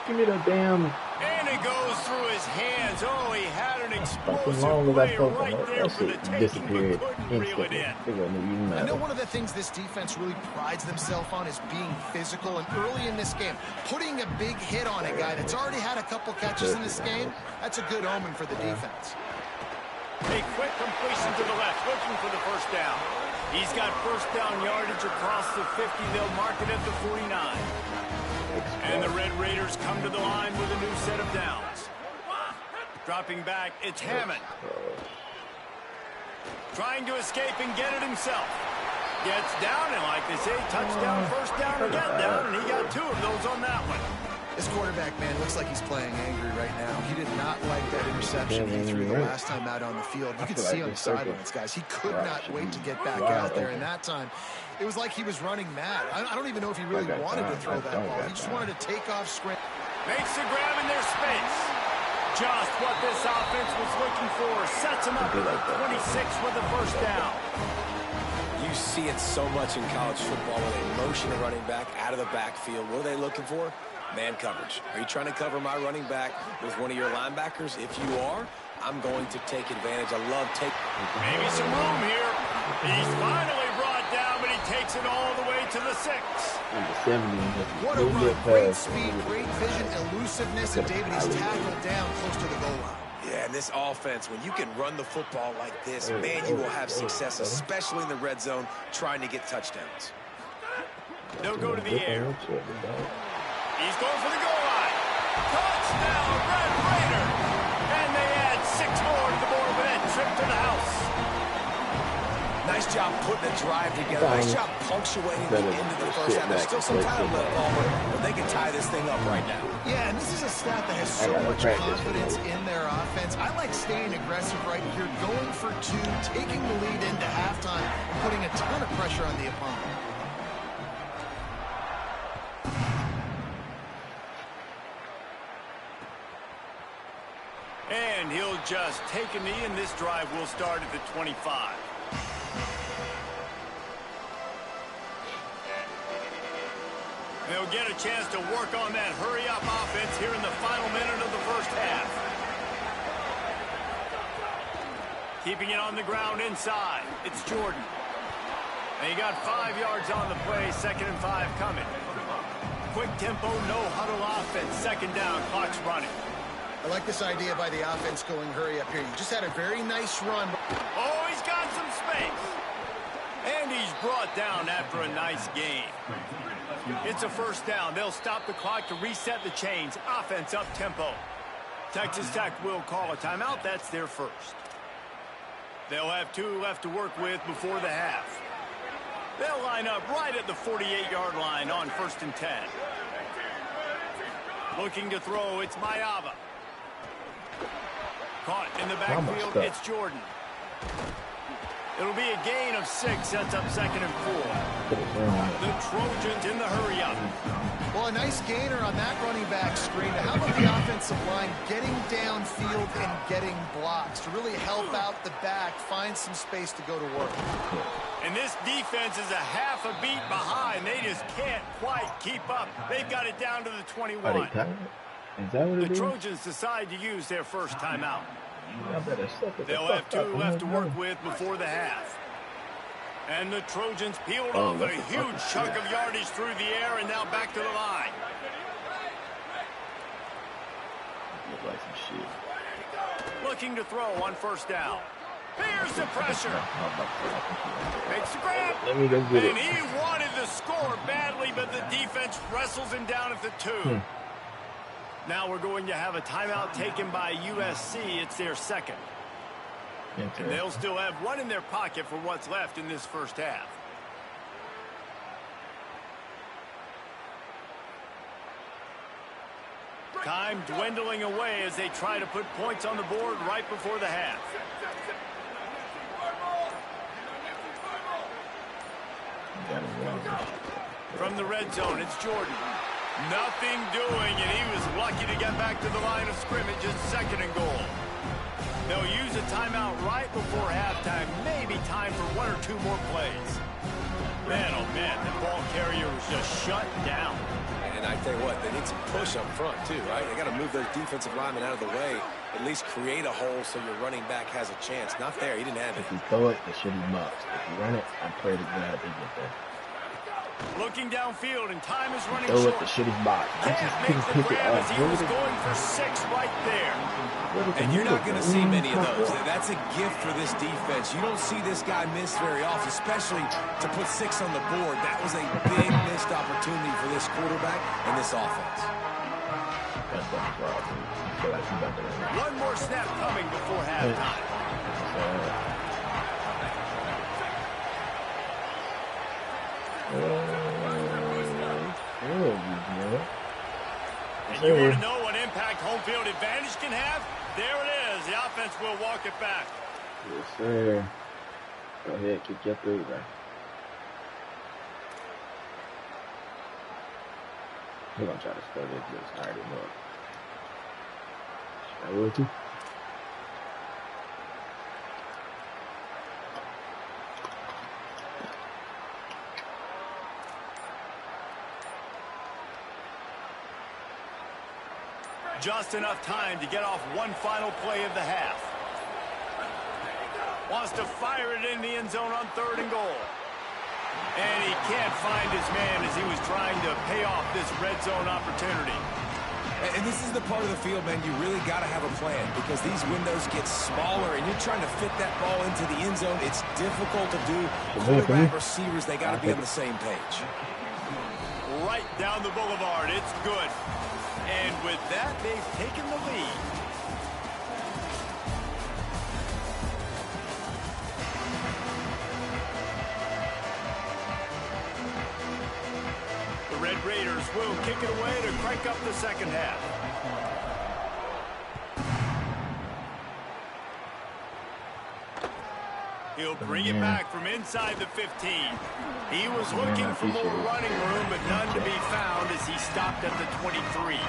Give me the damn. And it goes through his hands. Oh, he had an explosive long as I play focus right on there that for the shit taking, disappeared but couldn't reel it instantly. in. It wasn't even I know matter. one of the things this defense really prides themselves on is being physical, and early in this game, putting a big hit on a guy that's already had a couple catches in this game, that's a good omen for the defense. A quick completion to the left, looking for the 1st down. He's got 1st down yardage across the 50. They'll mark it at the 49. And the Red Raiders come to the line with a new set of downs. Dropping back, it's Hammond. Trying to escape and get it himself. Gets down, and like they say, touchdown, 1st down, and get down, and he got 2 of those on that one. This quarterback, man, looks like he's playing angry right now. He did not like that interception he threw the last time out on the field. You could see on the sidelines, guys. He could not wait to get back out there. And that time, it was like he was running mad. I don't even know if he really wanted to throw that ball. He just wanted to take off sprint. Makes the grab in their space. Just what this offense was looking for. Sets him up at the 26 with the 1st down. You see it so much in college football when they motion a running back out of the backfield. What are they looking for? Man coverage. Are you trying to cover my running back with one of your linebackers? If you are, I'm going to take advantage. I love taking. Maybe some room here. He's finally brought down, but he takes it all the way to the 6. In the 70s. What a run. Great speed, great vision, elusiveness, and David is tackled down close to the goal line. Yeah, and this offense, when you can run the football like this, man, you will have success, especially in the red zone, trying to get touchdowns. They'll go to the air. He's going for the goal line. Touchdown, Red Raiders. And they add 6 more to the board with that trip to the house. Nice job putting a drive together. Nice job punctuating the end of the 1st half. There's still some time left, Palmer, but they can tie this thing up right now. Yeah, and this is a staff that has so much confidence in their offense. I like staying aggressive right here, going for 2, taking the lead into halftime, putting a ton of pressure on the opponent. And he'll just take a knee, and this drive will start at the 25. They'll get a chance to work on that hurry-up offense here in the final minute of the 1st half. Keeping it on the ground inside. It's Jordan. And he got 5 yards on the play, 2nd and 5 coming. Quick tempo, no huddle offense. 2nd down, clock's running. I like this idea by the offense going hurry up here. You just had a very nice run. Oh, he's got some space. And he's brought down after a nice gain. It's a 1st down. They'll stop the clock to reset the chains. Offense up tempo. Texas Tech will call a timeout. That's their 1st. They'll have 2 left to work with before the half. They'll line up right at the 48-yard line on 1st and 10. Looking to throw, it's Mayava. Caught in the backfield, it's Jordan. It'll be a gain of 6, sets up 2nd and 4. The Trojans in the hurry up. Well, a nice gainer on that running back screen. How about the offensive line getting downfield and getting blocks to really help out the back, find some space to go to work. And this defense is a half a beat behind. They just can't quite keep up. They've got it down to the 21. Are they tired? Is that what it The is? Trojans decide to use their 1st timeout. I better suck it. They'll have 2 left to work with before the half. And the Trojans peeled off a huge chunk of yardage through the air and now back to the line. Look like some shit. Looking to throw on 1st down. Here's the pressure. Makes the grab. Let me go get it. And he wanted the score badly, but the defense wrestles him down at the 2. Now we're going to have a timeout taken by USC. It's their 2nd. And they'll still have 1 in their pocket for what's left in this 1st half. Time dwindling away as they try to put points on the board right before the half. From the red zone, it's Jordan. Nothing doing, and he was lucky to get back to the line of scrimmage. It's 2nd and goal. They'll use a timeout right before halftime. Maybe time for 1 or 2 more plays. Man, oh man, the ball carrier was just shut down. And I tell you what, they need some push up front too, right? They got to move those defensive linemen out of the way, at least create a hole so your running back has a chance. Not there, he didn't have it. If you throw it, it should be mucks. If you run it, I pray to God they get there. Looking downfield, and time is running Throw it, short. the shit is box. I Can't just make couldn't the pick it grab up. as he was going for 6 right there. And you're not going to see many of those. That's a gift for this defense. You don't see this guy miss very often, especially to put 6 on the board. That was a big missed opportunity for this quarterback and this offense. That's the problem. I feel like he's about to run. 1 more snap coming before halftime. And you want to know what impact home field advantage can have? There it is. The offense will walk it back. Yes, sir. Go ahead, kick your through, man. We're going to try to start it. Just hard him up. I will too. Just enough time to get off 1 final play of the half. Wants to fire it in the end zone on 3rd and goal. And he can't find his man as he was trying to pay off this red zone opportunity. And this is the part of the field, man, you really got to have a plan because these windows get smaller and you're trying to fit that ball into the end zone. It's difficult to do. Quarterback, receivers, they got to be on the same page. Right down the boulevard. It's good. And with that, they've taken the lead. The Red Raiders will kick it away to crank up the 2nd half. He'll bring it back from inside the 15. He was looking for more running room, but none to be found as he stopped at the 23.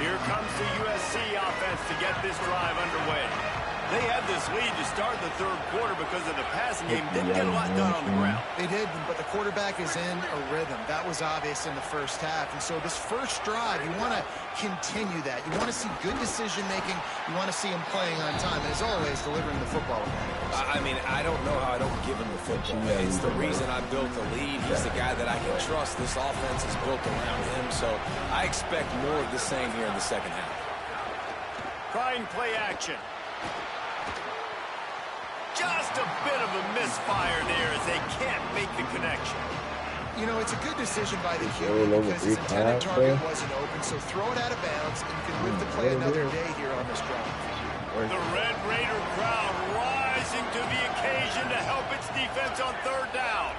Here comes the USC offense to get this drive underway. They had this lead to start the third quarter because of the passing game. Didn't get a lot done on the ground. They did, but the quarterback is in a rhythm. That was obvious in the first half. And so this first drive, you want to continue that. You want to see good decision-making. You want to see him playing on time. And as always, delivering the football. I mean, I don't know how I don't give him the football. It's the reason I built the lead. He's the guy that I can trust. This offense is built around him. So I expect more of the same here in the second half. Trying play action. Just a bit of a misfire there as they can't make the connection. You know, it's a good decision by the QB because his intended target wasn't open, so throw it out of bounds, and you can live to play another day here on this drive. The Red Raider crowd rising to the occasion to help its defense on third down.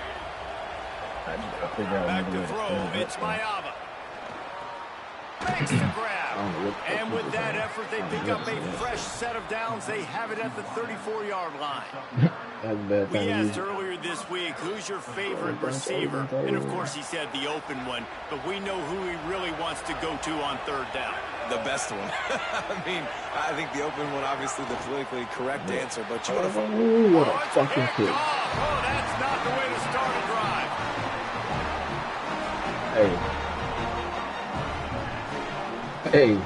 Back to throw, it's Mayava. Makes the grab. And with that effort, they pick up a fresh set of downs. They have it at the 34-yard line. We asked earlier this week, who's your favorite receiver? And, of course, he said the open one. But we know who he really wants to go to on third down. The best one. I mean, I think the open one, obviously the politically correct answer. But you want to... Ooh, what a fucking kick. Oh, that's not the way to start a drive. Hey,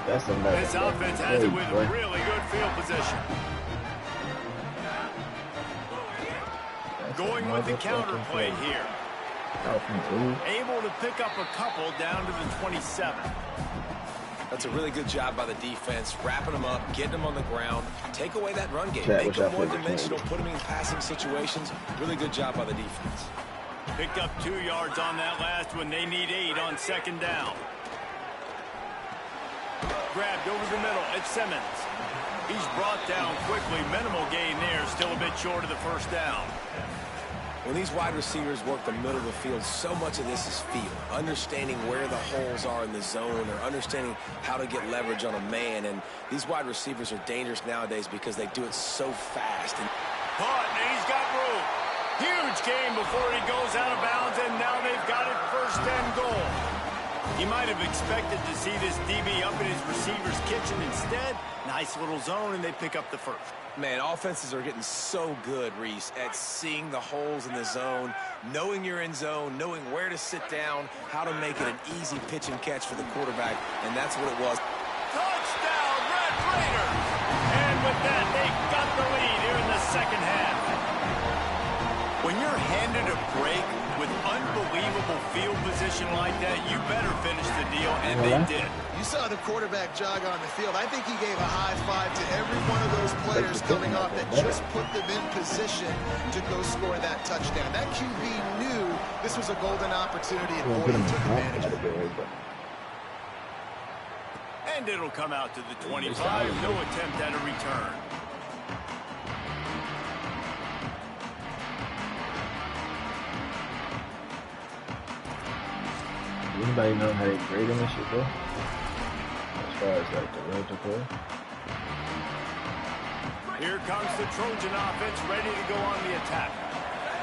that's a nice. This offense has it with really good field position. Going with the counter play here. Able to pick up a couple down to the 27. That's a really good job by the defense, wrapping them up, getting them on the ground, take away that run game, make them more dimensional, put them in passing situations. Really good job by the defense. Picked up 2 yards on that last one. They need 8 on second down. Grabbed over the middle. It's Simmons. He's brought down quickly. Minimal gain there. Still a bit short of the first down. When these wide receivers work the middle of the field, so much of this is feel. Understanding where the holes are in the zone or understanding how to get leverage on a man. And these wide receivers are dangerous nowadays because they do it so fast. Caught, and he's got room. Huge gain before he goes out of bounds, and now they've got it first and goal. He might have expected to see this DB up in his receiver's kitchen. Instead, nice little zone, and they pick up the first. Man, offenses are getting so good, Reese, at seeing the holes in the zone, knowing you're in zone, knowing where to sit down, how to make it an easy pitch and catch for the quarterback, and that's what it was. Touchdown, Red Raiders! And with that, they got the lead here in the second half. When you're handed a break with unbelievable field position like that, you better finish the deal, and they did. You saw the quarterback jog on the field. I think he gave a high five to every one of those players coming off that just put them in position to go score that touchdown. That QB knew this was a golden opportunity, and boy, he took advantage of it. And it'll come out to the 25. No attempt at a return. Anybody know how they grade in this shit, though? As far as like the road to play. Here comes the Trojan offense ready to go on the attack.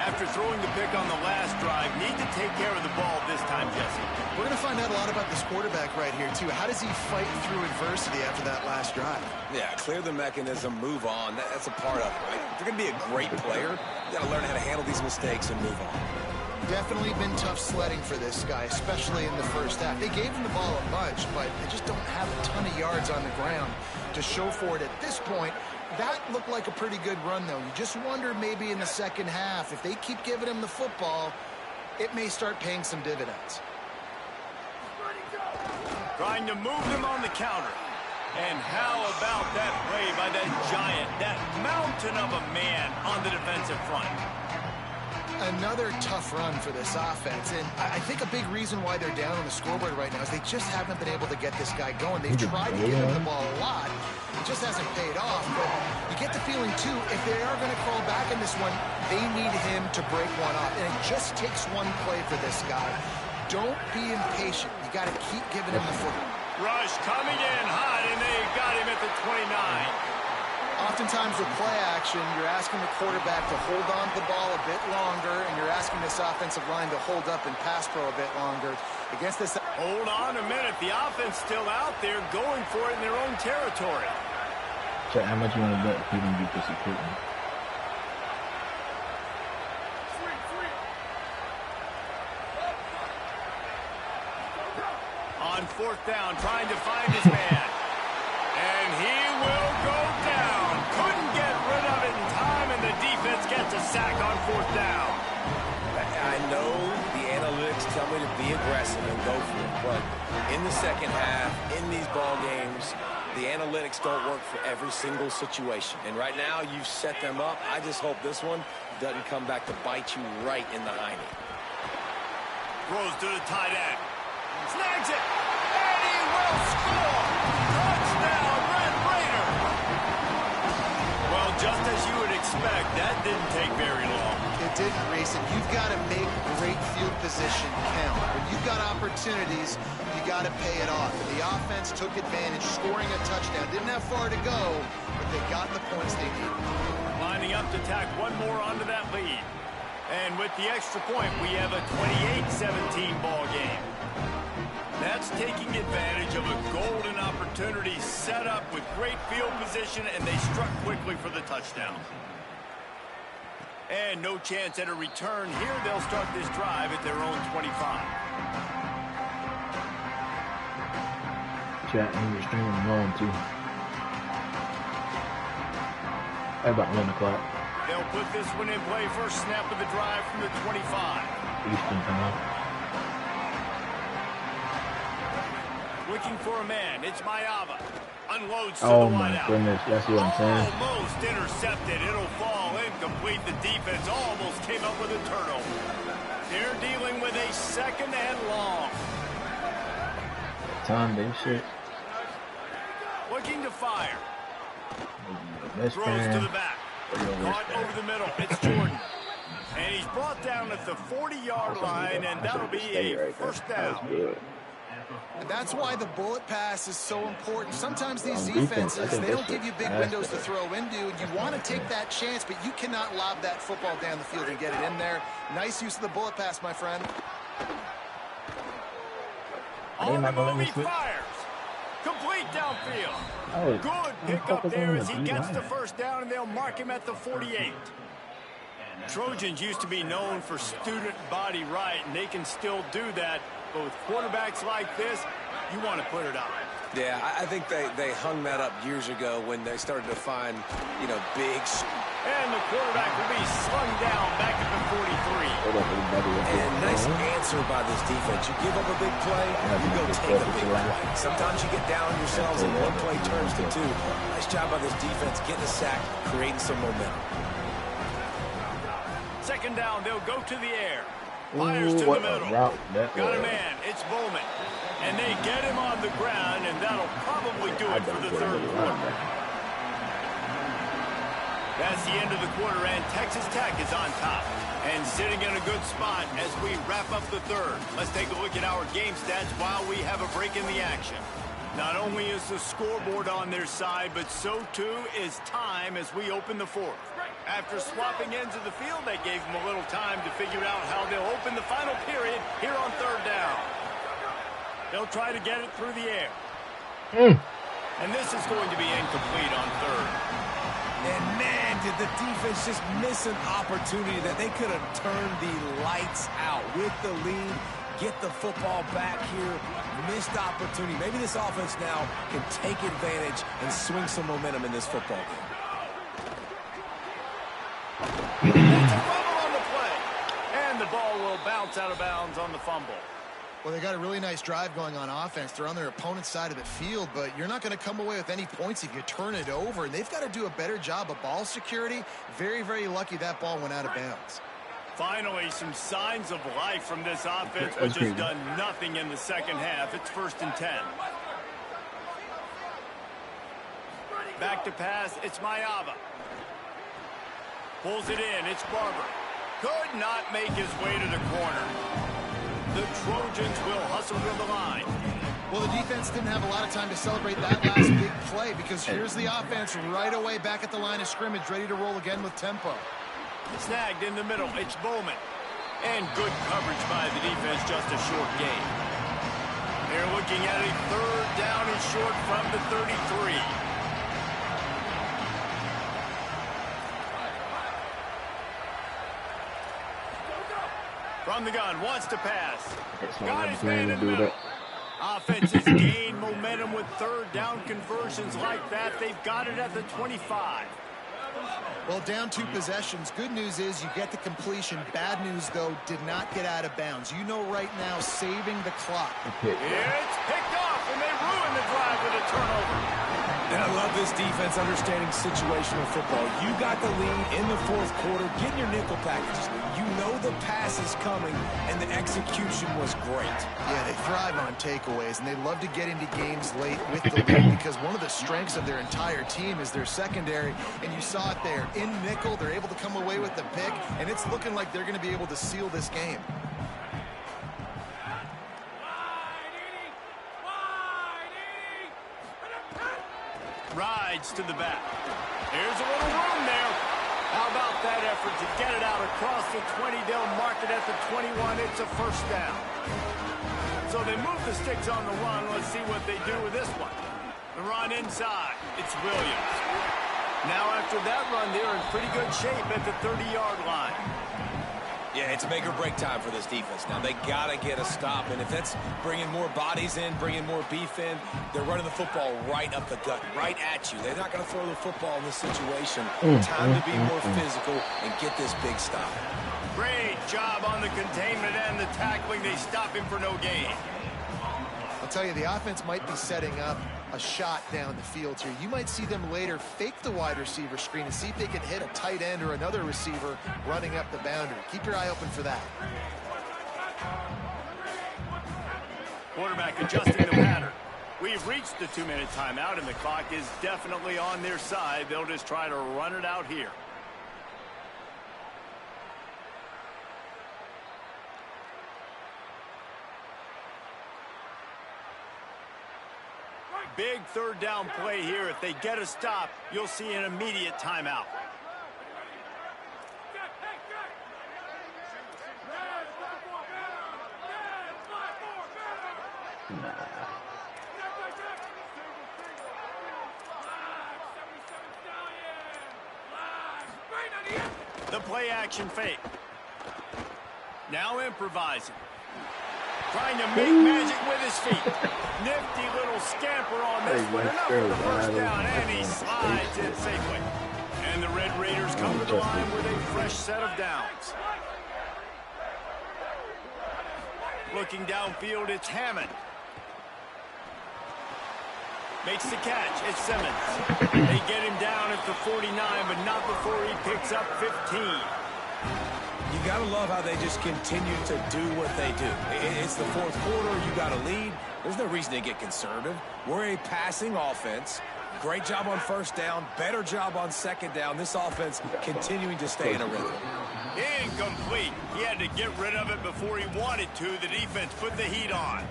After throwing the pick on the last drive, need to take care of the ball this time, Jesse. We're going to find out a lot about this quarterback right here, too. How does he fight through adversity after that last drive? Yeah, clear the mechanism, move on. That's a part of it, right? If you're going to be a great player, you got to learn how to handle these mistakes and move on. Definitely been tough sledding for this guy, especially in the first half. They gave him the ball a bunch, but they just don't have a ton of yards on the ground to show for it at this point. That looked like a pretty good run, though. You just wonder maybe in the second half, if they keep giving him the football, it may start paying some dividends. Trying to move them on the counter. And how about that play by that giant, that mountain of a man on the defensive front? Another tough run for this offense, and I think a big reason why they're down on the scoreboard right now is they just haven't been able to get this guy going. They've tried to give him the ball a lot. It just hasn't paid off, but you get the feeling, too, if they are going to crawl back in this one, they need him to break one off, and it just takes one play for this guy. Don't be impatient. You got to keep giving him the football. Rush coming in hot, and they got him at the 29. Oftentimes with play action, you're asking the quarterback to hold on to the ball a bit longer, and you're asking this offensive line to hold up and pass pro a bit longer. Against this... Hold on a minute. The offense still out there going for it in their own territory. Check how much you want to bet if he can beat this equipment. On fourth down, trying to find his man. And he will go down. Couldn't get rid of it in time, and the defense gets a sack on fourth down. I know the analytics tell me to be aggressive and go for it, but in the second half, in these ball games, the analytics don't work for every single situation. And right now, you've set them up. I just hope this one doesn't come back to bite you right in the hiney. Throws to the tight end. Snags it. And he will score. Touchdown, Red Raider. Well, just as you would expect, that didn't take very long. It didn't, Reese, and you've got to make great field position count. When you've got opportunities, you got to pay it off. And the offense took advantage, scoring a touchdown. Didn't have far to go, but they got the points they needed. Lining up to tack one more onto that lead. And with the extra point, we have a 28-17 ball game. That's taking advantage of a golden opportunity set up with great field position, and they struck quickly for the touchdown. And no chance at a return here. They'll start this drive at their own 25. Chat, and you're streaming alone too. At about 1 o'clock. They'll put this one in play first snap of the drive from the 25. Eastern time. Looking for a man. It's Mayava. Unloads to Oh the my wideout. goodness, that's what I'm saying. Almost intercepted. It'll fall incomplete. The defense almost came up with a turnover. They're dealing with a second and long. Time they shit. Looking to fire. Best Throws friend. to the back. Caught over the middle. It's Jordan. And he's brought down at the 40-yard line, and that'll be a first down. And that's why the bullet pass is so important. Sometimes these defenses, they don't give you big windows to throw into, and you want to take that chance, but you cannot lob that football down the field and get it in there. Nice use of the bullet pass, my friend. On the move, he fires. Complete downfield. Oh, Good pickup there as he gets the first down, and they'll mark him at the 48. Trojans used to be known for student body right, and they can still do that. But with quarterbacks like this, you want to put it up. Yeah, I think they hung that up years ago when they started to find, big. And the quarterback will be slung down back at the 43. And nice answer by this defense. You give up a big play, you go take a big play. Sometimes you get down on yourselves and one play turns to two. Nice job by this defense getting a sack, creating some momentum. Second down, they'll go to the air. Fires to the middle. Got a man. It's Bowman. And they get him on the ground, and that'll probably do it for the third quarter. That's the end of the quarter, and Texas Tech is on top. And sitting in a good spot as we wrap up the third. Let's take a look at our game stats while we have a break in the action. Not only is the scoreboard on their side, but so too is time as we open the fourth. After swapping ends of the field, they gave them a little time to figure out how they'll open the final period here on third down. They'll try to get it through the air. And this is going to be incomplete on third. And man, did the defense just miss an opportunity that they could have turned the lights out with the lead, get the football back here, missed opportunity. Maybe this offense now can take advantage and swing some momentum in this football game. That's a fumble on the play. And the ball will bounce out of bounds on the fumble. Well, they got a really nice drive going on offense. They're on their opponent's side of the field, but you're not going to come away with any points if you turn it over. And they've got to do a better job of ball security. Very, very lucky that ball went out of bounds. Finally, some signs of life from this offense, which has done nothing in the second half. It's 1st and 10. Back to pass. It's Mayava. Pulls it in. It's Barber. Could not make his way to the corner. The Trojans will hustle to the line. Well, the defense didn't have a lot of time to celebrate that last big play because here's the offense right away back at the line of scrimmage, ready to roll again with tempo. Snagged in the middle. It's Bowman. And good coverage by the defense, just a short gain. They're looking at a third down and short from the 33. From the gun, wants to pass. It's not Got like his plan man to in the do middle. that. Offenses gain momentum with third down conversions like that. They've got it at the 25. Well, down 2 possessions. Good news is you get the completion. Bad news, though, did not get out of bounds. You know right now, saving the clock. It's picked off, and they ruin the drive with a turnover. And I love this defense understanding situational football. You got the lead in the fourth quarter. Get in your nickel packages. You know the pass is coming, and the execution was great. Yeah, they thrive on takeaways, and they love to get into games late with the lead because one of the strengths of their entire team is their secondary, and you saw it there. In nickel, they're able to come away with the pick, and it's looking like they're going to be able to seal this game. Rides to the back. Here's a little room there. How about that effort to get it out across the 20? They'll mark it at the 21. It's a first down. So they move the sticks on the run. Let's see what they do with this one. The run inside. It's Williams. Now after that run, they're in pretty good shape at the 30-yard line. Yeah, it's make or break time for this defense. Now, they got to get a stop, and if that's bringing more bodies in, bringing more beef in, they're running the football right up the gut, right at you. They're not going to throw the football in this situation. Time to be more physical and get this big stop. Great job on the containment and the tackling. They stop him for no gain. I'll tell you, the offense might be setting up a shot down the field here. You might see them later fake the wide receiver screen and see if they can hit a tight end or another receiver running up the boundary. Keep your eye open for that. Quarterback adjusting the pattern. We've reached the 2-minute timeout, and the clock is definitely on their side. They'll just try to run it out here. Big third down play here. If they get a stop, you'll see an immediate timeout. The play action fake. Now improvising. Trying to make magic with his feet. Nifty little scamper on this one. Enough for the first down, and he slides in safely. And the Red Raiders come to the line with a fresh set of downs. Looking downfield, it's Hammond. Makes the catch. It's Simmons. They get him down at the 49, but not before he picks up 15. You got to love how they just continue to do what they do. It's the fourth quarter. You got a lead. There's no reason to get conservative. We're a passing offense. Great job on first down. Better job on second down. This offense continuing to stay in a rhythm. Incomplete. He had to get rid of it before he wanted to. The defense put the heat on.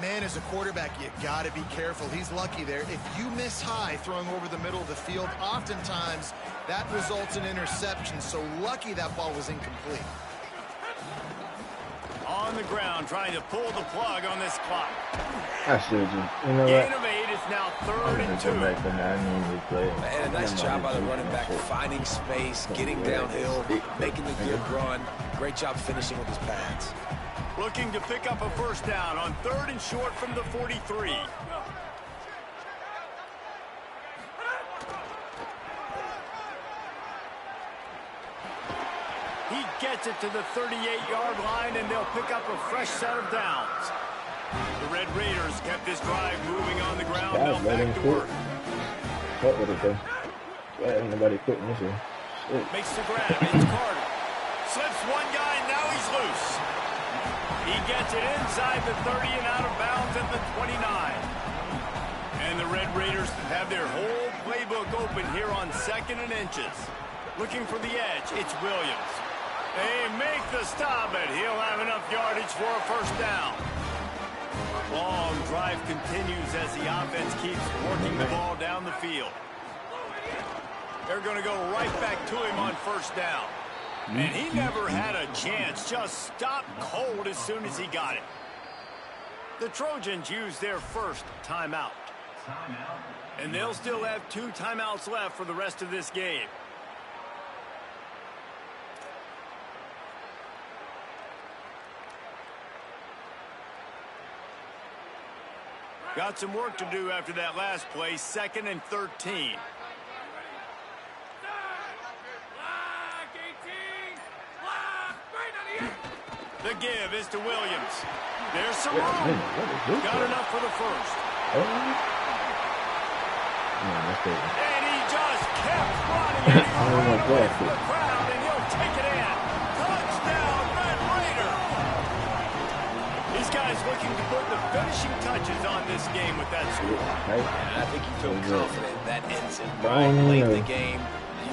Man, as a quarterback, you got to be careful. He's lucky there. If you miss high throwing over the middle of the field, oftentimes that results in interception. So lucky that ball was incomplete. On the ground, trying to pull the plug on this clock. I should just, you know Gain what? of 8 is now I'm third gonna and go 2. back behind and replay. And a nice job by the running back, finding space, getting downhill, making the good run. Great job finishing with his pads. Looking to pick up a first down on third and short from the 43. He gets it to the 38-yard line, and they'll pick up a fresh set of downs. The Red Raiders kept this drive moving on the ground. Now back to work. What would it do? Ain't nobody quitting this one. Shit. Makes the grab. It's Carter. Slips one guy, now he's loose. He gets it inside the 30 and out of bounds at the 29. And the Red Raiders have their whole playbook open here on 2nd and inches. Looking for the edge, it's Williams. They make the stop, but he'll have enough yardage for a first down. Long drive continues as the offense keeps working the ball down the field. They're going to go right back to him on first down. And he never had a chance, just stopped cold as soon as he got it. The Trojans use their first timeout. And they'll still have 2 timeouts left for the rest of this game. Got some work to do after that last play, 2nd and 13. The give is to Williams. There's some room. Got enough for the first. And he just kept running. And he ran away from the crowd, and he'll take it in. Touchdown, Red Raider. These guys looking to put the finishing touches on this game with that score. And I think you feel confident that ends it right late in the game.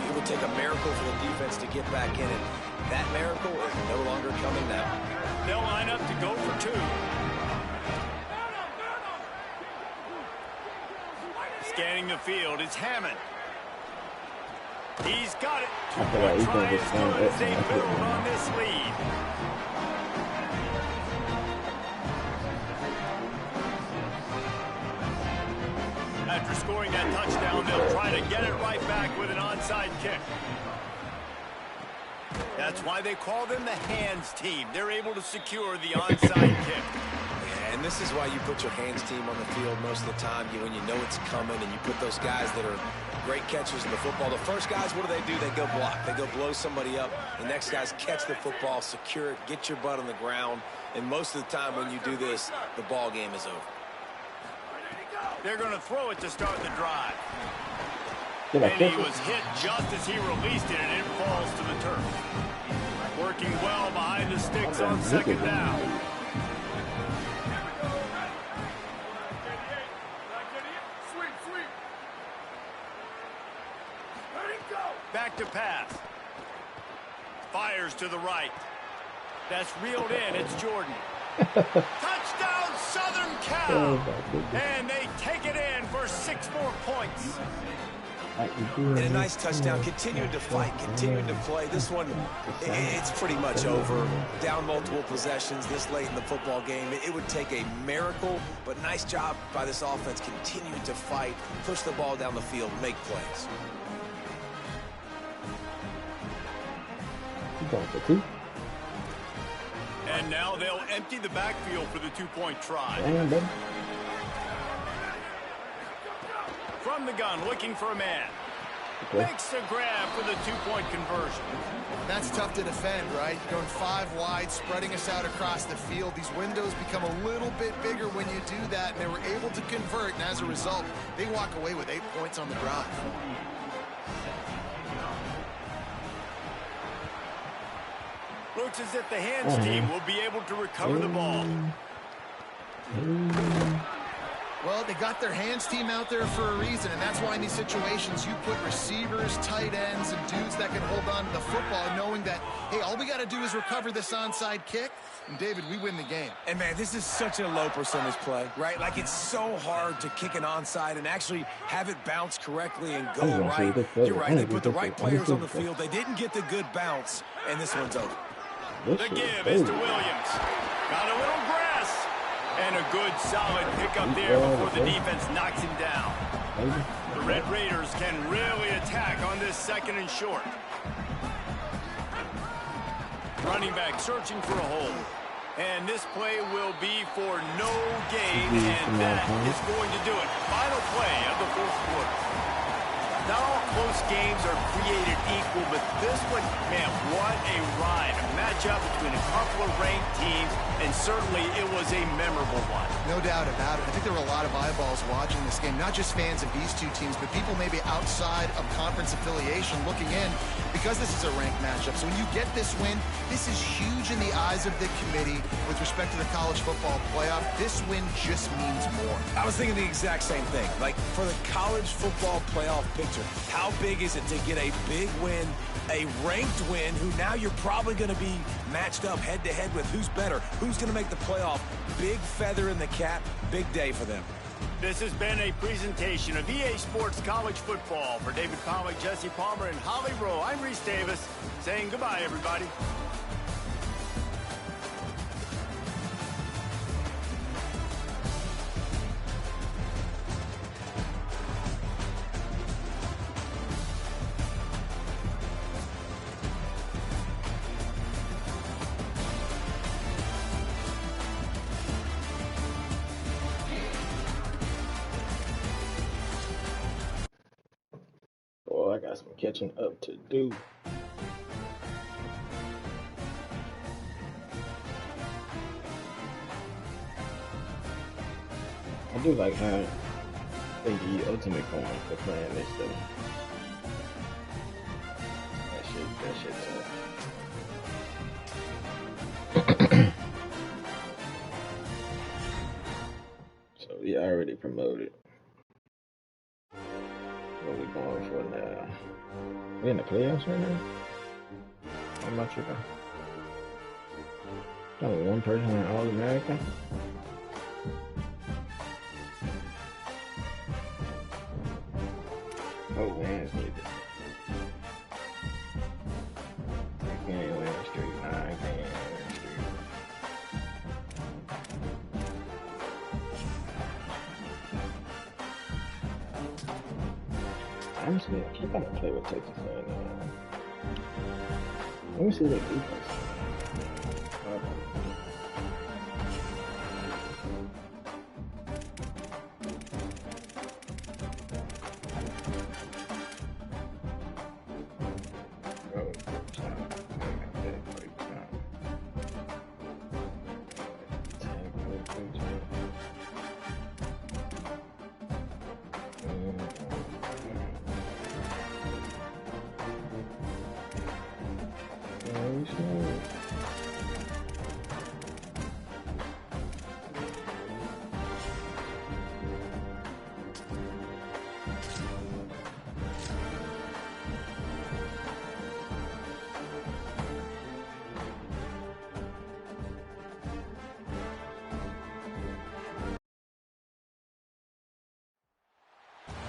It would take a miracle for the defense to get back in it. That miracle is no longer coming now. They'll line up to go for 2. Scanning the field, it's Hammond. He's got it. Try as good as they build on this lead. After scoring that touchdown, they'll try to get it right back with an onside kick. That's why they call them the hands team. They're able to secure the onside kick. Yeah, and this is why you put your hands team on the field most of the time. When you know it's coming, and you put those guys that are great catchers in the football. The first guys, what do? They go block. They go blow somebody up. The next guys catch the football, secure it, get your butt on the ground. And most of the time when you do this, the ball game is over. They're going to throw it to start the drive. And he was hit just as he released it, and it falls to the turf. Working well behind the sticks on 2nd down. Back to pass. Fires to the right. That's reeled in. It's Jordan. Touchdown, Southern Cal. And they take it in for 6 more points. And a nice touchdown. Continuing to fight, continuing to play. This one, it's pretty much over. Down multiple possessions this late in the football game. It would take a miracle, but nice job by this offense continuing to fight, push the ball down the field, make plays. And now they'll empty the backfield for the 2-point try. From the gun, looking for a man. Makes the grab for the 2-point conversion. That's tough to defend, right? Going 5 wide, spreading us out across the field. These windows become a little bit bigger when you do that, and they were able to convert, and as a result, they walk away with 8 points on the drive. Looks as if the hands team will be able to recover the ball. Well, they got their hands team out there for a reason, and that's why in these situations you put receivers, tight ends, and dudes that can hold on to the football, knowing that, hey, all we got to do is recover this onside kick, and David, we win the game. And, man, this is such a low percentage play, right? Like, it's so hard to kick an onside and actually have it bounce correctly and go right. You're right, they put the right players on the field. They didn't get the good bounce, and this one's over. The give is to Williams. Got a little grass. And a good, solid pickup there before the defense knocks him down. The Red Raiders can really attack on this 2nd and short. Running back searching for a hole. And this play will be for no gain, and that is going to do it. Final play of the 4th quarter. Not all close games are created equal, but this one, man, what a ride. A matchup between a couple of ranked teams, and certainly it was a memorable one. No doubt about it. I think there were a lot of eyeballs watching this game, not just fans of these 2 teams, but people maybe outside of conference affiliation looking in, because this is a ranked matchup. So when you get this win, this is huge in the eyes of the committee with respect to the college football playoff. This win just means more. I was thinking the exact same thing. Like, for the college football playoff picture, how big is it to get a big win, a ranked win, who now you're probably going to be matched up head-to-head with who's better, who's going to make the playoff. Big feather in the cap, big day for them. This has been a presentation of EA Sports College Football. For David Pollack, Jesse Palmer, and Holly Rowe, I'm Reese Davis, saying goodbye, everybody. some catching up to do. I do like how they give ultimate points for playing this stuff. That shit tough. So we already promoted. What we going for now? We in the playoffs right now? How am I tripping? Only one person in All-American? Oh, wins needed. I can't win the streak. Nah, I can't win the streak. I'm just gonna keep on play with Texas right now. Let me see their defense.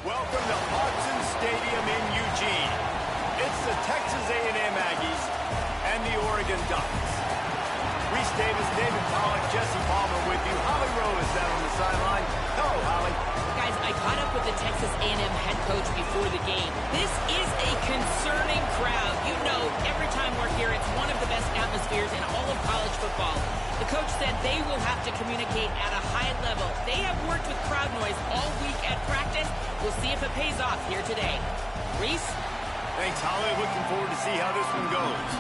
Welcome to Hodson Stadium in Eugene. It's the Texas A&M Aggies and the Oregon Ducks. Reese Davis, David Pollock, Jesse Palmer with you. Holly Rowe is down on the sideline. Hello, Holly. Guys, I caught up with the Texas A&M head coach before the game. This is a concerning crowd. You know, every time we're here, it's one of the best atmospheres in all of college football. The coach said they will have to communicate at a high level. They have worked with crowd noise all week at practice. We'll see if it pays off here today. Reese? Thanks, Holly. Looking forward to see how this one goes.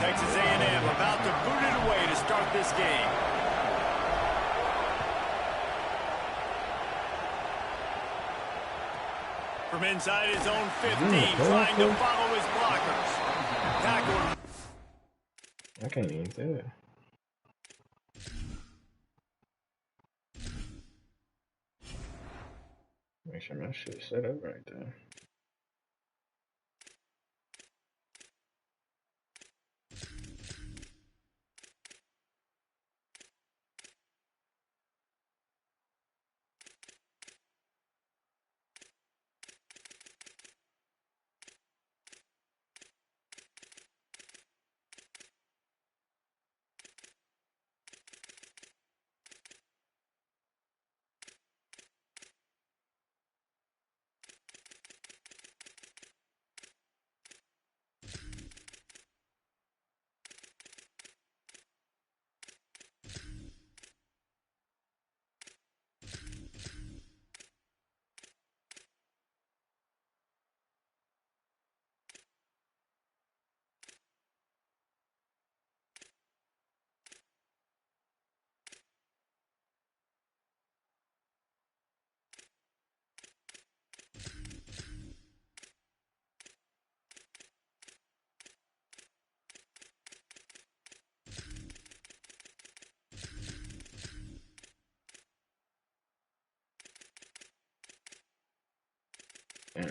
Texas A&M about to boot it away to start this game. From inside his own 15, trying to follow his blockers. Tackled. I can't even say that. Make sure my shit's set up right there. Yeah.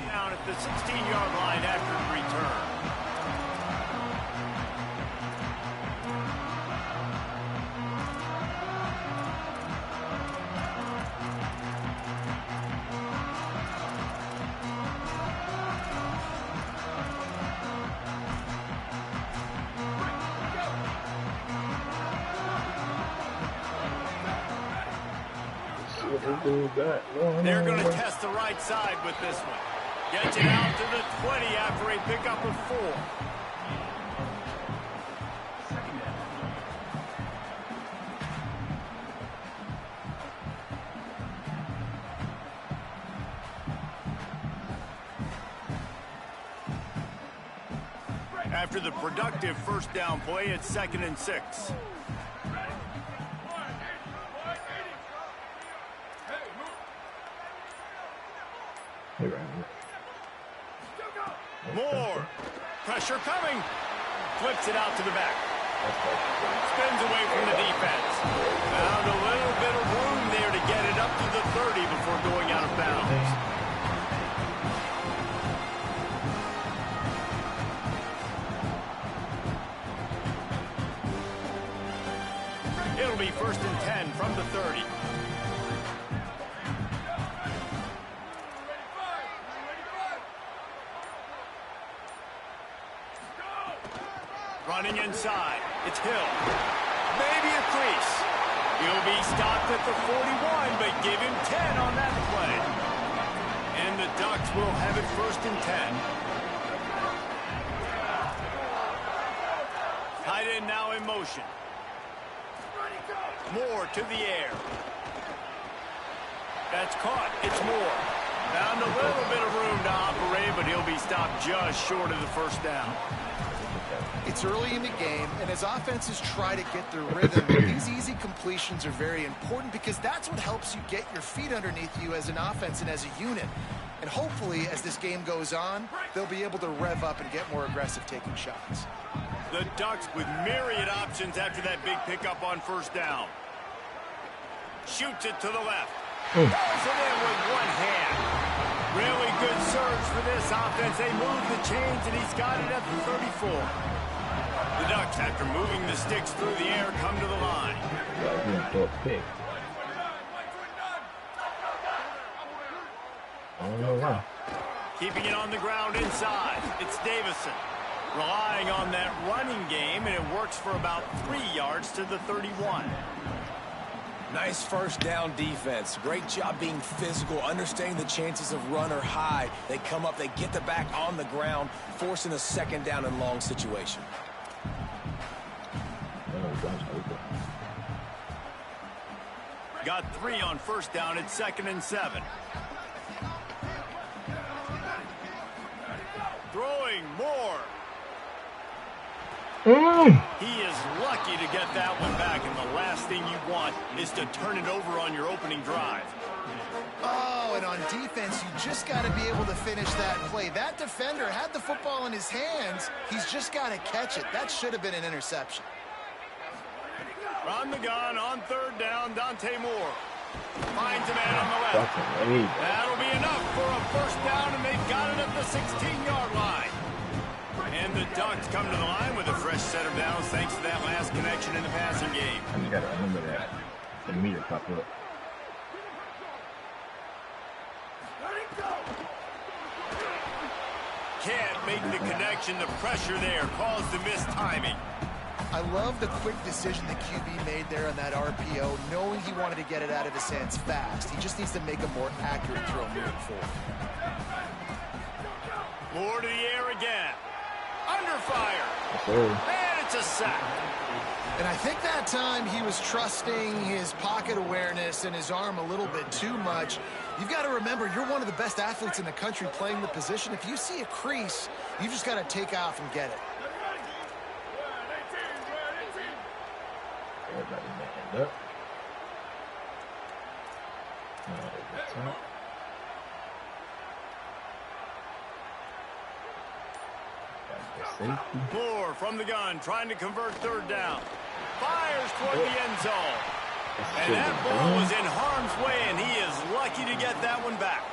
Down at the 16-yard line after the return. They're going to test the right side with this one. Gets it out to the 20 after a pickup of 4. After the productive first down play, it's 2nd and 6. Moore. Pressure coming. Flips it out to the back. Spins away from the defense. Found a little bit of room there to get it up to the 30 before going out of bounds. It'll be 1st and 10 from the 30. Running inside. It's Hill. Maybe a crease. He'll be stopped at the 41, but give him 10 on that play. And the Ducks will have it 1st and 10. Tight end now in motion. Moore to the air. That's caught. It's Moore. Found a little bit of room to operate, but he'll be stopped just short of the 1st down. It's early in the game, and as offenses try to get their rhythm, these easy completions are very important because that's what helps you get your feet underneath you as an offense and as a unit. And hopefully, as this game goes on, they'll be able to rev up and get more aggressive taking shots. The Ducks with myriad options after that big pickup on 1st down. Shoots it to the left. Throws it in with one hand. Really good surge for this offense. They move the chains, and he's got it at the 34. The Ducks, after moving the sticks through the air, come to the line. Keeping it on the ground inside. It's Davison. Relying on that running game, and it works for about 3 yards to the 31. Nice 1st down defense. Great job being physical, understanding the chances of run or hide. They come up, they get the back on the ground, forcing a 2nd down and long situation. Got 3 on 1st down. It's 2nd and 7. Throwing Moore. He is lucky to get that one back, and the last thing you want is to turn it over on your opening drive. Oh, and on defense, you just got to be able to finish that play. That defender had the football in his hands. He's just got to catch it. That should have been an interception. From the gun on 3rd down, Dante Moore finds a man on the left. That'll be enough for a 1st down, and they've got it at the 16-yard line. And the Ducks come to the line with a fresh set of downs thanks to that last connection in the passing game. I just gotta remember that. The meter pop up. Can't make the connection. The pressure there caused the missed timing. I love the quick decision the QB made there on that RPO, knowing he wanted to get it out of his hands fast. He just needs to make a more accurate throw moving forward. Moore to the air again. Under fire. And it's a sack. And I think that time he was trusting his pocket awareness and his arm a little bit too much. You've got to remember, you're one of the best athletes in the country playing the position. If you see a crease, you just got to take off and get it. Everybody band up. Moore from the gun, trying to convert 3rd down. Fires toward the end zone. And that ball was in harm's way, and he is lucky to get that one back.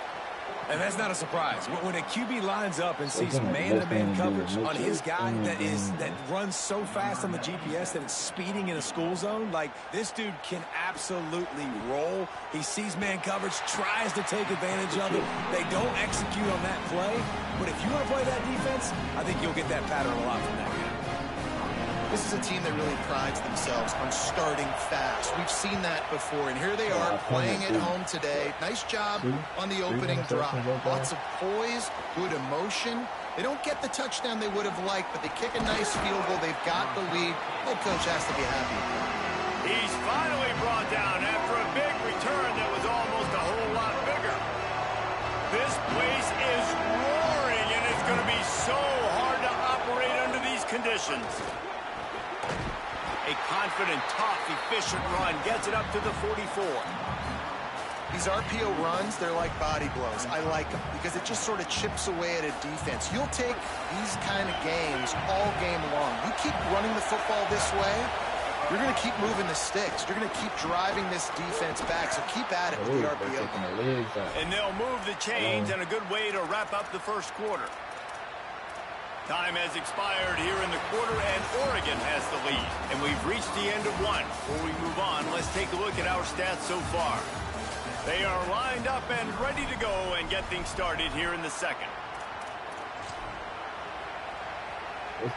And that's not a surprise. When a QB lines up and sees man-to-man coverage on his guy that runs so fast on the GPS that it's speeding in a school zone, like this dude can absolutely roll. He sees man coverage, tries to take advantage of it. They don't execute on that play. But if you want to play that defense, I think you'll get that pattern a lot from that guy. This is a team that really prides themselves on starting fast. We've seen that before, and here they are playing at home today. Nice job on the opening drive. Lots of poise, good emotion. They don't get the touchdown they would have liked, but they kick a nice field goal. They've got the lead. Head coach has to be happy. He's finally brought down after a big return that was almost a whole lot bigger. This place is roaring, and it's going to be so hard to operate under these conditions. A confident, tough, efficient run gets it up to the 44. These RPO runs, they're like body blows. I like them because it just sort of chips away at a defense. You'll take these kind of games all game long. You keep running the football this way, you're going to keep moving the sticks. You're going to keep driving this defense back, so keep at it with the RPO. And they'll move the chains, and a good way to wrap up the first quarter. Time has expired here in the quarter, and Oregon has the lead. And we've reached the end of one. Before we move on, let's take a look at our stats so far. They are lined up and ready to go and get things started here in the second. So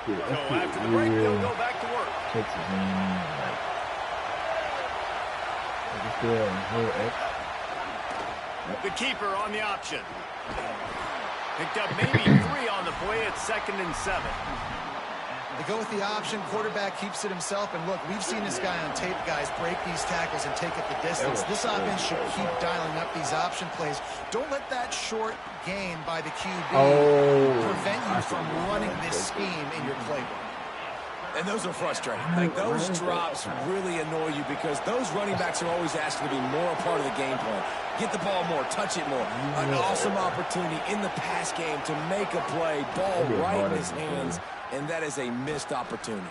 after the break, they'll go back to work. The keeper on the option. Picked up maybe 3 on the play at 2nd and 7. They go with the option. Quarterback keeps it himself. And look, we've seen this guy on tape, guys, break these tackles and take it the distance. This offense should keep dialing up these option plays. Don't let that short gain by the QB prevent you from running this scheme in your playbook. And those are frustrating. Like, those drops really annoy you because those running backs are always asking to be more a part of the game plan. Get the ball more, touch it more. An awesome opportunity in the pass game to make a play, ball right in his hands, and that is a missed opportunity.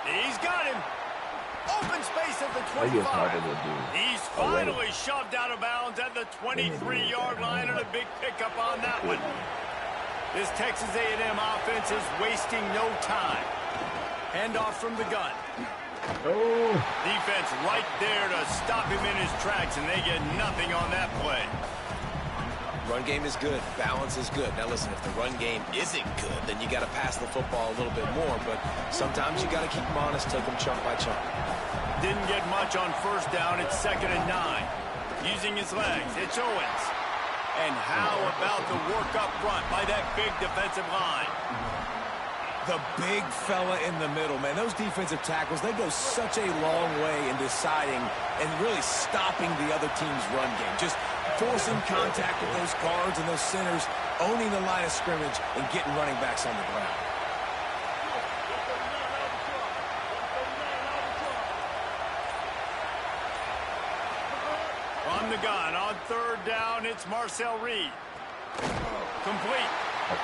He's got him. Open space at the 25. He's finally shoved out of bounds at the 23-yard line, and a big pickup on that one. This Texas A&M offense is wasting no time. Handoff from the gun. Defense right there to stop him in his tracks, and they get nothing on that play. Run game is good. Balance is good. Now, listen, if the run game isn't good, then you got to pass the football a little bit more. But sometimes you got to keep them honest, take them chunk by chunk. Didn't get much on first down. It's 2nd and 9. Using his legs, it's Owens. And how about the work up front by that big defensive line? The big fella in the middle, man. Those defensive tackles, they go such a long way in deciding and really stopping the other team's run game. Just forcing contact with those guards and those centers, owning the line of scrimmage, and getting running backs on the ground. On the gun, on 3rd down, it's Marcel Reed. Complete. A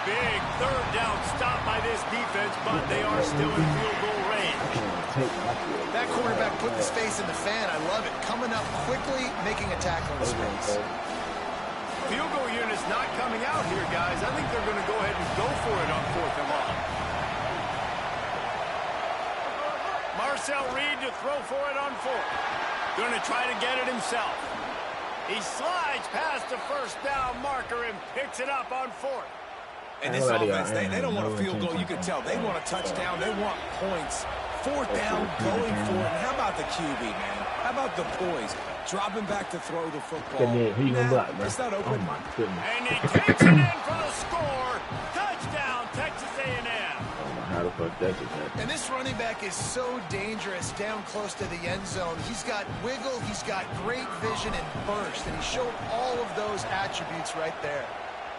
big 3rd down stop by this defense, but they are still in field goal range. That quarterback put his face in the fan. I love it. Coming up quickly, making a tackle in space. Field goal unit's not coming out here, guys. I think they're going to go ahead and go for it on 4th and long. Marcel Reed to throw for it on 4th. Going to try to get it himself. He slides past the 1st down marker and picks it up on 4th. And this offense, they don't want a field goal. You can tell. They want a touchdown. They want points. 4th down, going for it. And how about the QB, man? How about the poise? Dropping back to throw the football. It's not open. And he takes it in for the score. Touchdown, Texas A&M. And this running back is so dangerous down close to the end zone. He's got wiggle, he's got great vision and burst, and he showed all of those attributes right there.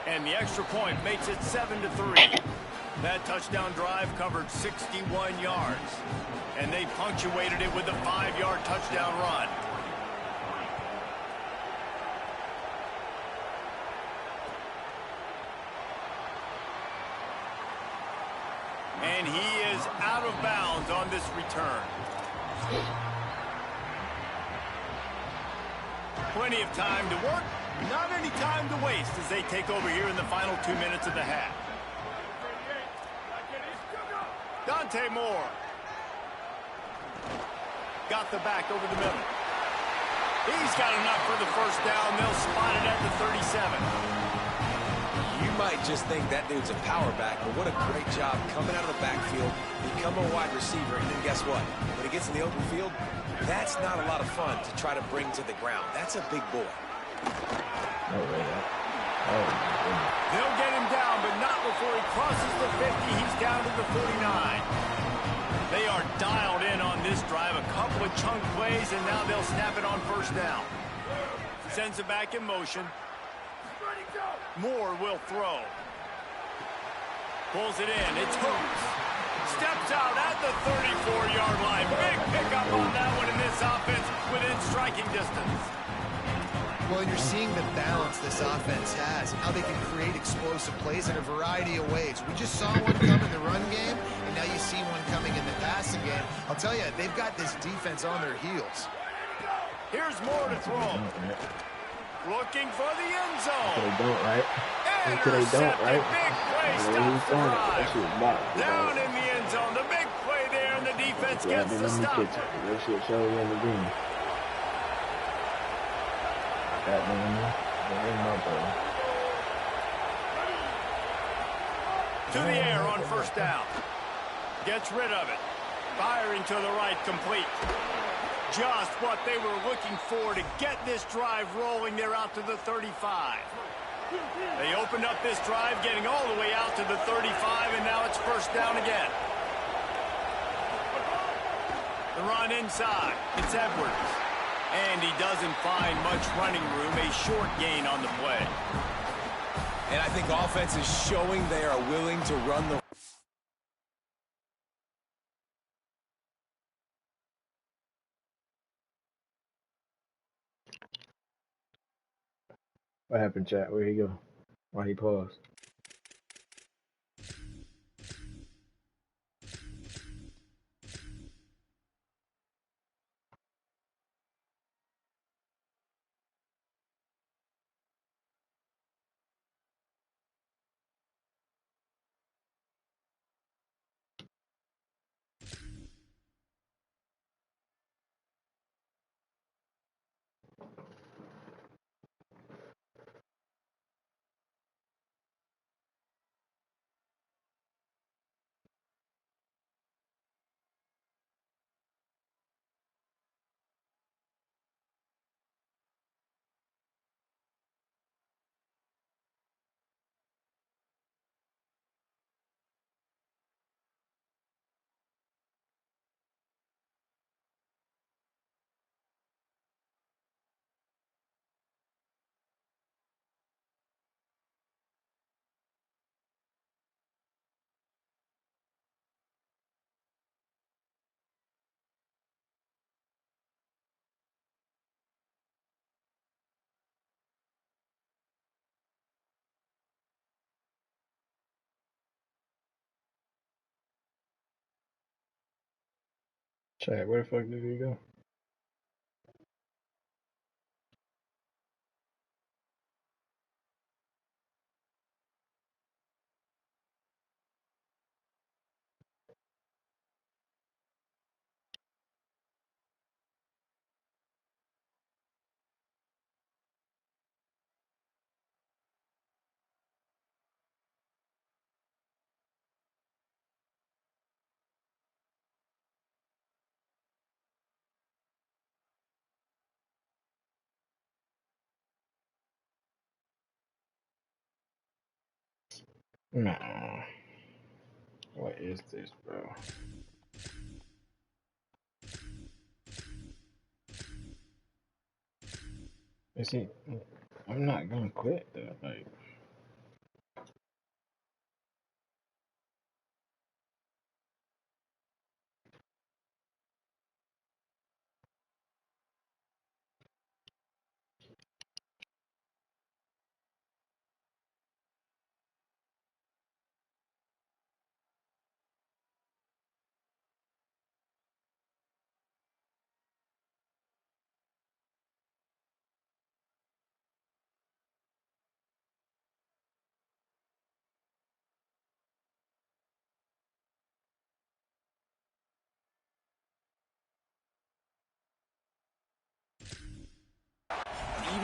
And the extra point makes it 7-3. That touchdown drive covered 61 yards, and they punctuated it with a 5-yard touchdown run. And he is out of bounds on this return. Plenty of time to work, not any time to waste as they take over here in the final 2 minutes of the half. Dante Moore. Got the back over the middle. He's got enough for the 1st down. They'll spot it at the 37. You might just think that dude's a power back, but what a great job coming out of the backfield, become a wide receiver, and then guess what? When he gets in the open field, that's not a lot of fun to try to bring to the ground. That's a big boy. No way. Oh, my goodness. They'll get him down, but not before he crosses the 50. He's down to the 49. They are dialed in on this drive. A couple of chunk plays, and now they'll snap it on first down. Sends it back in motion. Moore will throw. Pulls it in. It's Hooks. Steps out at the 34-yard line. Big pickup on that one in this offense within striking distance. Well, you're seeing the balance this offense has, how they can create explosive plays in a variety of ways. We just saw one come in the run game, and now you see one coming in the passing game. I'll tell you, they've got this defense on their heels. Here's Moore to throw. Looking for the end zone. They don't, right? Until they don't, right? Big play stops the drive. Down in the end zone. The big play there, and the defense gets the stop. That shit show you in the game. Got me in my ball. To the air on first down. Gets rid of it. Firing to the right, complete. Just what they were looking for to get this drive rolling. They're out to the 35. They opened up this drive, getting all the way out to the 35, and now it's first down again. The run inside. It's Edwards. And he doesn't find much running room. A short gain on the play. And I think offense is showing they are willing to run the... What happened, chat? Where'd he go? Why he paused? Chat, where the fuck did he go? Nah. What is this, bro? You see, I'm not gonna quit though. Like,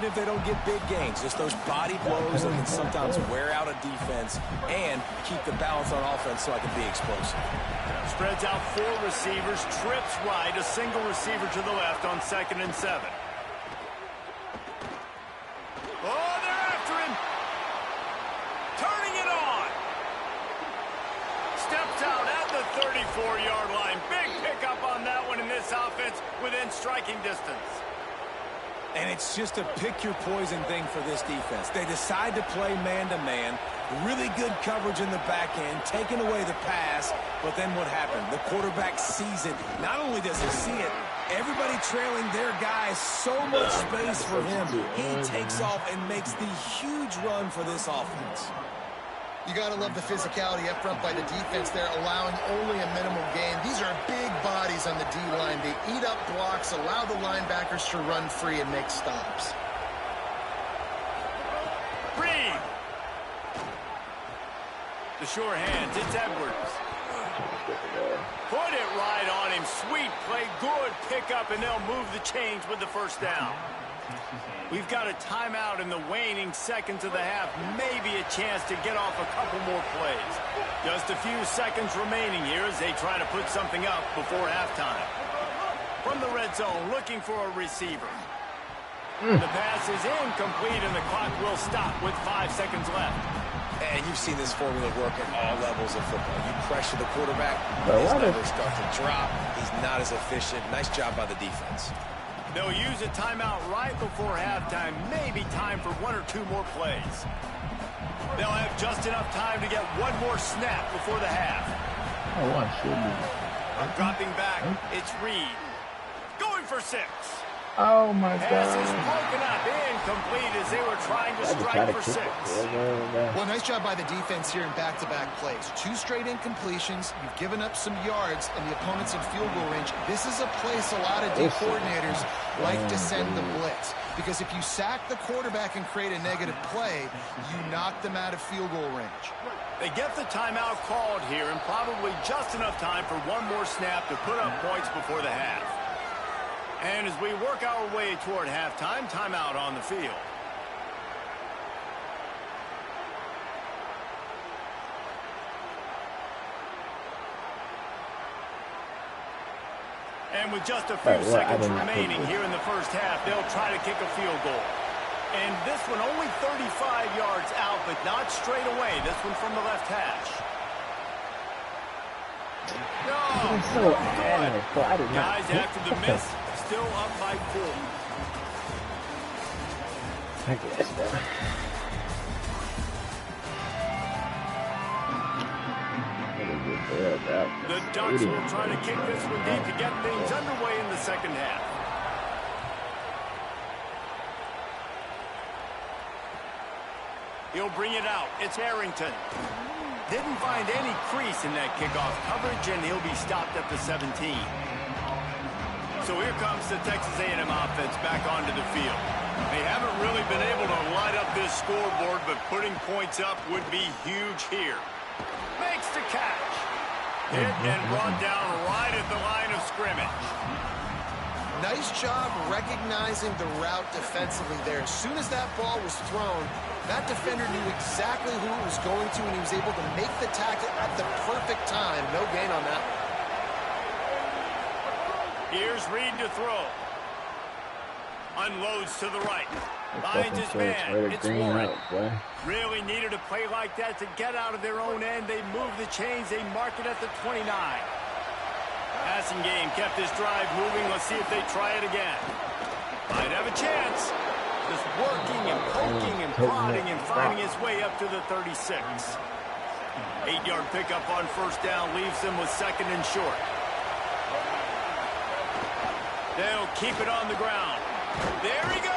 even if they don't get big gains, just those body blows that can sometimes wear out a defense and keep the balance on offense so I can be explosive. Spreads out 4 receivers, trips right, a single receiver to the left on 2nd and 7. Oh, they're after him. Turning it on. Steps out at the 34-yard line. Big pickup on that one in this offense within striking distance. And it's just a pick-your-poison thing for this defense. They decide to play man-to-man, really good coverage in the back end, taking away the pass, but then what happened? The quarterback sees it. Not only does he see it, everybody trailing their guy, so much space for him. He takes off and makes the huge run for this offense. You got to love the physicality up front by the defense there, allowing only a minimal gain. These are big bodies on the D-line. They eat up blocks, allow the linebackers to run free and make stops. Reed. The sure hands. It's Edwards. Put it right on him. Sweet play. Good pickup, and they'll move the chains with the first down. We've got a timeout in the waning seconds of the half. Maybe a chance to get off a couple more plays. Just a few seconds remaining here as they try to put something up before halftime. From the red zone, looking for a receiver. The pass is incomplete, and the clock will stop with 5 seconds left. And you've seen this formula work at all levels of football. You pressure the quarterback, his numbers start to drop. He's not as efficient. Nice job by the defense. They'll use a timeout right before halftime. Maybe time for 1 or 2 more plays. They'll have just enough time to get 1 more snap before the half. Dropping back, it's Reed. Going for 6. Oh my Pass is God. broken up, incomplete as they were trying to strike for 6. Well, nice job by the defense here in back-to-back plays. 2 straight incompletions. You've given up some yards, and the opponent's in field goal range. This is a place a lot of D coordinators like to send the blitz. Because if you sack the quarterback and create a negative play, you knock them out of field goal range. They get the timeout called here, and probably just enough time for 1 more snap to put up points before the half. And as we work our way toward halftime, timeout on the field. And with just a few seconds remaining here in the first half, they'll try to kick a field goal. And this one only 35 yards out, but not straight away. This one from the left hash. No, good. Guys, after the miss, still up by 4. I guess that. The Ducks will try to kick this one deep to get things underway in the second half. He'll bring it out. It's Harrington. Didn't find any crease in that kickoff coverage, and he'll be stopped at the 17. So here comes the Texas A&M offense back onto the field. They haven't really been able to light up this scoreboard, but putting points up would be huge here. Makes the catch. Hit and brought down right at the line of scrimmage. Nice job recognizing the route defensively there. As soon as that ball was thrown, that defender knew exactly who it was going to, and he was able to make the tackle at the perfect time. No gain on that. Here's Reed to throw. Unloads to the right. Finds his man. It's Warren. Really needed a play like that to get out of their own end. They move the chains. They mark it at the 29. Passing game kept this drive moving. Let's see if they try it again. Might have a chance. Just working and poking and prodding and finding his way up to the 36. 8-yard pickup on first down leaves them with 2nd and short. They'll keep it on the ground. There he goes.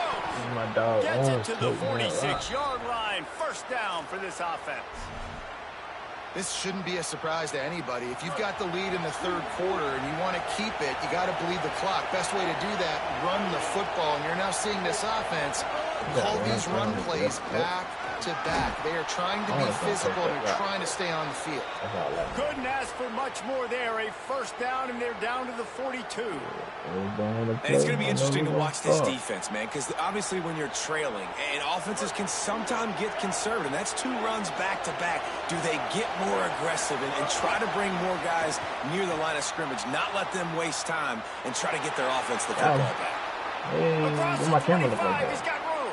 My dog Gets it to the 46-yard line. First down for this offense. This shouldn't be a surprise to anybody. If you've got the lead in the 3rd quarter and you want to keep it, you got to bleed the clock. Best way to do that, run the football. And you're now seeing this offense call these run plays back back-to-back. They are trying to be physical. They're trying to stay on the field. Couldn't ask for much more there. A first down, and they're down to the 42. And it's going to be interesting to watch this defense, man, because obviously when you're trailing, and offenses can sometimes get conservative, and that's 2 runs back-to-back. Do they get more aggressive and try to bring more guys near the line of scrimmage, not let them waste time, and try to get their offense the football back? Across the 25, he's got room.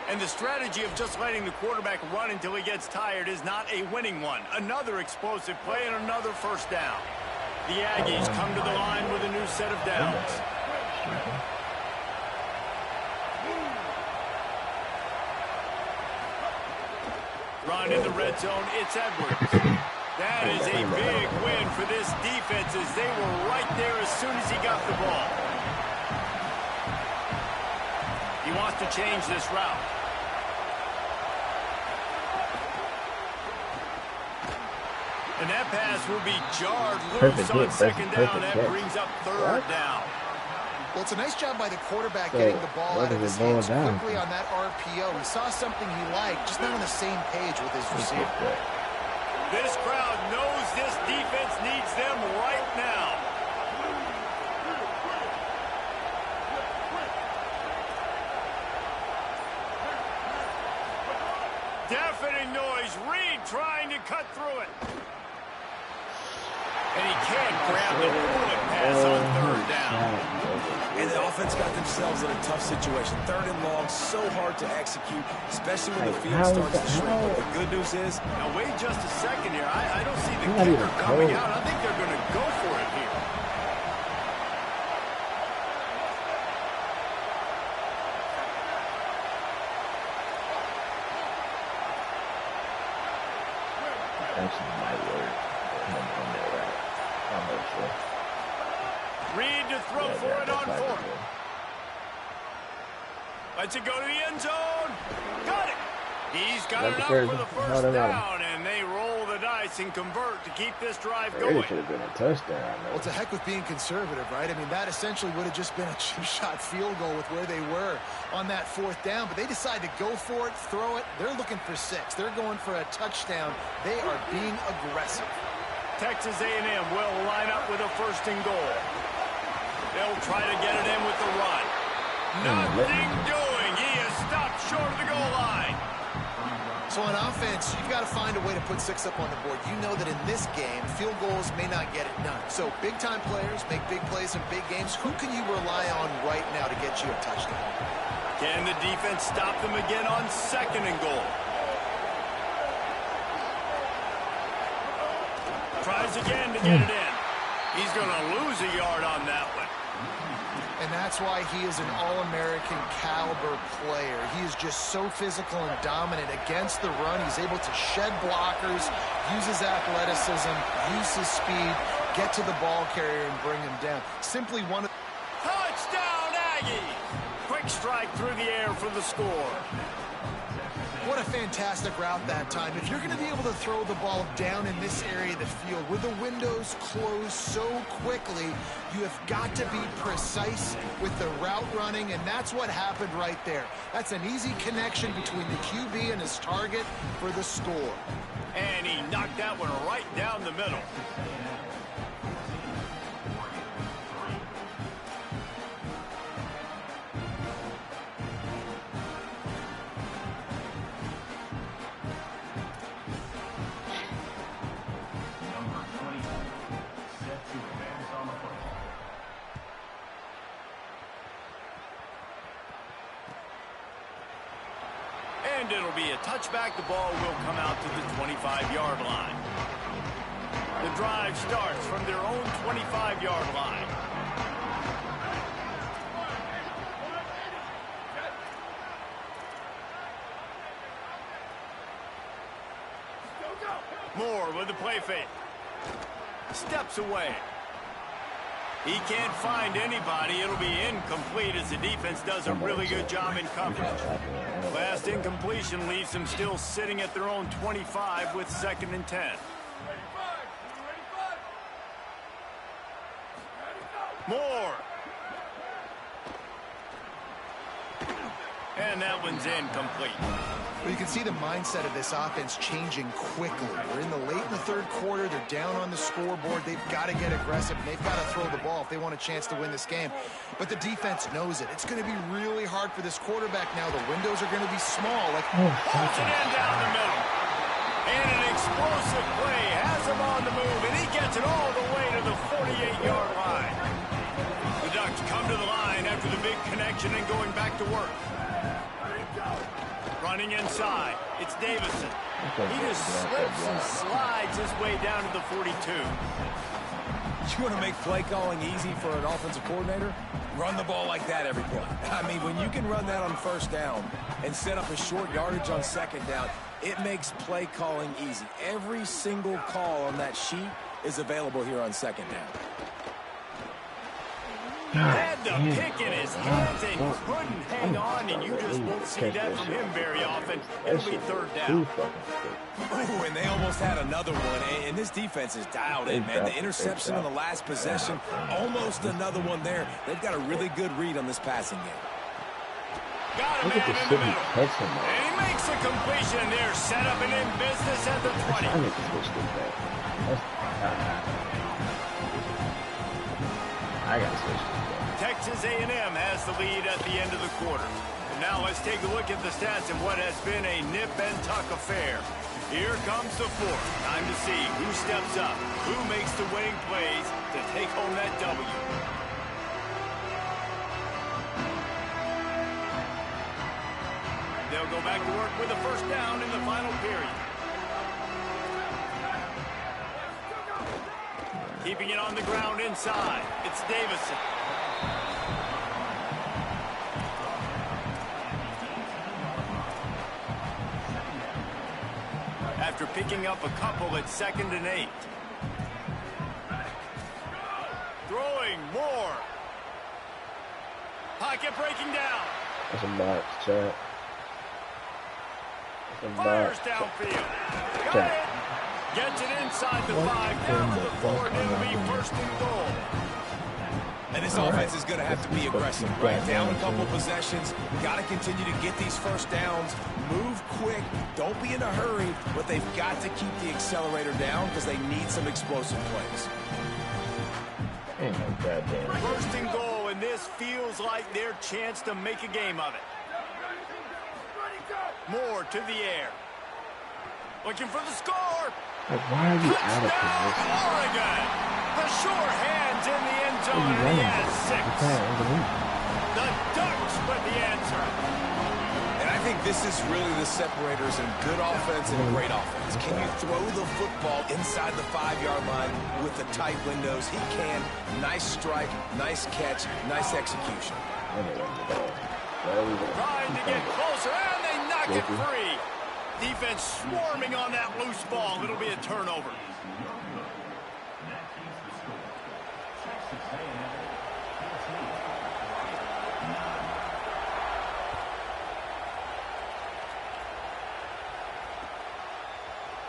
And the strategy of just letting the quarterback run until he gets tired is not a winning one. Another explosive play and another first down. The Aggies come to the line with a new set of downs. Run in the red zone, it's Edwards. That is a big win for this defense as they were right there as soon as he got the ball. He wants to change this route. And that pass will be jarred loose on second down. That brings up third down. Well, it's a nice job by the quarterback getting the ball out of his hands quickly on that RPO. He saw something he liked, just not on the same page with his receiver. This crowd knows this defense needs them right now. Deafening noise. Reed trying to cut through it. And he can't grab the bullet pass on third down. And the offense got themselves in a tough situation. 3rd and long, so hard to execute, especially when the field starts to shrink. But the good news is, now wait just a second here. I don't see the kicker coming out. I think they're going to go for it here. Actually, might work. I'm not sure. Reed to throw for it on 4. Lets it go to the end zone. Got it. He's got enough for the first down, and they roll the dice and convert to keep this drive going. It should have been a touchdown. Well, to heck with being conservative, right? I mean, that essentially would have just been a cheap-shot field goal with where they were on that 4th down, but they decide to go for it, throw it. They're looking for 6. They're going for a touchdown. They are being aggressive. Texas A&M will line up with a 1st and goal. They'll try to get it in with the run. Nothing doing. He is stopped short of the goal line. So on offense, you've got to find a way to put 6 up on the board. You know that in this game, field goals may not get it done. So big-time players make big plays in big games. Who can you rely on right now to get you a touchdown? Can the defense stop them again on 2nd and goal? Tries again to get it in. He's going to lose a yard on that one. And that's why he is an All-American caliber player. He is just so physical and dominant against the run. He's able to shed blockers, use his athleticism, use his speed, get to the ball carrier and bring him down. Simply one of... Touchdown, Aggies! Quick strike through the air for the score. What a fantastic route that time. If you're going to be able to throw the ball down in this area of the field with the windows closed so quickly, you have got to be precise with the route running, and that's what happened right there. That's an easy connection between the QB and his target for the score. And he knocked that one right down the middle. And it'll be a touchback. The ball will come out to the 25-yard line. The drive starts from their own 25-yard line. Moore with the play fake. Steps away. He can't find anybody. It'll be incomplete as the defense does a really good job in coverage. Last incompletion leaves them still sitting at their own 25 with 2nd and 10. Moore. And that one's incomplete. Well, you can see the mindset of this offense changing quickly. We're in the third quarter. They're down on the scoreboard. They've got to get aggressive, and they've got to throw the ball if they want a chance to win this game. But the defense knows it. It's going to be really hard for this quarterback now. The windows are going to be small. Holds it in down the middle. And an explosive play has him on the move, and he gets it all the way to the 48-yard line. The Ducks come to the line after the big connection and going back to work. Running inside, it's Davison. He just slips and slides his way down to the 42. You want to make play calling easy for an offensive coordinator? Run the ball like that every play. I mean, when you can run that on first down and set up a short yardage on second down, it makes play calling easy. Every single call on that sheet is available here on second down. Had the pick in his hands and couldn't hang on, and you just won't see that from him very often. It'll be third down. Oh, and they almost had another one, and this defense is dialed in, man. The interception on the last possession, almost another one there. They've got a really good read on this passing game. Got a man in the middle. And he makes a completion there. Set up and in business at the 20. I got to switch this. Texas A&M has the lead at the end of the quarter. And now let's take a look at the stats in what has been a nip-and-tuck affair. Here comes the fourth. Time to see who steps up, who makes the winning plays to take home that W. They'll go back to work with a first down in the final period. Keeping it on the ground inside. It's Davison. After picking up a couple at 2nd and 8. Throwing more. Pocket breaking down. That's a box, chat. Fires downfield. Got it. Gets it inside the 5, down to the 4, and it'll be 1st and goal. And this offense is going to have to be aggressive, right? Down a couple possessions. Got to continue to get these first downs. Move quick. Don't be in a hurry, but they've got to keep the accelerator down because they need some explosive plays. Ain't no goddamn. 1st and goal, and this feels like their chance to make a game of it. Moore to the air. Looking for the score. Like, why are you out of position? Oregon. The sure hands in the end zone, and he has 6. The Ducks with the answer. And I think this is really the separators in good offense and great offense. Can you throw the football inside the 5-yard line with the tight windows? He can. Nice strike, nice catch, nice execution. Trying to get closer, and they knock it free. Defense swarming on that loose ball. It'll be a turnover.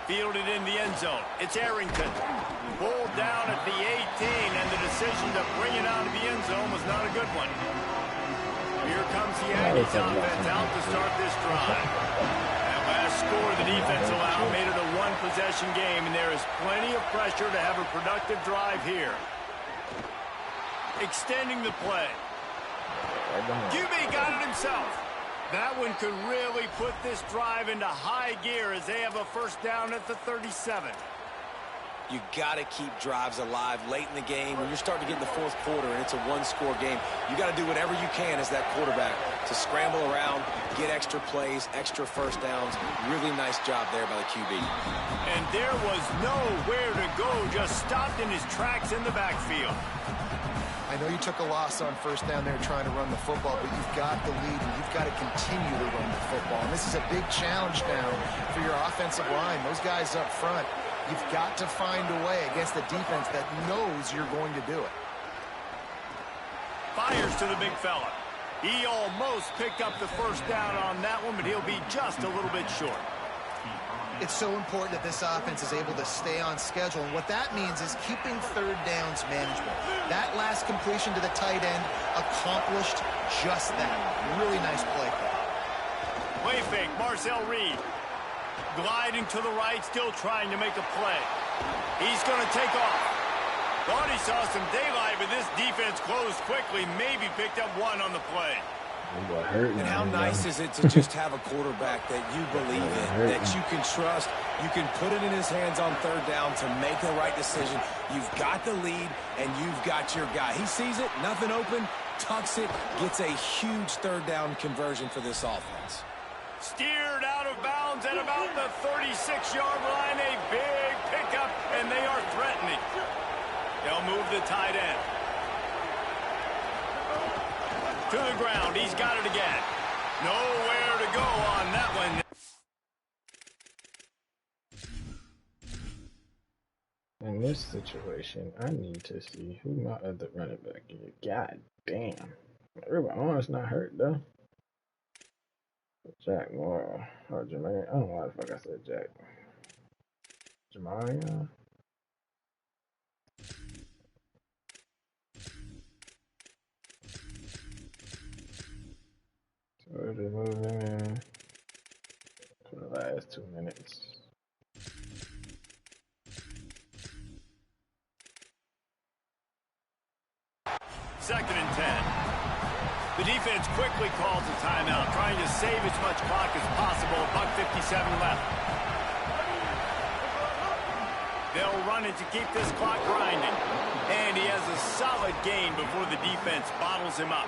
Fielded in the end zone. It's Arrington. Pulled down at the 18, and the decision to bring it out of the end zone was not a good one. Here comes the Aggies offense out to start this drive. Score the defense allowed made it a one-possession game, and there is plenty of pressure to have a productive drive here. Extending the play. QB got it himself. That one could really put this drive into high gear as they have a first down at the 37. You got to keep drives alive late in the game. When you're starting to get in the 4th quarter and it's a one-score game, you got to do whatever you can as that quarterback to scramble around, get extra plays, extra first downs. Really nice job there by the QB. And there was nowhere to go, just stopped in his tracks in the backfield. I know you took a loss on first down there trying to run the football, but you've got the lead, and you've got to continue to run the football. And this is a big challenge now for your offensive line. Those guys up front, you've got to find a way against the defense that knows you're going to do it. Fires to the big fella. He almost picked up the first down on that one, but he'll be just a little bit short. It's so important that this offense is able to stay on schedule, and what that means is keeping third downs manageable. That last completion to the tight end accomplished just that. Really nice play call. away fake. Marcel Reed gliding to the right, still trying to make a play. He's going to take off. Thought he saw some daylight, but this defense closed quickly. Maybe picked up one on the play. And how nice is it to just have a quarterback that you believe in, that you can trust, you can put it in his hands on third down to make the right decision. You've got the lead, and you've got your guy. He sees it, nothing open, tucks it, gets a huge third down conversion for this offense. Steered out of bounds at about the 36-yard line. A big pickup, and they are threatening. They'll move the tight end to the ground. He's got it again. Nowhere to go on that one. In this situation, I need to see who my other running back is. God damn. Everybody arm's not hurt, though. Jack Moore or Jermaine. I don't know why the fuck I said Jack. Jermaine. So they're moving for the last 2 minutes. Second and 10. The defense quickly calls a timeout, trying to save as much clock as possible. $1:57 left. They'll run it to keep this clock grinding. And he has a solid gain before the defense bottles him up.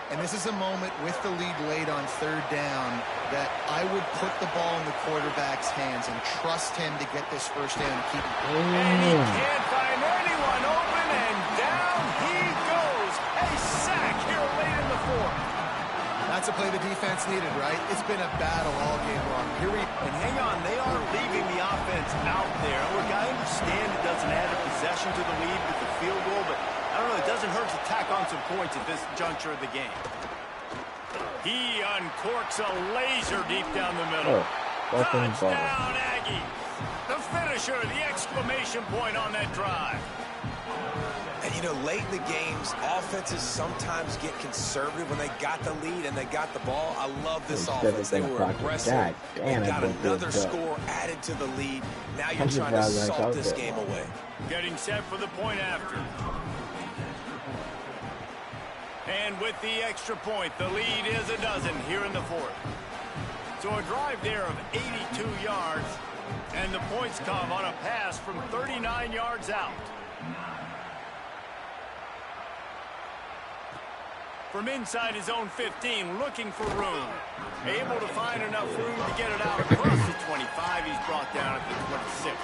And this is a moment with the lead late on third down that I would put the ball in the quarterback's hands and trust him to get this first down and keep it. And he can't find anyone open, and down he goes. A sack here late in the fourth. That's a play the defense needed, right? It's been a battle all game long. And hang on, they are leaving the offense out there. Look, I understand it doesn't add a possession to the lead with the field goal, but I don't know, it doesn't hurt to tack on some points at this juncture of the game. He uncorks a laser deep down the middle. Touchdown, Aggie. The finisher, the exclamation point on that drive. And, you know, late in the games, offenses sometimes get conservative when they got the lead and they got the ball. I love this offense. They were aggressive. They got another score added to the lead. Now you're trying to salt this game away. Getting set for the point after. And with the extra point, the lead is a dozen here in the fourth. So a drive there of 82 yards, and the points come on a pass from 39 yards out. From inside his own 15, looking for room. Able to find enough room to get it out across the 25. He's brought down at the 26.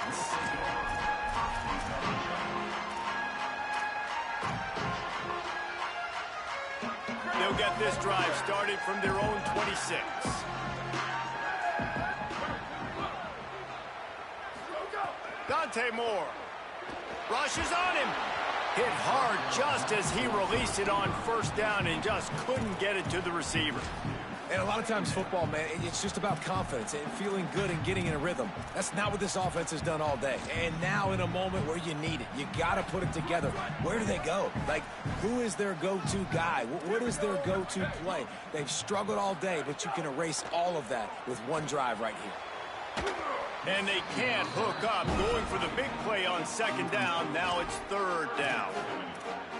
They'll get this drive started from their own 26. Dante Moore rushes on him. Hit hard just as he released it on first down and just couldn't get it to the receiver. And a lot of times football, man, it's just about confidence and feeling good and getting in a rhythm. That's not what this offense has done all day. And now in a moment where you need it, you got to put it together. Where do they go? Like, who is their go-to guy? What is their go-to play? They've struggled all day, but you can erase all of that with one drive right here. And they can't hook up. Going for the big play on second down. Now it's third down.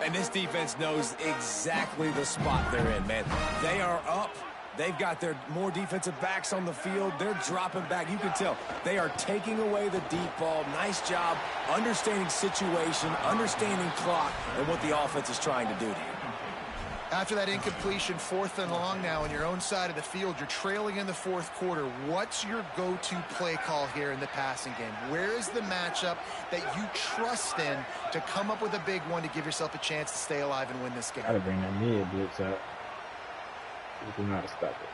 And this defense knows exactly the spot they're in, man. They are up. They've got their more defensive backs on the field. They're dropping back. You can tell they are taking away the deep ball. Nice job understanding situation, understanding clock, and what the offense is trying to do to you. After that incompletion, 4th and long now on your own side of the field, you're trailing in the fourth quarter. What's your go-to play call here in the passing game? Where is the matchup that you trust in to come up with a big one to give yourself a chance to stay alive and win this game? Gotta bring that mid blitz up. You do not stop it.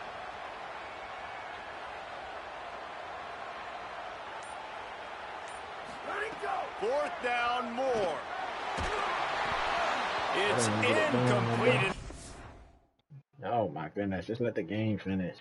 Fourth down, Moore. It's incomplete. Oh my goodness, just let the game finish.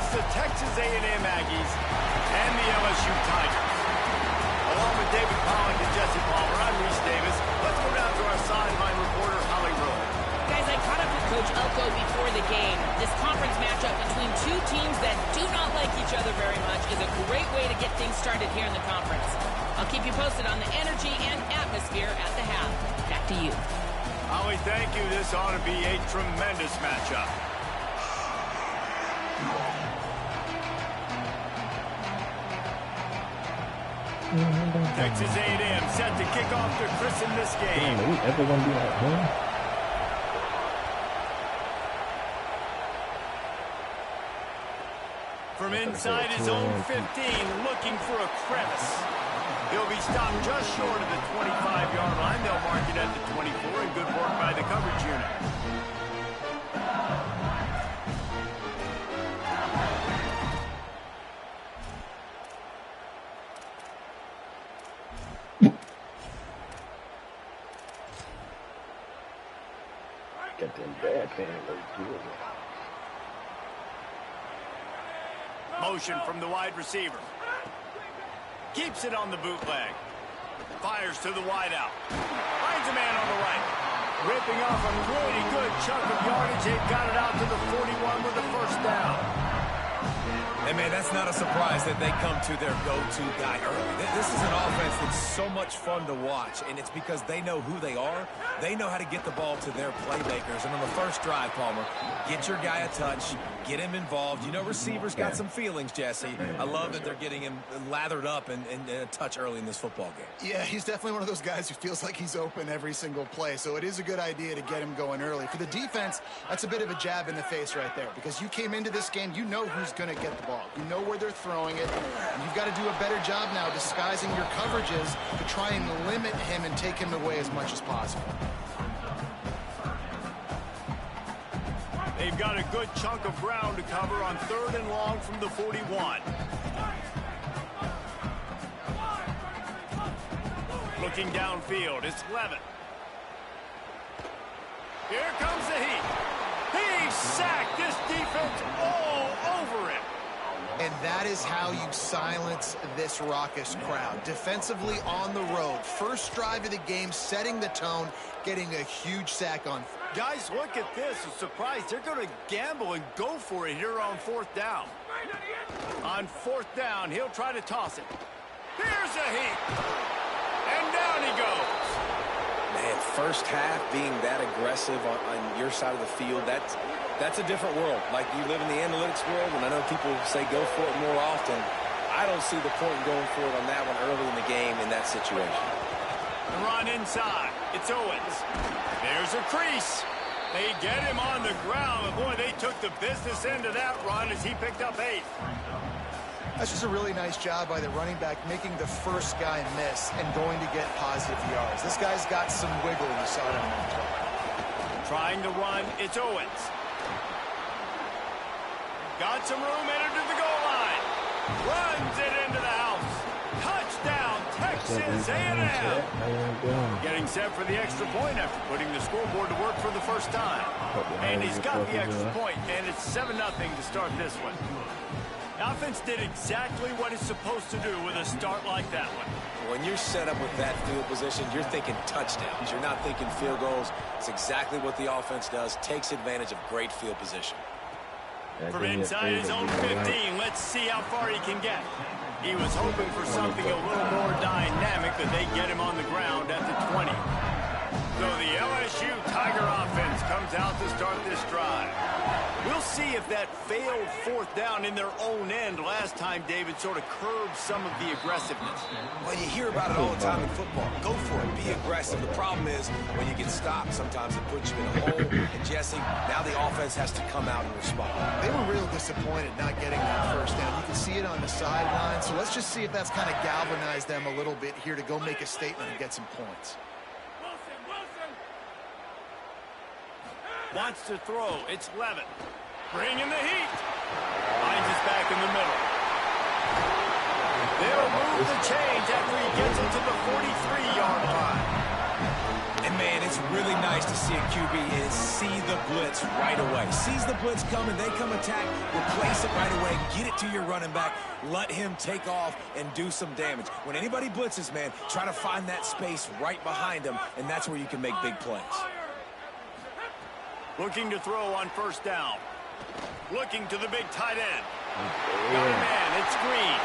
The Texas A&M Aggies and the LSU Tigers. Along with David Pollock and Jesse Palmer, I'm Reese Davis. Let's go down to our sideline reporter, Holly Rowe. Guys, I caught up with Coach Elko before the game. This conference matchup between two teams that do not like each other very much is a great way to get things started here in the conference. I'll keep you posted on the energy and atmosphere at the half. Back to you. Holly, thank you. This ought to be a tremendous matchup. Texas A&M set to kick off to christen this game. Damn, are we ever going to be at home? From inside his own 15, looking for a crevice. He'll be stopped just short of the 25-yard line. They'll mark it at the 24, and good work by the coverage unit. Got them bad things good. Motion from the wide receiver. Keeps it on the bootleg. Fires to the wideout. Finds a man on the right. Ripping off a pretty good chunk of yardage. They've got it out to the 41 with the first down. And, man, that's not a surprise that they come to their go-to guy early. This is an offense that's so much fun to watch, and it's because they know who they are. They know how to get the ball to their playmakers. And on the first drive, Palmer, get your guy a touch, get him involved. You know receivers got some feelings, Jesse. I love that they're getting him lathered up and a touch early in this football game. Yeah, he's definitely one of those guys who feels like he's open every single play, so it is a good idea to get him going early. For the defense, that's a bit of a jab in the face right there, because you came into this game, you know who's going to get the ball. You know where they're throwing it, and you've got to do a better job now disguising your coverages to try and limit him and take him away as much as possible. They've got a good chunk of ground to cover on 3rd and long from the 41. Looking downfield, it's Levitt. Here comes the heat. He sacked this defense all over him. And that is how you silence this raucous crowd. Defensively on the road. First drive of the game, setting the tone, getting a huge sack on. Guys, look at this. A surprise. They're going to gamble and go for it here on 4th down. On 4th down, he'll try to toss it. Here's a heat. And down he goes. Man, first half being that aggressive on your side of the field, that's a different world. Like, you live in the analytics world, and I know people say go for it more often. I don't see the point in going for it on that one early in the game in that situation. The run inside. It's Owens. There's a crease. They get him on the ground. Boy, they took the business end of that run as he picked up 8. That's just a really nice job by the running back, making the first guy miss and going to get positive yards. This guy's got some wiggle, you saw it on that play. Trying to run, it's Owens. Got some room, entered to the goal line. Runs it into the house. Touchdown, Texas A&M. Getting set for the extra point after putting the scoreboard to work for the first time. And he's got the extra point, and it's 7-0 to start this one. The offense did exactly what it's supposed to do with a start like that one. When you're set up with that field position, you're thinking touchdowns. You're not thinking field goals. It's exactly what the offense does. Takes advantage of great field position. From inside his own 15, let's see how far he can get. He was hoping for something a little more dynamic, but they get him on the ground at the 20. So the LSU Tiger offense comes out to start this drive. We'll see if that failed fourth down in their own end last time, David, sort of curbed some of the aggressiveness. Well, you hear about it all the time in football. Go for it. Be aggressive. The problem is when you get stopped, sometimes it puts you in a hole. And, Jesse, now the offense has to come out and respond. They were real disappointed not getting that first down. You can see it on the sideline. So let's just see if that's kind of galvanized them a little bit here to go make a statement and get some points. Wants to throw. It's Levin. Bringing the heat. Finds us back in the middle. They'll move the chains after he gets it to the 43-yard line. And, man, it's really nice to see a QB and see the blitz right away. Sees the blitz coming, they come attack, replace it right away, get it to your running back, let him take off and do some damage. When anybody blitzes, man, try to find that space right behind them, and that's where you can make big plays. Looking to throw on first down. Looking to the big tight end. Got a man, it's Green.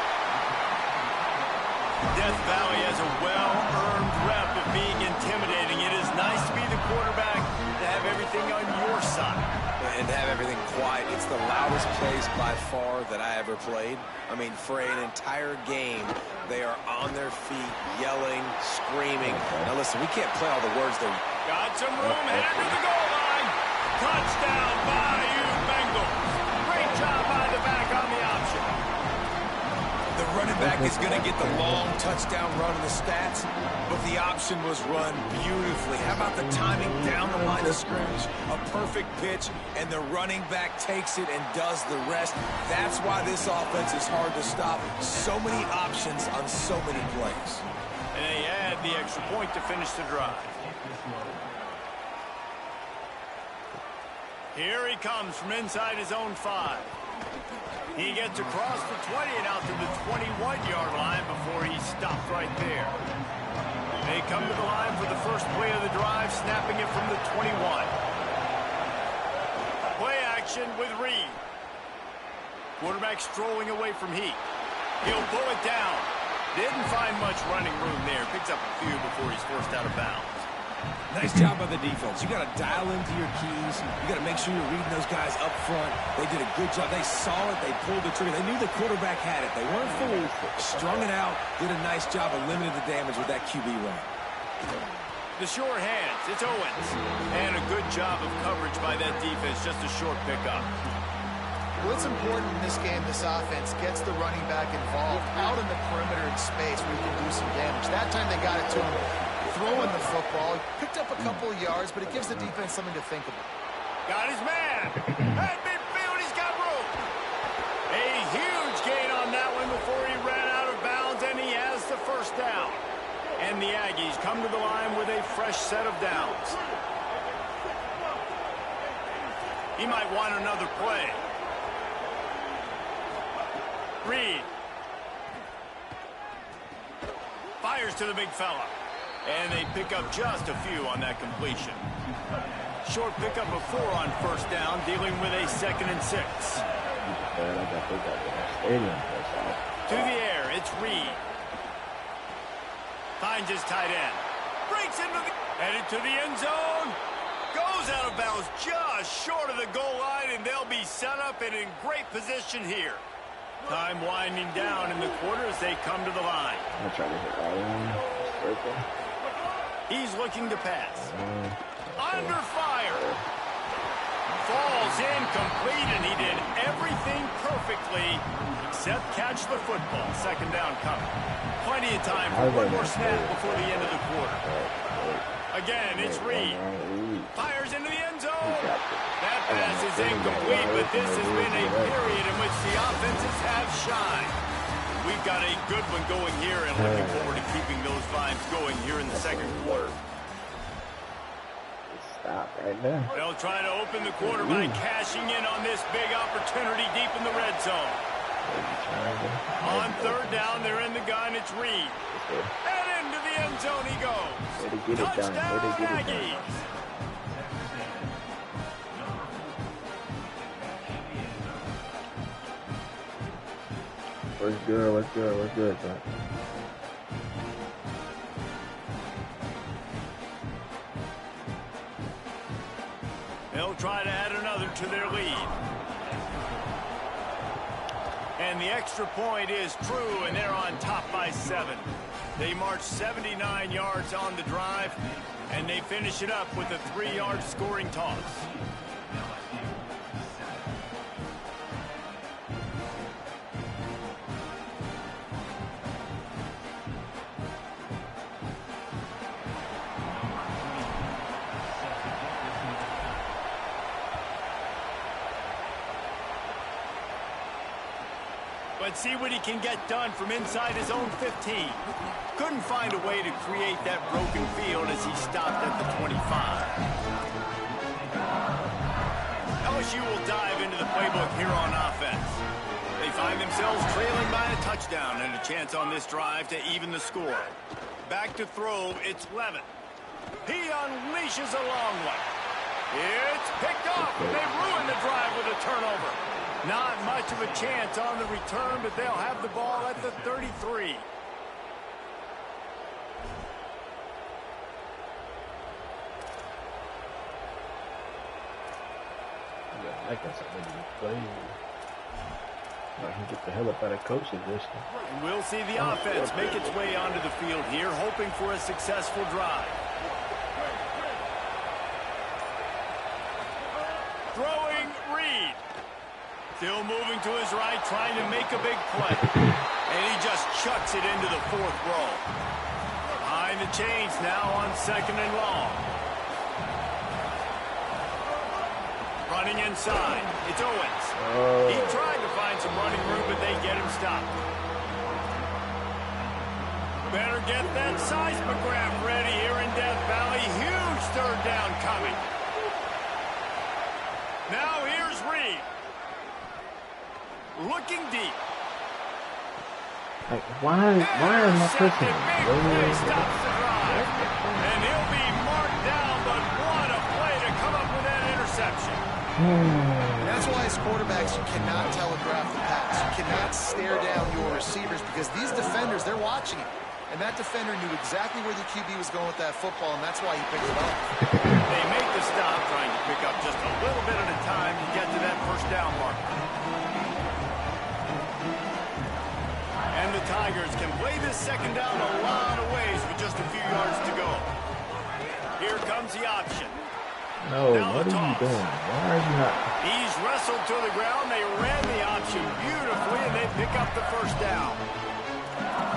Death Valley has a well-earned rep of being intimidating. It is nice to be the quarterback, to have everything on your side. And to have everything quiet. It's the loudest place by far that I ever played. I mean, for an entire game, they are on their feet, yelling, screaming. Now listen, we can't play all the words there. Got some room, headed to the goal line. Touchdown, Bayou Bengals. Great job by the back on the option. The running back is going to get the long touchdown run in the stats, but the option was run beautifully. How about the timing down the line of scrimmage? A perfect pitch, and the running back takes it and does the rest. That's why this offense is hard to stop. So many options on so many plays. And they add the extra point to finish the drive. Here he comes from inside his own 5. He gets across the 20 and out to the 21-yard line before he stopped right there. They come to the line for the first play of the drive, snapping it from the 21. Play action with Reed. Quarterback strolling away from Heat. He'll pull it down. Didn't find much running room there. Picks up a few before he's forced out of bounds. Nice job by the defense. You got to dial into your keys. You got to make sure you're reading those guys up front. They did a good job. They saw it. They pulled the trigger. They knew the quarterback had it. They weren't fooled. Strung it out. Did a nice job of limiting the damage with that QB run. The short hands. It's Owens. And a good job of coverage by that defense. Just a short pickup. Well, it's important in this game, this offense gets the running back involved out in the perimeter in space where he can do some damage. That time they got it to him throwing the football. Picked up a couple of yards, but it gives the defense something to think about. Got his man. At midfield, he's got room. A huge gain on that one before he ran out of bounds, and he has the first down. And the Aggies come to the line with a fresh set of downs. He might want another play. Reed. Fires to the big fella. And they pick up just a few on that completion. Short pickup of 4 on first down, dealing with a 2nd and 6. To the air, it's Reed. Finds his tight end. Breaks into the... Headed to the end zone. Goes out of bounds just short of the goal line, and they'll be set up and in great position here. Time winding down in the quarter as they come to the line. I'm gonna try to hit Ryan. Circle. He's looking to pass. Under fire. Falls incomplete, and he did everything perfectly except catch the football. Second down coming. Plenty of time for one more snap before the end of the quarter. Again, it's Reed. Fires into the end zone. That pass is incomplete, but this has been a period in which the offenses have shined. We've got a good one going here, and looking forward to keeping those vibes going here in the second quarter. Stop right there. They'll try to open the quarter by cashing in on this big opportunity deep in the red zone. On third down, they're in the gun. It's Reed. And into the end zone he goes. Touchdown, Aggies. What's good? What's good? What's good, son? They'll try to add another to their lead. And the extra point is true, and they're on top by 7. They march 79 yards on the drive, and they finish it up with a 3-yard scoring toss. But see what he can get done from inside his own 15. Couldn't find a way to create that broken field as he stopped at the 25. LSU will dive into the playbook here on offense. They find themselves trailing by a touchdown and a chance on this drive to even the score. Back to throw, it's Levin. He unleashes a long one. It's picked off, and they ruin the drive with a turnover. Not much of a chance on the return, but they'll have the ball at the 33. I like that's something to play. I can get the hell up out of coaching this. We'll see the offense make its way onto the field here, hoping for a successful drive. Throwing Reed. Still moving to his right, trying to make a big play. And he just chucks it into the 4th row. Behind the chains now on 2nd and long. Running inside. It's Owens. He tried to find some running room, but they get him stopped. Better get that seismograph ready here in Death Valley. Huge third down coming. Now here's Reed. Looking deep. Like, why am I pushing him? Stops the drive. And he'll be marked down, but what a play to come up with that interception. That's why as quarterbacks, you cannot telegraph the pass. You cannot stare down your receivers because these defenders, they're watching it. And that defender knew exactly where the QB was going with that football, and that's why he picked it up. They make the stop, trying to pick up just a little bit at a time to get to that first down marker. And the Tigers can play this second down a lot of ways with just a few yards to go. Here comes the option. No, what are you doing? Why are you not? He's wrestled to the ground. They ran the option beautifully, and they pick up the first down.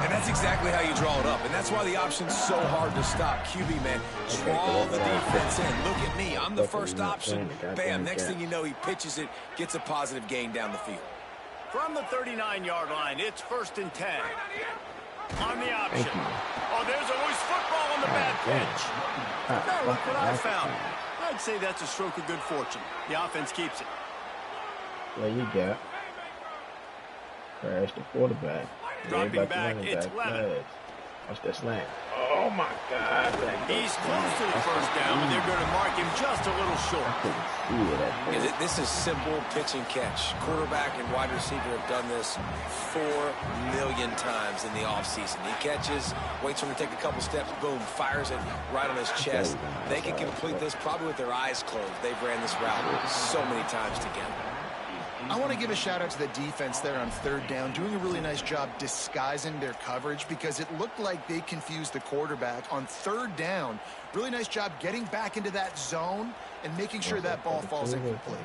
And that's exactly how you draw it up. And that's why the option's so hard to stop. QB, man, draw the defense in. Look at me. I'm the first option. Bam, next thing you know, he pitches it, gets a positive gain down the field. From the 39-yard line, it's 1st and 10. On the option. Oh, there's always football on the bad pitch. Now look what I found. I'd say that's a stroke of good fortune. The offense keeps it. There you go. Crash the quarterback. Dropping back, it's Levin. Watch that slant. Oh, my God. He's close to the first down, but they're going to mark him just a little short. This is simple pitch and catch. Quarterback and wide receiver have done this 4 million times in the offseason. He catches, waits for him to take a couple steps, boom, fires it right on his chest. They can complete this probably with their eyes closed. They've ran this route so many times together. I want to give a shout out to the defense there on third down, doing a really nice job disguising their coverage because it looked like they confused the quarterback on third down. Really nice job getting back into that zone and making sure that ball falls incomplete.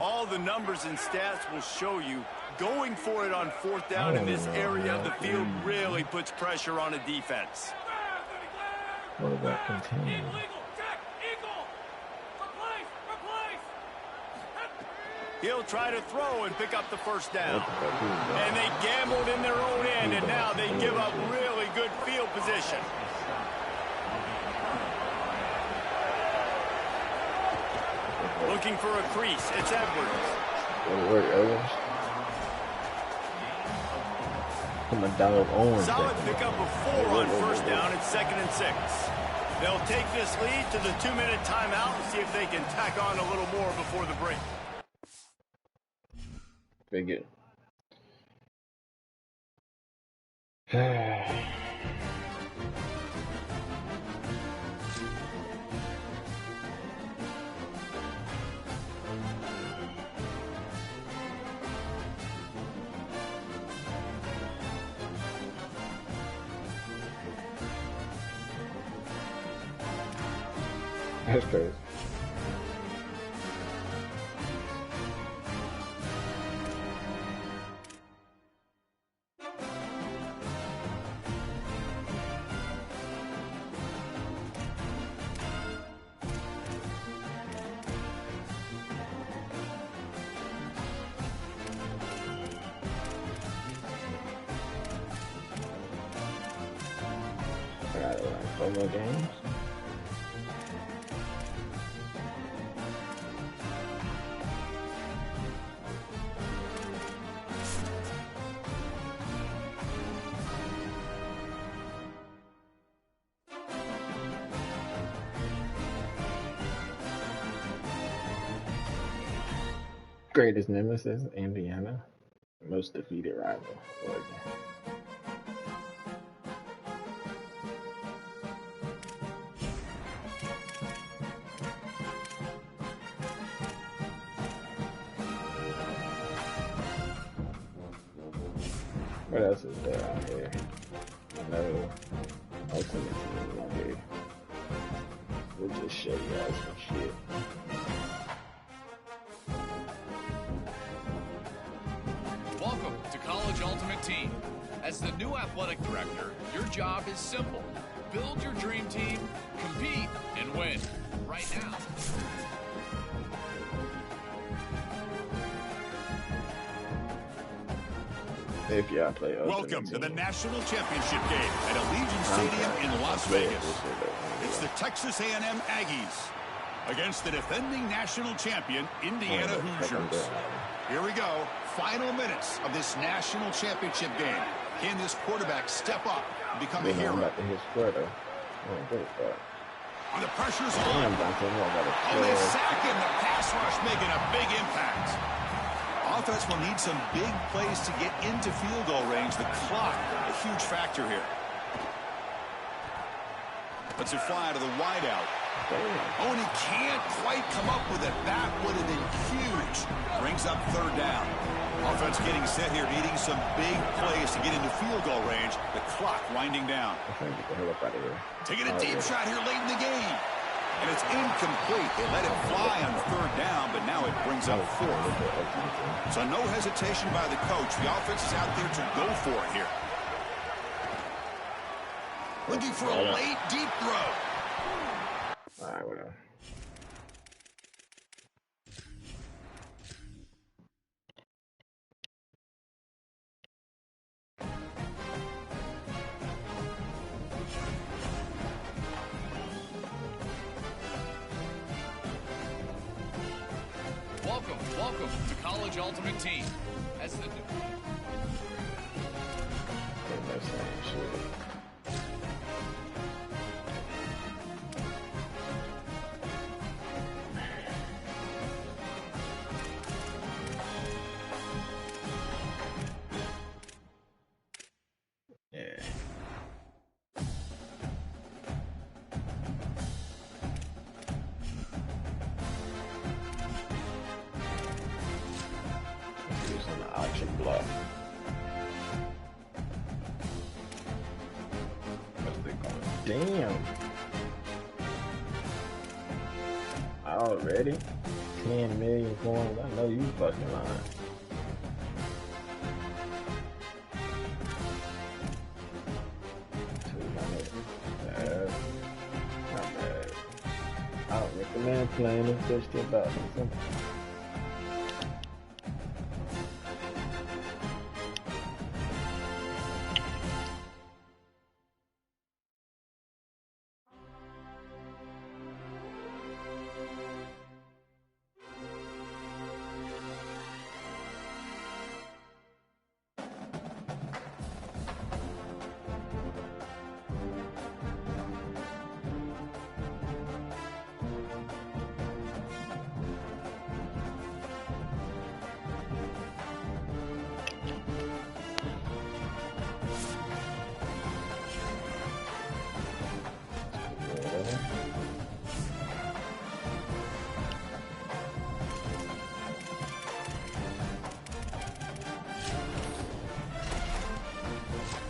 All the numbers and stats will show you going for it on fourth down in this area of the field really puts pressure on a defense. What about continue? He'll try to throw and pick up the first down. And they gambled in their own end, and now they give up really good field position. Looking for a crease. It's Edwards. Solid pickup of 4 on first down. It's 2nd and 6. They'll take this lead to the 2-minute timeout and see if they can tack on a little more before the break. Figure. That's crazy. I got like 4 more games. Greatest nemesis, Indiana. Most defeated rival, Oregon. What else is there out here? No ultimate team out here. We'll just show you guys some shit. Welcome to College Ultimate Team. As the new athletic director, your job is simple. Build your dream team, compete, and win. Right now. If y'all play Welcome to the National Championship game at Allegiant Stadium in Las Vegas. It's the Texas A&M Aggies against the defending national champion, Indiana Hoosiers. Here we go. Final minutes of this national championship game. Can this quarterback step up and become a hero? About to hit square though. The pressure's on. Oh, they sack him. The pass rush making a big impact. Offense will need some big plays to get into field goal range. The clock, a huge factor here. Lets it fly to the wideout. Oh, and he can't quite come up with it. That would have been huge. Brings up third down. Offense getting set here, needing some big plays to get into field goal range. The clock winding down. Taking a deep shot here late in the game. And it's incomplete. They let it fly on third down, but now it brings up fourth. So no hesitation by the coach. The offense is out there to go for it here. Looking for a late, deep throw. All right, whatever. Welcome to College Ultimate Team. As the Yeah. Using the option block. What's they going? Damn. Already? 10 million coins? I know you fucking lying. Not bad. I don't recommend playing this just about something.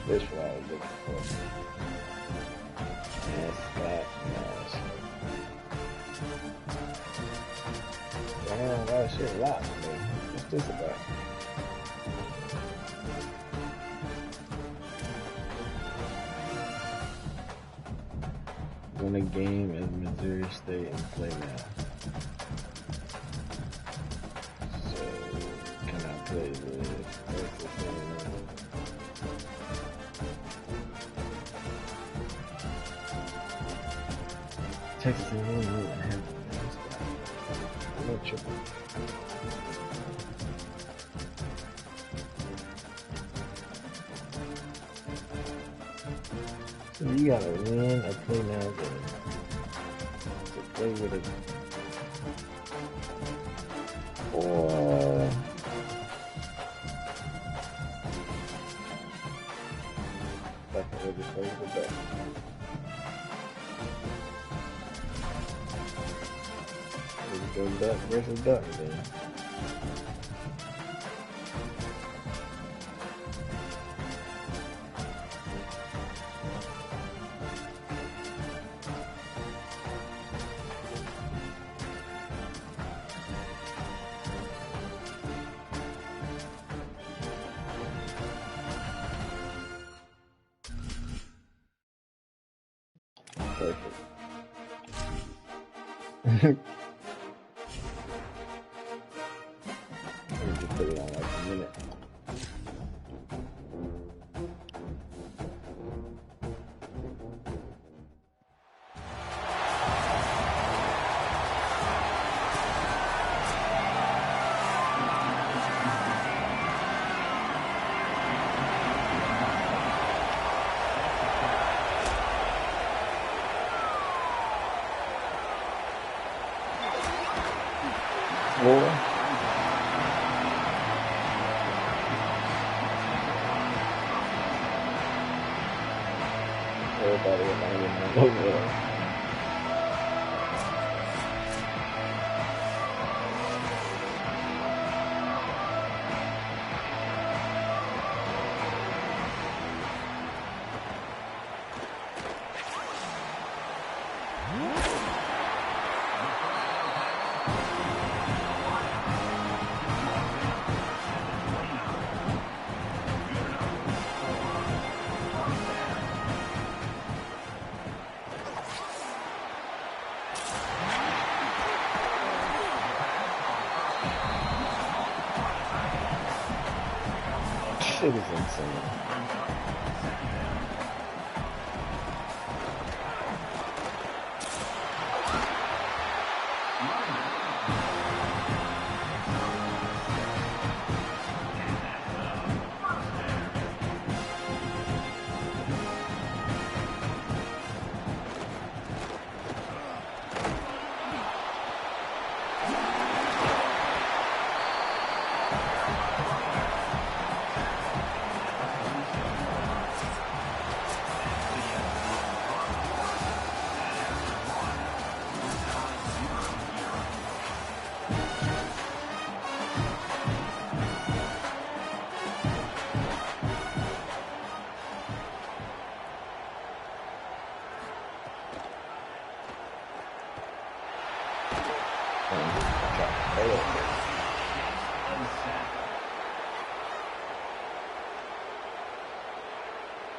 This one I was looking for. That's that nice. Damn, that shit locked me. What's this about? Win a game as Missouri State and play now. So, can I play with Texas A&M? Texas A&M really have this guy. I'm not tripping. So you gotta win a play now game to play with it. Or I can really play with that. Duck versus duck, man. Perfect. Just put it on like a minute. Everybody in my over. Shit is insane.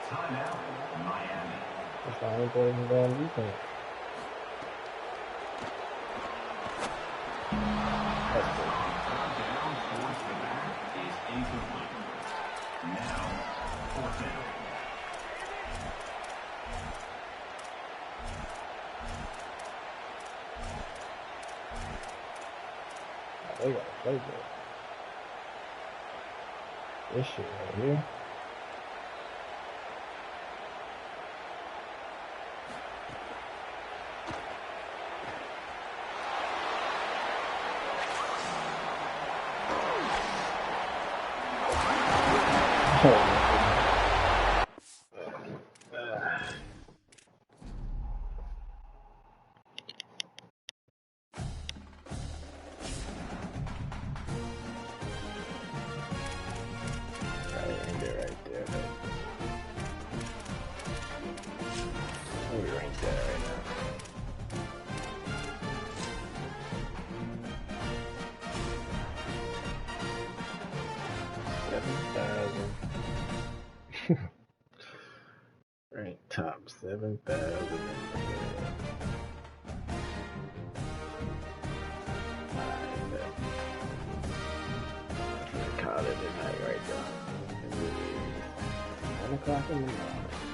That's the only thing he's on defense. That's good. They gotta play good. This shit right here. Ranked top 7,000 in the world. I'm gonna call it a night right there. 1 o'clock in the morning.